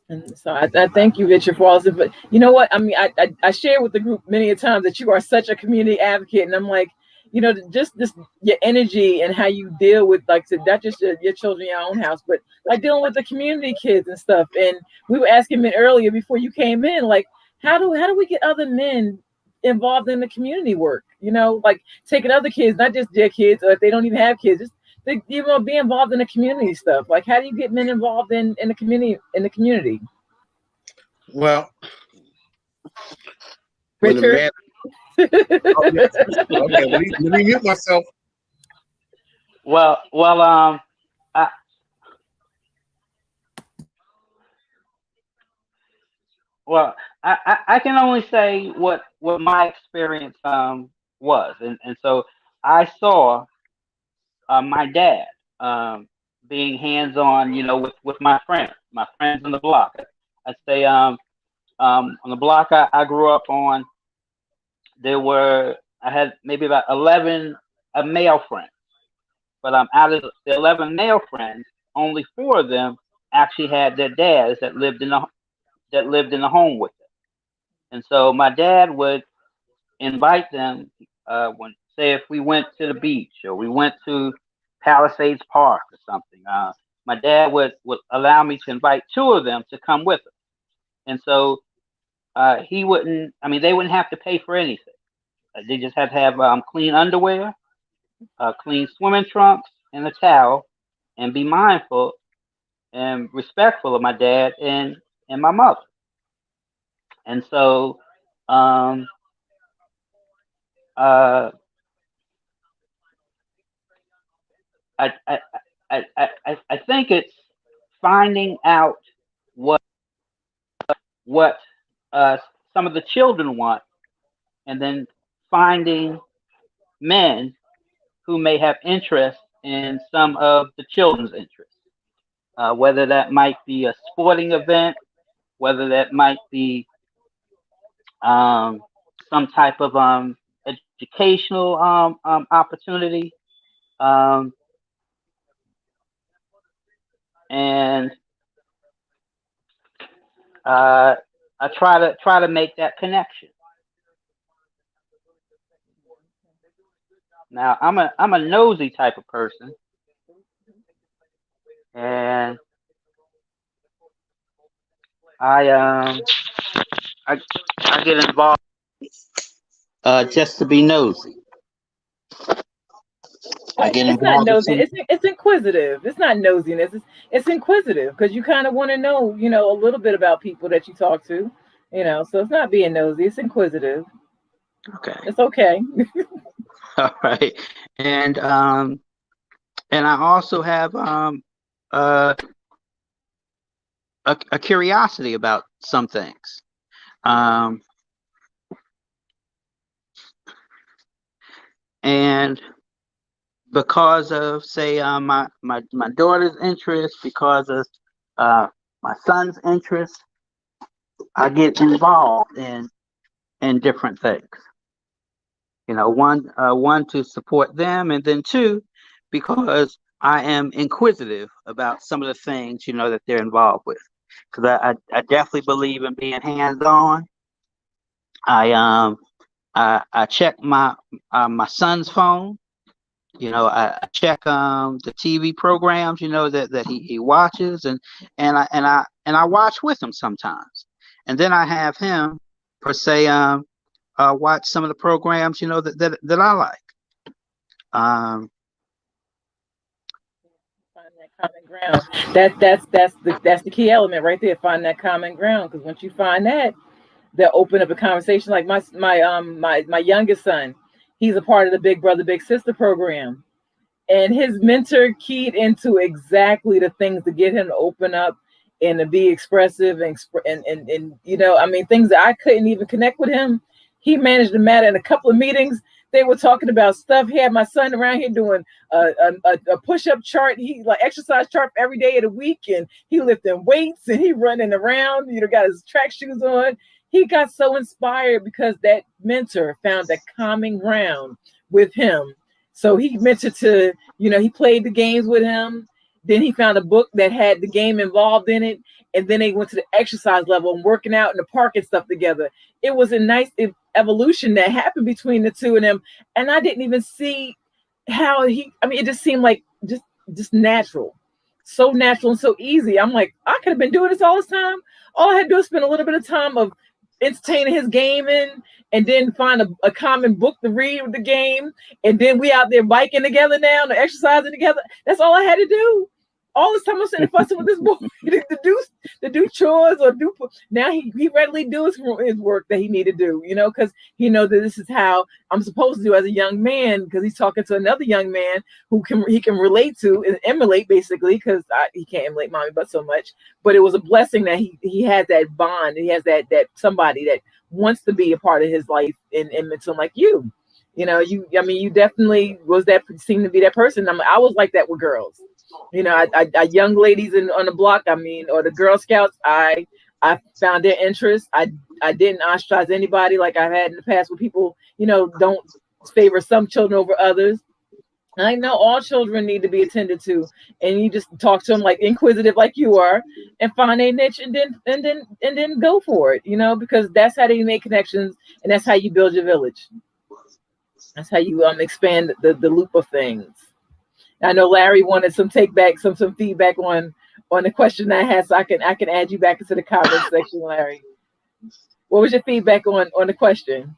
And so I thank you, Richard, for all this. But you know what? I mean, I share with the group many a times that you are such a community advocate, and I'm like, you know, just your energy and how you deal with, like, not just your children in your own house, but like dealing with the community kids and stuff. And we were asking men earlier before you came in, like, how do we get other men involved in the community work? You know, like taking other kids, not just their kids, or if they don't even have kids, just you know, be involved in the community stuff. Like, how do you get men involved in the community? Well, Richard. Oh, yes. Okay, let me mute myself. Well, I can only say what my experience was, and so I saw my dad being hands on, you know, with my friends on the block. I say on the block I grew up on, I had maybe about 11 male friends, but out of the 11 male friends, only 4 of them actually had their dads that lived in the home with them. And so my dad would invite them when, say, if we went to the beach or we went to Palisades Park or something. My dad would allow me to invite 2 of them to come with us. And so they wouldn't have to pay for anything. They just had to have clean underwear, clean swimming trunks, and a towel, and be mindful and respectful of my dad and my mother. And so I think it's finding out what some of the children want, and then finding men who may have interest in some of the children's interests, whether that might be a sporting event, whether that might be some type of educational opportunity, and I try to make that connection. Now I'm a nosy type of person, and I get involved just to be nosy. I get It's not involved with nosy. It's inquisitive. It's not nosiness. It's inquisitive, because you kind of want to know, you know, a little bit about people that you talk to, you know. So it's not being nosy. It's inquisitive. Okay. It's okay. All right. And I also have a curiosity about some things. And because of, say, my daughter's interest, because of my son's interest, I get involved in different things. You know, one to support them, and then 2, because I am inquisitive about some of the things, you know, that they're involved with. Because I definitely believe in being hands-on. I check my son's phone. You know, I check the TV programs, you know, that he watches, and I watch with him sometimes, and then I have him, per se, watch some of the programs, you know, that I like. Find that common ground. That's the key element right there. Find that common ground, because once you find that, they'll open up a conversation. Like my youngest son, he's a part of the Big Brother Big Sister program, and his mentor keyed into exactly the things to get him to open up and to be expressive and you know, I mean, things that I couldn't even connect with him. He managed the matter in a couple of meetings. They were talking about stuff. He had my son around here doing a push-up chart. He like exercise chart every day of the week, and he lifting weights and he running around. Got his track shoes on. He got so inspired because that mentor found that calming ground with him. So he mentored to, he played the games with him. Then he found a book that had the game involved in it. And then they went to the exercise level and working out in the park and stuff together. It was a nice evolution that happened between the two of them. And I didn't even see how it just seemed like just natural. So natural and so easy. I'm like, I could have been doing this all this time. All I had to do is spend a little bit of time of entertaining his gaming and then find a common book to read with the game. And then we out there biking together now and exercising together. That's all I had to do. All this time I'm sitting fussing with this boy to do chores or do. Now he readily does his work that he need to do, because he knows that this is how I'm supposed to do as a young man, because he's talking to another young man who he can relate to and emulate, basically, because he can't emulate mommy but so much. But it was a blessing that he has that bond. He has that somebody that wants to be a part of his life and mentor him like you. You definitely seemed to be that person. I was like that with girls. I young ladies on the block, or the Girl Scouts, I found their interest. I didn't ostracize anybody like I've had in the past where people, don't favor some children over others. I know all children need to be attended to, and you just talk to them like inquisitive like you are and find a niche and then go for it, because that's how you make connections and that's how you build your village. That's how you expand the loop of things. I know Larry wanted some feedback on the question I had, so I can add you back into the comment section, Larry. What was your feedback on the question?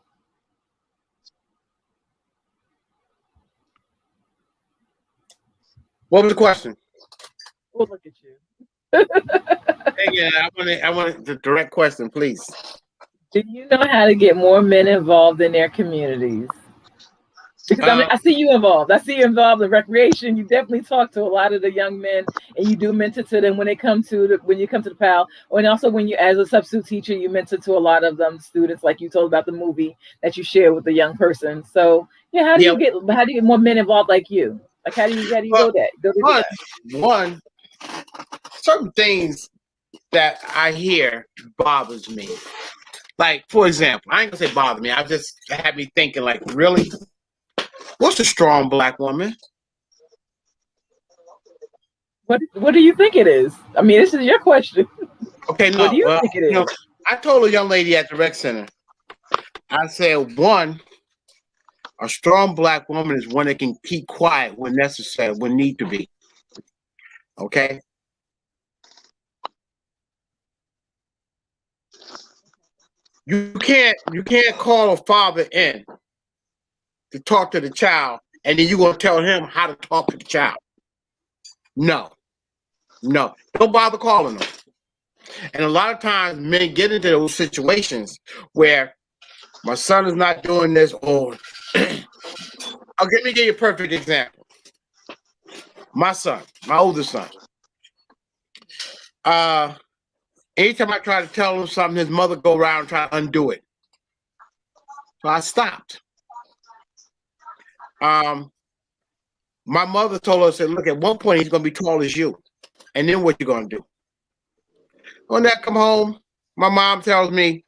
What was the question? Oh, look at you. Yeah, I want the direct question, please. Do you know how to get more men involved in their communities? Because I see you involved. I see you involved in recreation. You definitely talk to a lot of the young men, and you do mentor to them when you come to the PAL, and also when you, as a substitute teacher, you mentor to a lot of them students, like you told about the movie that you share with the young person. So yeah, how do you get more men involved like you? Like how do you go that? One, certain things that I hear bothers me. Like, for example, I ain't gonna say bother me. I just had me thinking, like, really? What's a strong black woman? What do you think it is? This is your question. Okay, no. What do you think it is? I told a young lady at the rec center, I said, one, a strong black woman is one that can keep quiet when necessary, when need to be. Okay? You can't call a father in to talk to the child, and then you're going to tell him how to talk to the child. No. Don't bother calling them. And a lot of times men get into those situations where my son is not doing this, or let me give you a perfect example. My son, my oldest son. Anytime I try to tell him something, his mother go around and try to undo it. So I stopped. My mother told us, look, at one point he's going to be tall as you. And then what you going to do? When I come home, my mom tells me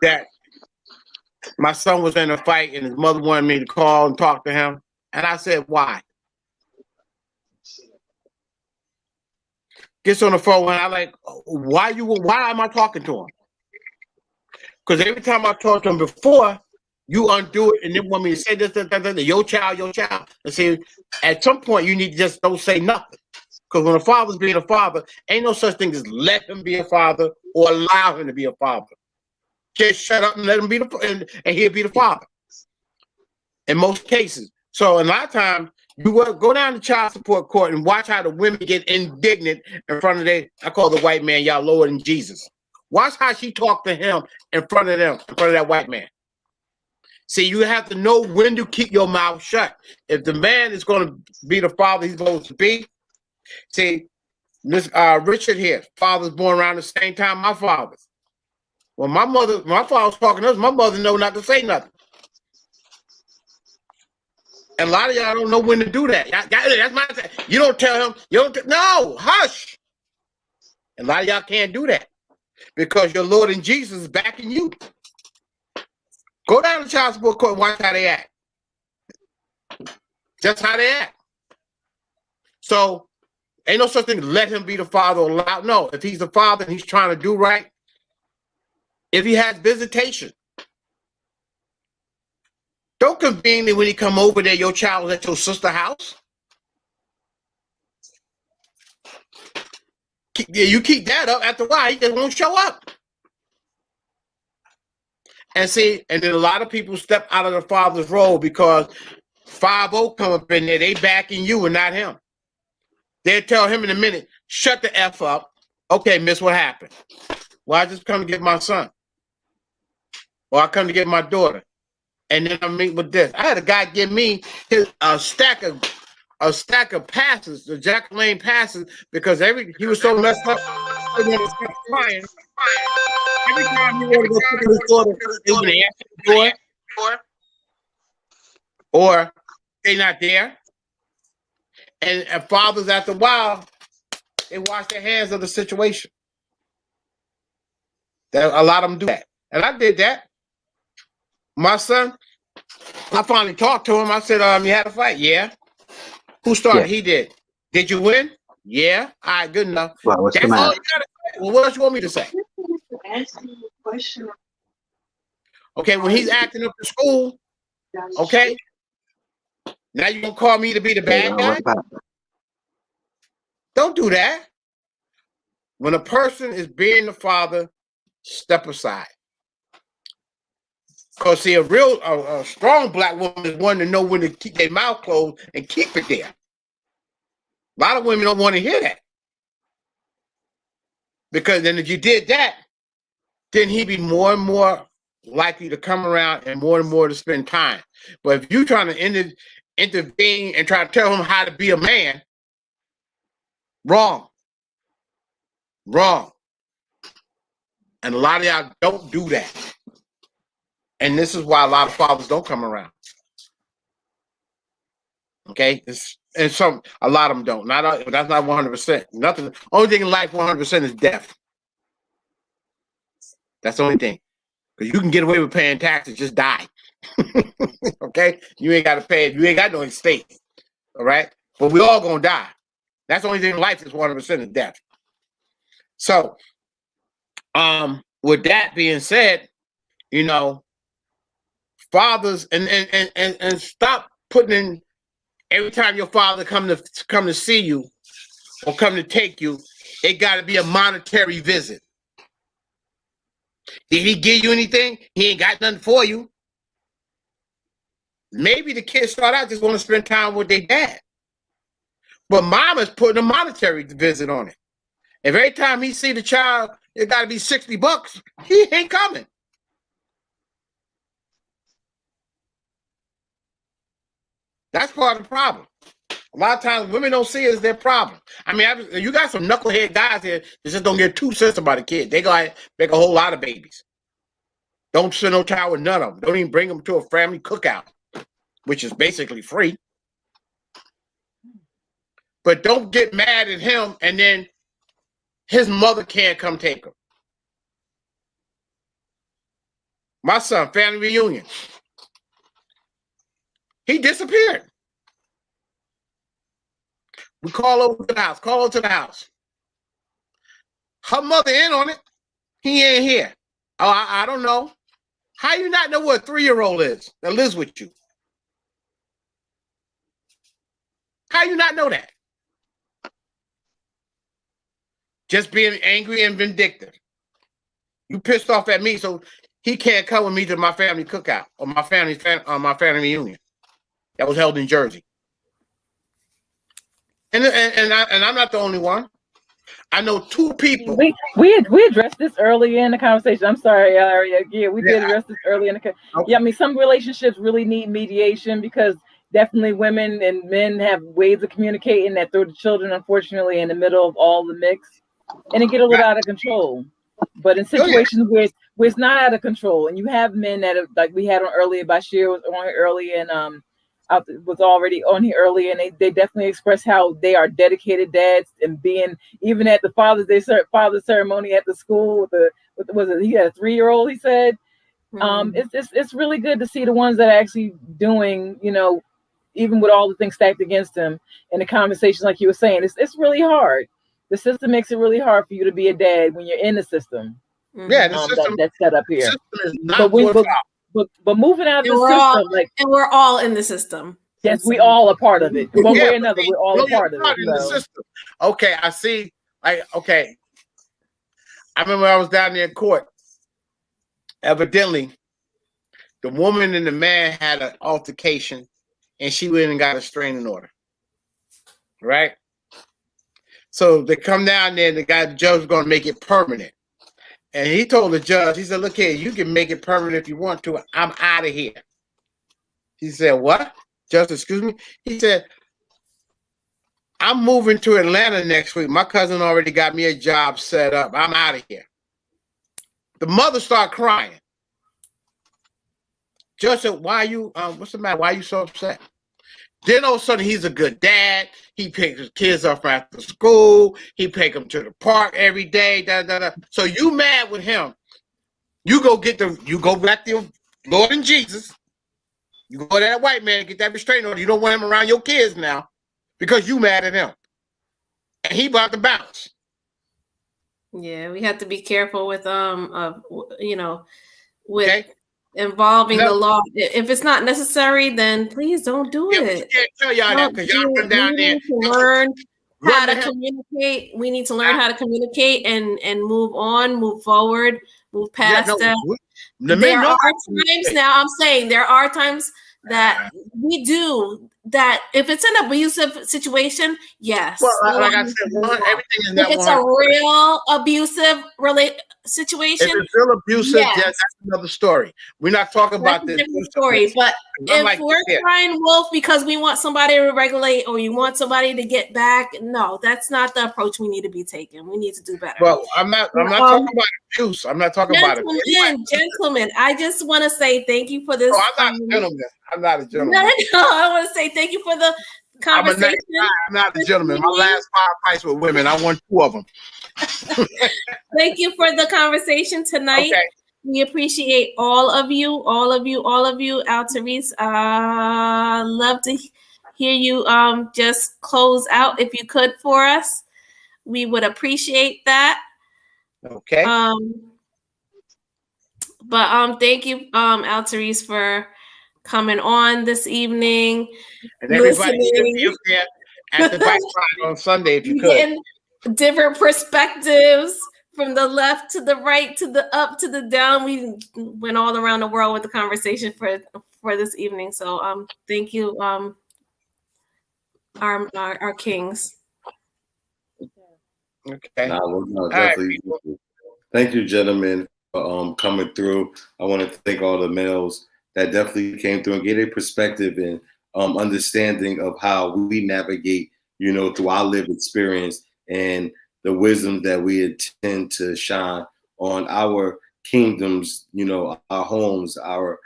that my son was in a fight and his mother wanted me to call and talk to him. And I said, why? Gets on the phone and I like, why am I talking to him? Because every time I talked to him before, you undo it and then want me to say this, your child. And see, at some point you need to just don't say nothing. Because when a father's being a father, ain't no such thing as let him be a father or allow him to be a father. Just shut up and let him be and he'll be the father. In most cases. So a lot of times you will go down to child support court and watch how the women get indignant in front of I call the white man, y'all lower than Jesus. Watch how she talked to him in front of that white man. See, you have to know when to keep your mouth shut. If the man is going to be the father he's supposed to be, see, this Richard here, father's born around the same time my father. When my father was talking to us, my mother know not to say nothing. And a lot of y'all don't know when to do that. That's my. You don't tell him. You don't. No, hush. And a lot of y'all can't do that because your Lord and Jesus is backing you. Go down to child support court and watch how they act. Just how they act. So ain't no such thing. Let him be the father allowed. No, if he's the father and he's trying to do right, if he has visitation, don't convene that when he come over there, your child was at your sister's house. You keep that up. After a while, he just won't show up. And see, and then a lot of people step out of the father's role because 5-0 come up in there. They backing you and not him. They'll tell him in a minute, shut the F up. Okay, miss, what happened? Well, I just come to get my son. Or I come to get my daughter. And then I meet with this. I had a guy give me a stack of passes, the Jack Lane passes, because he was so messed up. He wanted to stop crying. Every time he wanted to go pick up his daughter, they would answer the door, or they not there. And fathers, after a while, they wash their hands of the situation. A lot of them do that, and I did that. My son, I finally talked to him. I said, "You had a fight? Yeah. Who started? Yeah. He did. Did you win? Yeah. All right, good enough. Well, that's all you gotta say. Well, what else you want me to say? Okay, when he's acting up to school, okay, now you gonna call me to be the bad guy? Don't do that. When a person is being the father, step aside. Because see, a strong black woman is one to know when to keep their mouth closed and keep it there. A lot of women don't want to hear that. Because then if you did that, then he'd be more and more likely to come around and more to spend time. But if you're trying to intervene and try to tell him how to be a man, wrong. And a lot of y'all don't do that. And this is why a lot of fathers don't come around. Okay? A lot of them don't. That's not 100%. Nothing. Only thing in life 100% is death. That's the only thing. Because you can get away with paying taxes, just die. Okay? You ain't got to pay it. You ain't got no estate. All right? But we all gonna die. That's the only thing in life is 100% is death. So, with that being said, fathers and stop putting in every time your father come to see you or come to take you, it got to be a monetary visit. Did he give you anything? He ain't got nothing for you. Maybe the kids start out just want to spend time with their dad. But mama's putting a monetary visit on it. If every time he see the child, it got to be $60, he ain't coming. That's part of the problem. A lot of times women don't see it as their problem. I mean, you got some knucklehead guys here that just don't get 2 cents about a kid. They go make a whole lot of babies. Don't send no child with none of them. Don't even bring them to a family cookout, which is basically free. But don't get mad at him and then his mother can't come take him. My son, family reunion. He disappeared. We call over to the house. Her mother in on it. He ain't here. Oh, I don't know. How you not know what a 3-year-old is that lives with you? How you not know that? Just being angry and vindictive. You pissed off at me, so he can't come with me to my family cookout or my family reunion that was held in Jersey. And I'm not the only one. I know 2 people. We addressed this early in the conversation. I'm sorry, Aria. Yeah, we did address this early in the conversation. Okay. Yeah, I mean, some relationships really need mediation because definitely women and men have ways of communicating that throw the children, unfortunately, in the middle of all the mix, and it get a little out of control. But in situations where it's not out of control, and you have men that have, like we had on earlier, Bashir was on here early, and was already on here early, and they definitely express how they are dedicated dads, and being even at the Father's Day father ceremony at the school with was it, he had a 3-year-old, he said. It's really good to see the ones that are actually doing, even with all the things stacked against them, and the conversation, like you were saying, it's really hard. The system makes it really hard for you to be a dad when you're in the system. Yeah, the system that's set up here. System is not but moving out of the system, and we're all in the system. Yes, we all are part of it. One way or another, we're all a part of it. In the system. Okay, I see. Okay. I remember I was down there in court. Evidently, the woman and the man had an altercation, and she went and got a restraining order. Right? So they come down there, the judge was going to make it permanent. And he told the judge, he said, look here, you can make it permanent if you want to. I'm out of here. He said, what? Judge, excuse me? He said, I'm moving to Atlanta next week. My cousin already got me a job set up. I'm out of here. The mother started crying. Judge said, why are you, what's the matter? Why are you so upset? Then all of a sudden, he's a good dad. He picks his kids up after school. He take them to the park every day. So you mad with him? You go back to your Lord and Jesus. You go to that white man and get that restraining order. You don't want him around your kids now because you mad at him, and he about to bounce. Yeah, we have to be careful with involving the law. If it's not necessary, then please don't do it. We can't tell y'all that because y'all run down there. Learn how to communicate. We need to learn how to communicate and move on, move forward, move past that. There are times now. I'm saying there are times that we do that. If it's an abusive situation, yes. Well, like I said, everything is not. If it's a real abusive situation, if it's real abusive, that's another story. We're not talking about this story. But if we're crying wolf because we want somebody to regulate or you want somebody to get back, no, that's not the approach we need to be taking. We need to do better. Well, I'm not talking about abuse. I'm not talking about it. Gentlemen, I just want to say thank you for this. No, I'm not a gentleman. I'm not a gentleman. No, I want to say thank you for the conversation. I'm not a gentleman. My last 5 fights with women, I won 2 of them. Thank you for the conversation tonight. Okay. We appreciate all of you. Al Therese, love to hear you just close out if you could for us. We would appreciate that. Okay. But thank you, Al Therese, for coming on this evening. And everybody should be up there at the bike ride on Sunday if you could. Different perspectives from the left to the right to the up to the down. We went all around the world with the conversation for this evening. So thank you, our kings. Okay. Definitely. Right. Thank you, gentlemen, for coming through. I want to thank all the males that definitely came through and gave a perspective and understanding of how we navigate, through our lived experience and the wisdom that we intend to shine on our kingdoms, our homes, our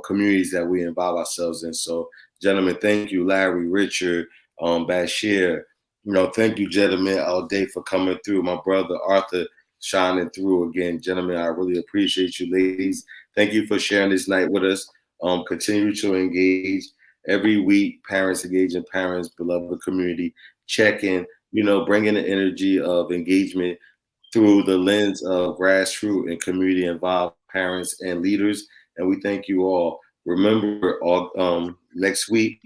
communities that we involve ourselves in. So, gentlemen, thank you, Larry, Richard, Bashir. Thank you, gentlemen, all day for coming through. My brother Arthur shining through again, gentlemen. I really appreciate you, ladies. Thank you for sharing this night with us. Continue to engage every week. Parents engaging parents, beloved community. Check in. Bringing the energy of engagement through the lens of grassroots and community involved parents and leaders. And we thank you all. Remember, next week,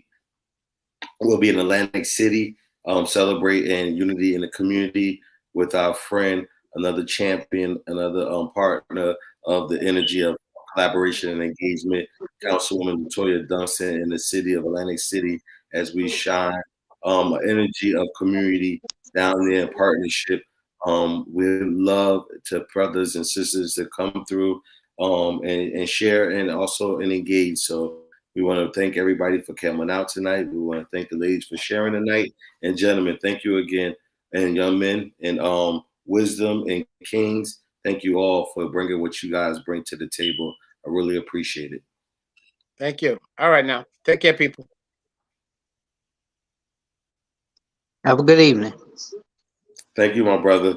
we'll be in Atlantic City celebrating unity in the community with our friend, another champion, another partner of the energy of collaboration and engagement, Councilwoman Latoya Dunston in the city of Atlantic City as we shine. Energy of community down there in partnership. We love to brothers and sisters to come through and share and also engage. So we want to thank everybody for coming out tonight. We want to thank the ladies for sharing tonight. And gentlemen, thank you again. And young men and wisdom and kings, thank you all for bringing what you guys bring to the table. I really appreciate it. Thank you. All right, now take care, people. Have a good evening. Thank you, my brother.